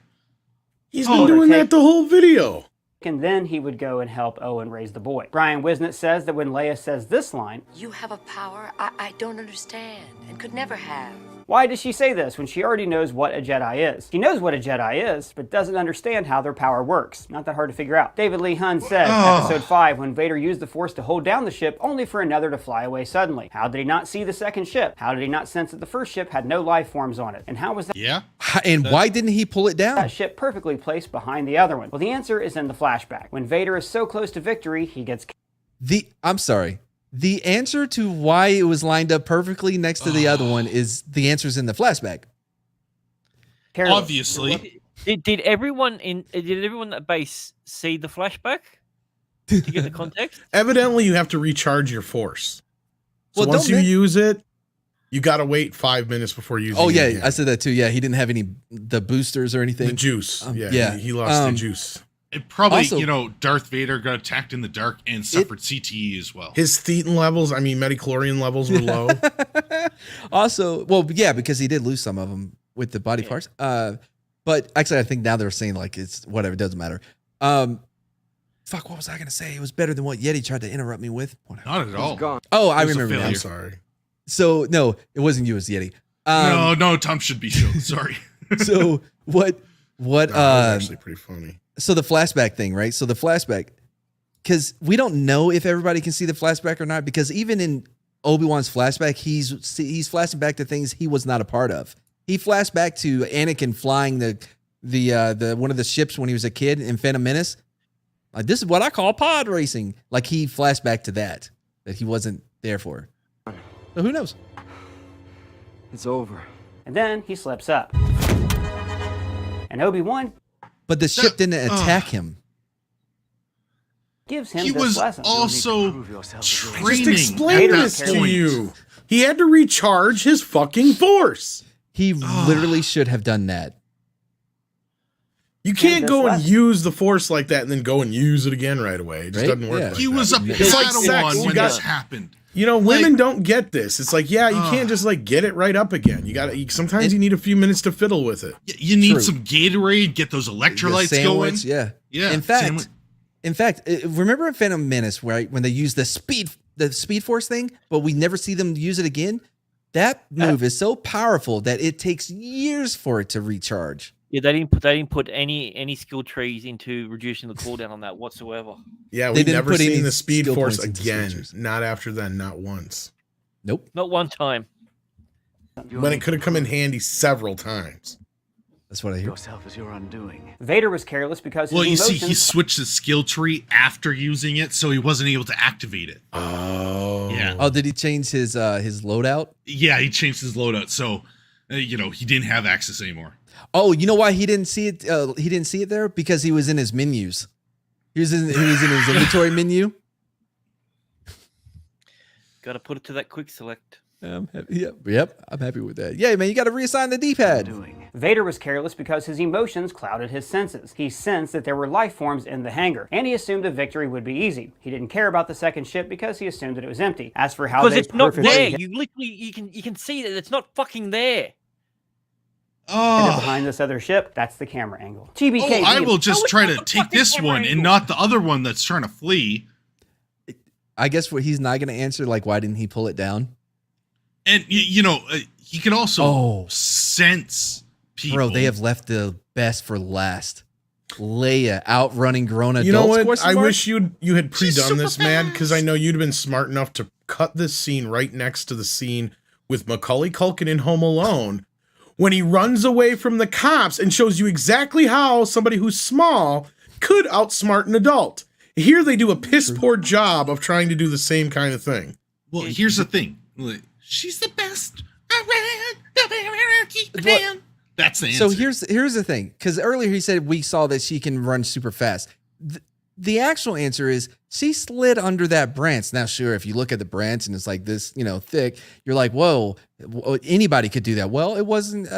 He's been doing that the whole video. And then he would go and help Owen raise the boy. Brian Wisnett says that when Leia says this line, You have a power I don't understand and could never have. Why does she say this when she already knows what a Jedi is? She knows what a Jedi is, but doesn't understand how their power works. Not that hard to figure out. David Lee Hun says, Episode 5, when Vader used the Force to hold down the ship, only for another to fly away suddenly. How did he not see the second ship? How did he not sense that the first ship had no life forms on it? And how was that? Yeah. And why didn't he pull it down? That ship perfectly placed behind the other one. Well, the answer is in the flashback. When Vader is so close to victory, he gets... I'm sorry. The answer to why it was lined up perfectly next to the other one is the answer's in the flashback. Obviously. Did everyone at base see the flashback to get the context? Evidently, you have to recharge your Force. So Well, once don't you they- use it, you got to wait 5 minutes before using it. Oh, yeah. again. I said that too. Yeah. He didn't have the boosters or anything. The juice. Yeah. He lost the juice. It probably, Also- Darth Vader got attacked in the dark and suffered CTE as well. His thetan levels, metachlorian levels were low. Also, well, yeah, because he did lose some of them with the body parts. But actually, I think now they're saying like it's whatever, it doesn't matter. Fuck, what was I gonna say? It was better than what Yeti tried to interrupt me with. Whatever. Not at all. Oh, I It was a remember now. failure. I'm sorry. So no, it wasn't you, it was Yeti. No, Tom should be shown. Sorry. So what That was actually pretty funny. So the flashback thing, right? So the flashback, because we don't know if everybody can see the flashback or not, because even in Obi-Wan's flashback, he's flashing back to things he was not a part of. He flashed back to Anakin flying the one of the ships when he was a kid in Phantom Menace. Like, this is what I call pod racing. Like, he flashed back to that he wasn't there for. So who knows? It's over. And then he slips up. And Obi-Wan. But the ship didn't attack him. Gives him He this was lesson. also Just explain this to you. He had to recharge his fucking force. He literally should have done that. You can't go and use the force like that and then go and use it again right away. It just doesn't work. Yeah. Like He that. was a It's like sex. Padawan You when got- this happened. You know, women don't get this. It's like, yeah, you can't just like get it right up again. You got to. Sometimes you need a few minutes to fiddle with it. You need some Gatorade, get those electrolytes going. Yeah. Yeah. In fact, remember in Phantom Menace when they use the speed force thing, but we never see them use it again? That move is so powerful that it takes years for it to recharge. Yeah, they didn't put any skill trees into reducing the cooldown on that whatsoever. Yeah, They we've didn't never put any seen the speed skill force points into again. switchers. Not after then, not once. Nope. Not one time. When it could have come in handy several times. That's what I hear. Yourself is your undoing. Vader was careless because his Well, you see, emotions... he switched the skill tree after using it, so he wasn't able to activate it. Oh. Yeah. Oh, did he change his loadout? Yeah, he changed his loadout, so he didn't have access anymore. Oh, you know why he didn't see it? He didn't see it there because he was in his menus. He was in his inventory menu. Got to put it to that quick select. Yep, I'm happy with that. Yeah, man, you got to reassign the D-pad. Vader was careless because his emotions clouded his senses. He sensed that there were life forms in the hangar, and he assumed a victory would be easy. He didn't care about the second ship because he assumed that it was empty. As for how Because they it's not perfectly there. hid You literally you can see that it's not fucking there. it behind this other ship, that's the camera angle. TBK. I will just try to take this one and not the other one that's trying to flee. I guess he's not going to answer, like, why didn't he pull it down? And, he can also sense people. Bro, they have left the best for last. Leia outrunning grown adults. You know what? I wish you had pre-done this, man, because I know you'd have been smart enough to cut this scene right next to the scene with Macaulay Culkin in Home Alone when he runs away from the cops and shows you exactly how somebody who's small could outsmart an adult. Here they do a piss-poor job of trying to do the same kind of thing. Well, here's the thing. She's the best. That's the answer. So here's the thing, because earlier he said we saw that she can run super fast. The actual answer is she slid under that branch. Now, sure, if you look at the branch and it's like this, thick, you're like, whoa, anybody could do that. Well, it wasn't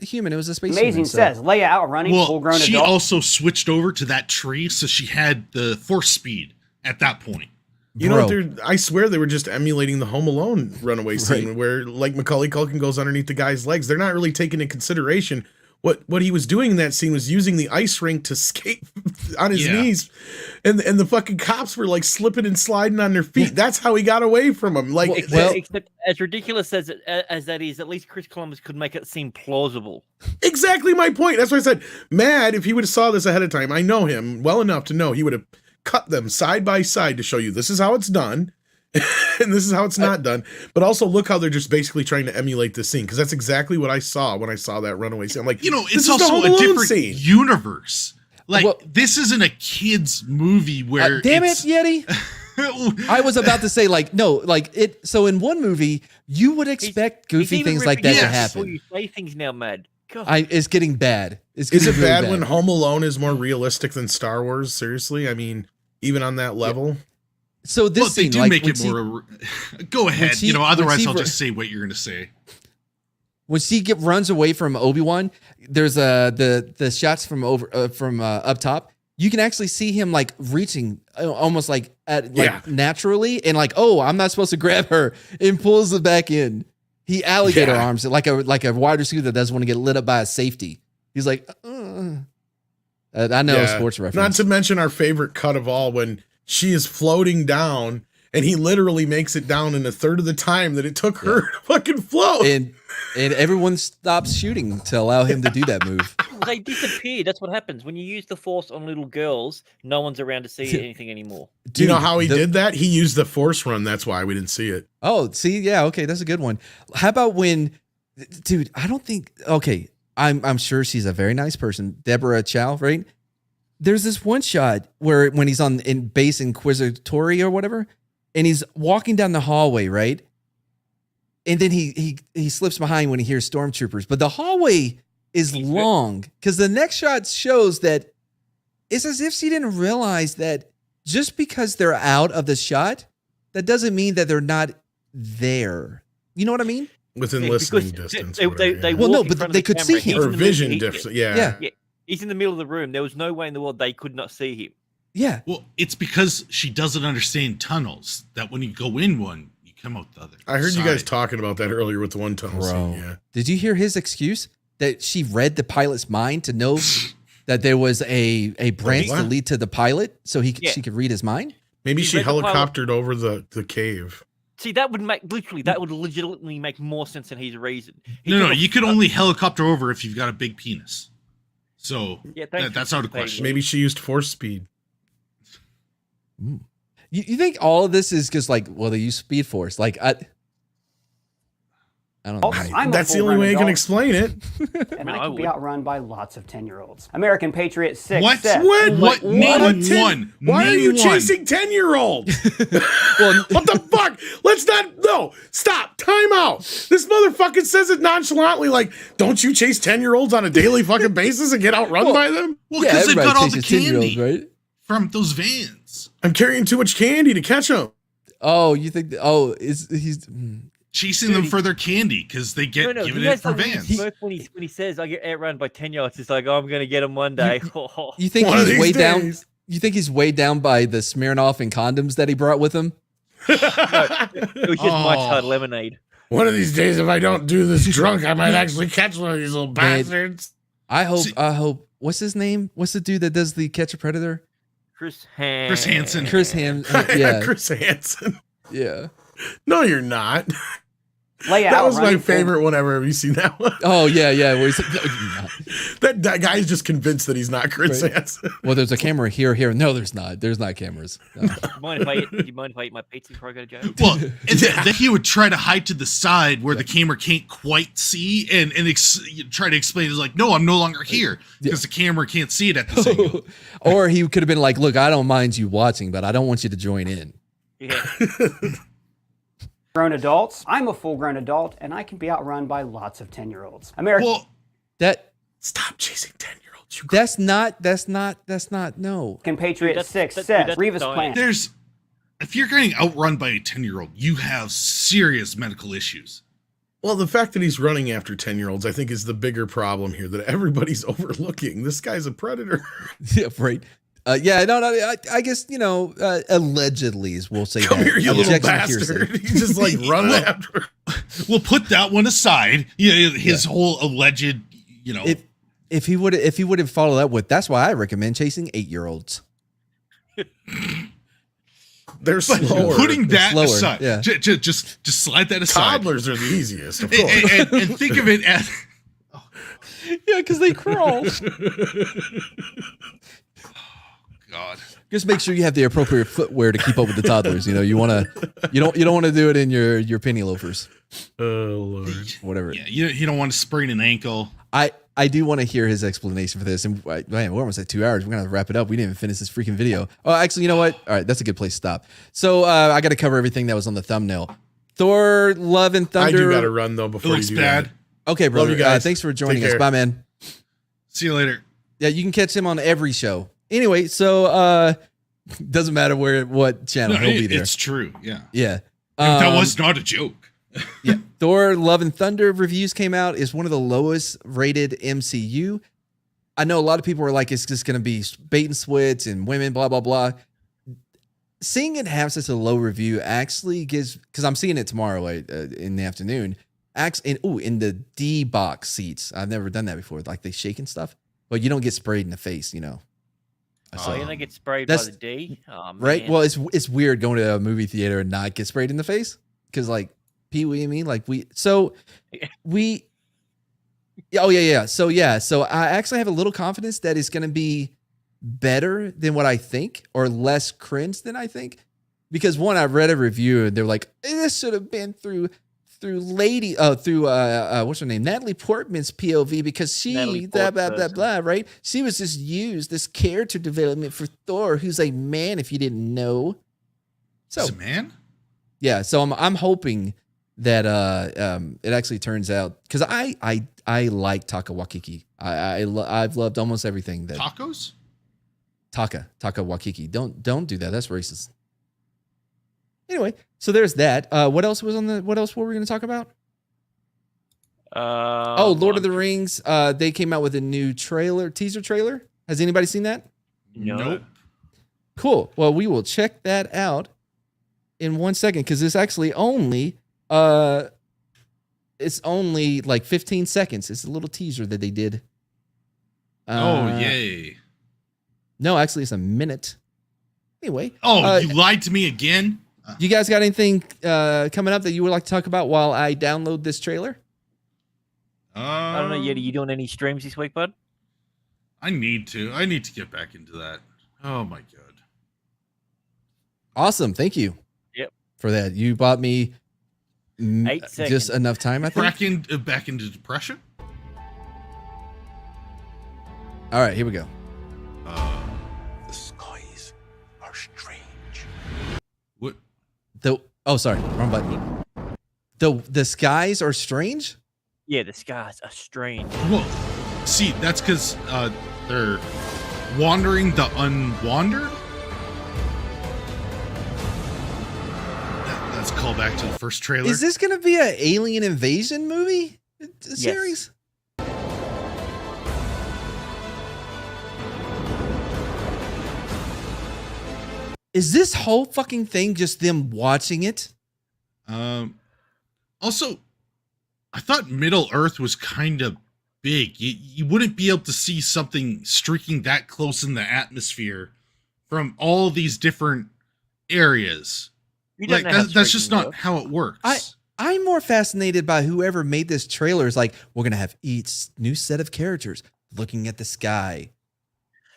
human; it was a space. Amazing says Leia outrunning full-grown adult. She also switched over to that tree, so she had the force speed at that point. You know, I swear they were just emulating the Home Alone runaway scene where, like, Macaulay Culkin goes underneath the guy's legs. They're not really taking into consideration what he was doing in that scene was using the ice rink to skate on his knees, and the fucking cops were like slipping and sliding on their feet. That's how he got away from him. Like, except as ridiculous as that is, at least Chris Columbus could make it seem plausible. Exactly my point. That's why I said, Mad, if he would have saw this ahead of time, I know him well enough to know he would have cut them side by side to show you this is how it's done and this is how it's not done. But also look how they're just basically trying to emulate this scene, because that's exactly what I saw when I saw that runaway scene. I'm like, it's also a different universe. Like, this isn't a kid's movie where damn it, Yeti. I was about to say, so in one movie you would expect goofy things like that to happen. You say things now, Mad. It's getting bad. Is it really bad when Home Alone is more realistic than Star Wars? Seriously, I mean, even on that level. So this they scene, do make it more. Go ahead. Otherwise I'll just say what you're going to say. When she runs away from Obi-Wan, there's the shots from up top. You can actually see him like reaching almost like naturally, and like, oh, I'm not supposed to grab her, and pulls it back in. He alligator arms it like a wide receiver that doesn't want to get lit up by a safety. He's like, I know sports reference. Not to mention our favorite cut of all, when she is floating down and he literally makes it down in a third of the time that it took her to fucking float. And everyone stops shooting to allow him to do that move. They disappear. That's what happens when you use the Force on little girls. No one's around to see anything anymore. Do you know how he did that? He used the Force run. That's why we didn't see it. Oh, see, yeah, okay, that's a good one. How about when, dude? I don't think. Okay, I'm sure she's a very nice person, Deborah Chow, right? There's this one shot where when he's in base Inquisitory or whatever, and he's walking down the hallway, right? And then he slips behind when he hears stormtroopers, but the hallway is long because the next shot shows that it's as if she didn't realize that just because they're out of the shot, that doesn't mean that they're not there. You know what I mean? Within listening distance. Well, no, but they could see him. Or vision difference. Yeah. He's in the middle of the room. There was no way in the world they could not see him. Yeah. Well, it's because she doesn't understand tunnels, that when you go in one, you come out the other. I heard you guys talking about that earlier with the one tunnel scene. Yeah. Did you hear his excuse that she read the pilot's mind to know that there was a branch to lead to the pilot so she could read his mind? Maybe she helicoptered over the cave. See, that would legitimately make more sense than his reason. No, you could only helicopter over if you've got a big penis. So that's out of question. Maybe she used force speed. You think all of this is just like, well, they use Speed Force? Like, I don't know. That's the only way you can explain it. And I can be outrun by lots of 10-year-olds. American Patriot 6 What? says... What? Name one. Why are you chasing 10-year-olds? What the fuck? Let's not... No. Stop. Time out. This motherfucker says it nonchalantly like, don't you chase 10-year-olds on a daily fucking basis and get outrun by them? Well, because they've got all the candy from those vans. I'm carrying too much candy to catch them. Oh, you think... Oh, he's... Chasing them for their candy because they get given it for vans. When he says I get outrun by 10 yards, it's like, oh, I'm going to get him one day. You think he's way down? You think he's way down by the Smirnoff and condoms that he brought with him? No, it was just my lemonade. One of these days, if I don't do this drunk, I might actually catch one of these little bastards. I hope. What's his name? What's the dude that does the Catch a Predator? Chris Hansen. Yeah. Chris Hansen. Yeah. No, you're not. Leia that was my favorite one ever. Have you seen that one? Oh, yeah. Where he's like, that guy's just convinced that he's not Chris Hansen. Well, there's a camera here. No, there's not. There's not cameras. No. Do you mind if I eat my pizza before I go to jail? Well, then he would try to hide to the side where the camera can't quite see and try to explain. It's like, no, I'm no longer here because the camera can't see it at this angle. Or he could have been like, look, I don't mind you watching, but I don't want you to join in. Yeah. Grown adults. I'm a full-grown adult, and I can be outrun by lots of 10-year-olds. Stop chasing 10-year-olds. That's not. No. American Patriot 6 says Reva's plan. If you're getting outrun by a 10-year-old, you have serious medical issues. Well, the fact that he's running after 10-year-olds, I think, is the bigger problem here that everybody's overlooking. This guy's a predator. Yeah, right. I guess, allegedly, we'll say Come that. here, you little bastard. He's just like running after. We'll put that one aside. His whole alleged, If he would have followed up with, that's why I recommend chasing 8-year-olds. They're slower. Putting that slower, aside, yeah. just slide that aside. Toddlers are the easiest, of course. And think of it as... Yeah, because they crawl. God. Just make sure you have the appropriate footwear to keep up with the toddlers. You don't want to do it in your penny loafers. Oh Lord. Whatever. Yeah, you don't want to sprain an ankle. I do want to hear his explanation for this. And man, we're almost at 2 hours. We're gonna wrap it up. We didn't even finish this freaking video. Oh, actually, you know what? All right, that's a good place to stop. So I got to cover everything that was on the thumbnail. Thor: Love and Thunder. I do got to run though before you do bad. That. Okay, brother. Love you guys. Thanks for joining us. Bye, man. See you later. Yeah, you can catch him on every show. Anyway, so doesn't matter what channel he'll be there. It's true. Yeah. Yeah. That was not a joke. Yeah. Thor: Love and Thunder reviews came out. Is one of the lowest rated MCU. I know a lot of people are like, it's just going to be bait and switch and women, blah, blah, blah. Seeing it have such a low review actually gives, because I'm seeing it tomorrow in the afternoon, in the D box seats. I've never done that before. Like they shake and stuff, but you don't get sprayed in the face, Oh, you don't get sprayed by the D? Oh, right? Well, it's weird going to a movie theater and not get sprayed in the face because, like, Pee-wee and me, like, we Oh yeah. So I actually have a little confidence that it's going to be better than what I think, or less cringe than I think, because one, I read a review and they're like, this should have been through what's her name, Natalie Portman's POV, because she blah blah blah blah, right? She was just used this character development for Thor, who's a man, if you didn't know. So he's a man. Yeah, so I'm hoping that it actually turns out, because I like Taka Waititi. I've loved almost everything that Tacos. Taka Waititi. Don't do that. That's racist. Anyway, so there's that. What else were we going to talk about? Lord of the Rings. They came out with a new teaser trailer. Has anybody seen that? Nope. Cool. Well, we will check that out in 1 second, because it's actually only like 15 seconds. It's a little teaser that they did. Yay. No, actually it's a minute. Anyway. You lied to me again? You guys got anything coming up that you would like to talk about while I download this trailer? I don't know yet. Are you doing any streams this week, bud? I need to get back into that. Oh my god. Awesome. Thank you. Yep. For that. You bought me 8 seconds. Just enough time, I think. Back into depression? All right, here we go. The skies are strange. What? Sorry, wrong button. The skies are strange? Yeah, the skies are strange. Well, see, that's because they're wandering the unwandered. That's a callback to the first trailer. Is this going to be an alien invasion movie? Series? Is this whole fucking thing just them watching it? Also, I thought Middle Earth was kind of big. You wouldn't be able to see something streaking that close in the atmosphere from all these different areas. Like that's just not how it works. I'm more fascinated by whoever made this trailer. Is like, we're gonna have each new set of characters looking at the sky.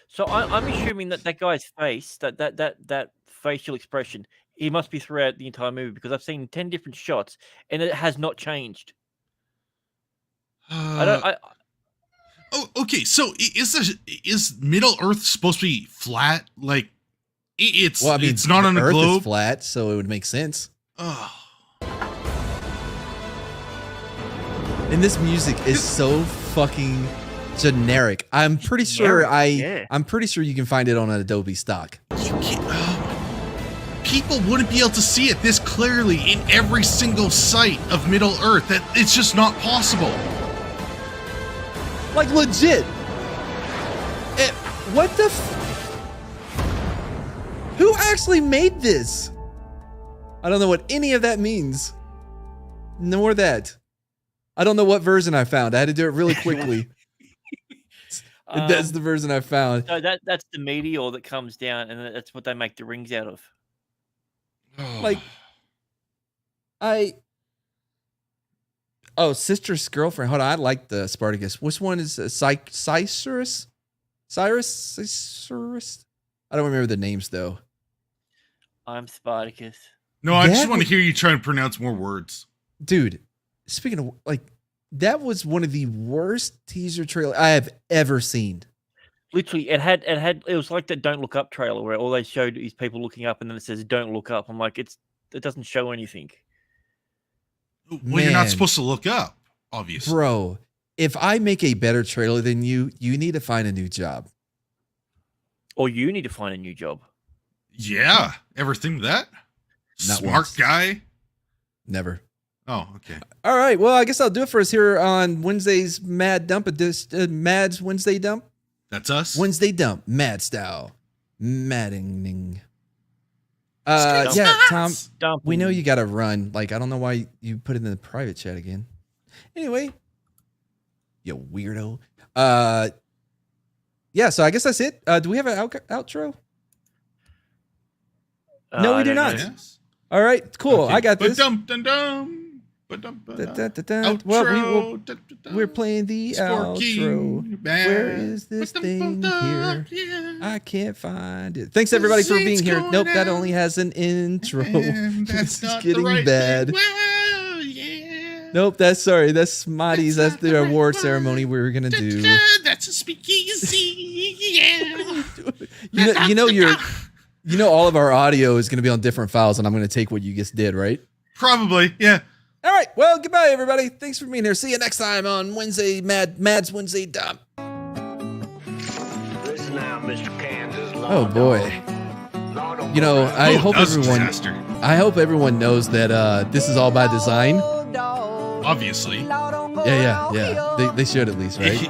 So I'm assuming that guy's face, that facial expression, he must be throughout the entire movie, because I've seen 10 different shots and it has not changed. Okay. So is Middle Earth supposed to be flat? Like it's not on a Earth globe. Is flat, so it would make sense. Oh. And this music is so fucking generic. I'm pretty sure I'm pretty sure you can find it on an Adobe stock. People wouldn't be able to see it this clearly in every single site of Middle Earth. That it's just not possible. Like legit. What the? Who actually made this? I don't know what any of that means. Nor that. I don't know what version I found. I had to do it really quickly. That's the version I found. So that's the meteor that comes down, and that's what they make the rings out of. Like, Sister's Girlfriend. Hold on, I like the Spartacus. Which one is Cyrus? Cyrus? I don't remember the names though. I'm Spartacus. No, I just want to hear you try and pronounce more words. Dude, speaking of, like, that was one of the worst teaser trailers I have ever seen. Literally, it was like the Don't Look Up trailer where all they showed is people looking up and then it says Don't Look Up. I'm like, it doesn't show anything. Well, you're not supposed to look up, obviously. Bro, if I make a better trailer than you need to find a new job. Or you need to find a new job. Yeah. Ever think of that? Not Smart once. guy? Never. Oh, okay. All right. Well, I guess I'll do it for us here on Wednesday's Mad Dump. Mad's Wednesday Dump. That's us. Wednesday Dump. Mad style. Maddening. Yeah, Tom, we know you got to run. Like, I don't know why you put it in the private chat again. Anyway, you weirdo. Yeah, so I guess that's it. Do we have an outro? No, we do not. Yes. All right, cool. Okay. I got this. Dum. Well, we're playing the outro. Where is this thing here? I can't find it. Thanks everybody for being here. Nope, that only has an intro. This is getting bad. Nope, that's Smarties. That's the award ceremony we were gonna do. That's a speakeasy. All of our audio is gonna be on different files, and I'm gonna take what you just did, right? Probably, yeah. All right. Well, goodbye, everybody. Thanks for being here. See you next time on Wednesday, Mad's Wednesday Dump. Listen now, Mr. Kansas. Oh boy. I hope everyone knows that this is all by design. Obviously. Yeah. They should at least, right?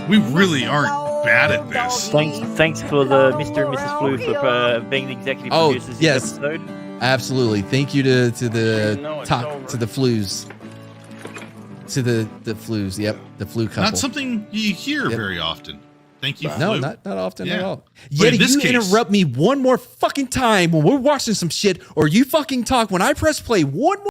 We really aren't bad at this. Thanks for the Mr. and Mrs. Flu for being the executive producers of this episode. Absolutely. Thank you to the Flus. To the Flus. Yep, the Flu couple. Not something you hear very often. Thank you. No, Flu. not often at all. But Yet you interrupt me one more fucking time when we're watching some shit, or you fucking talk when I press play one more.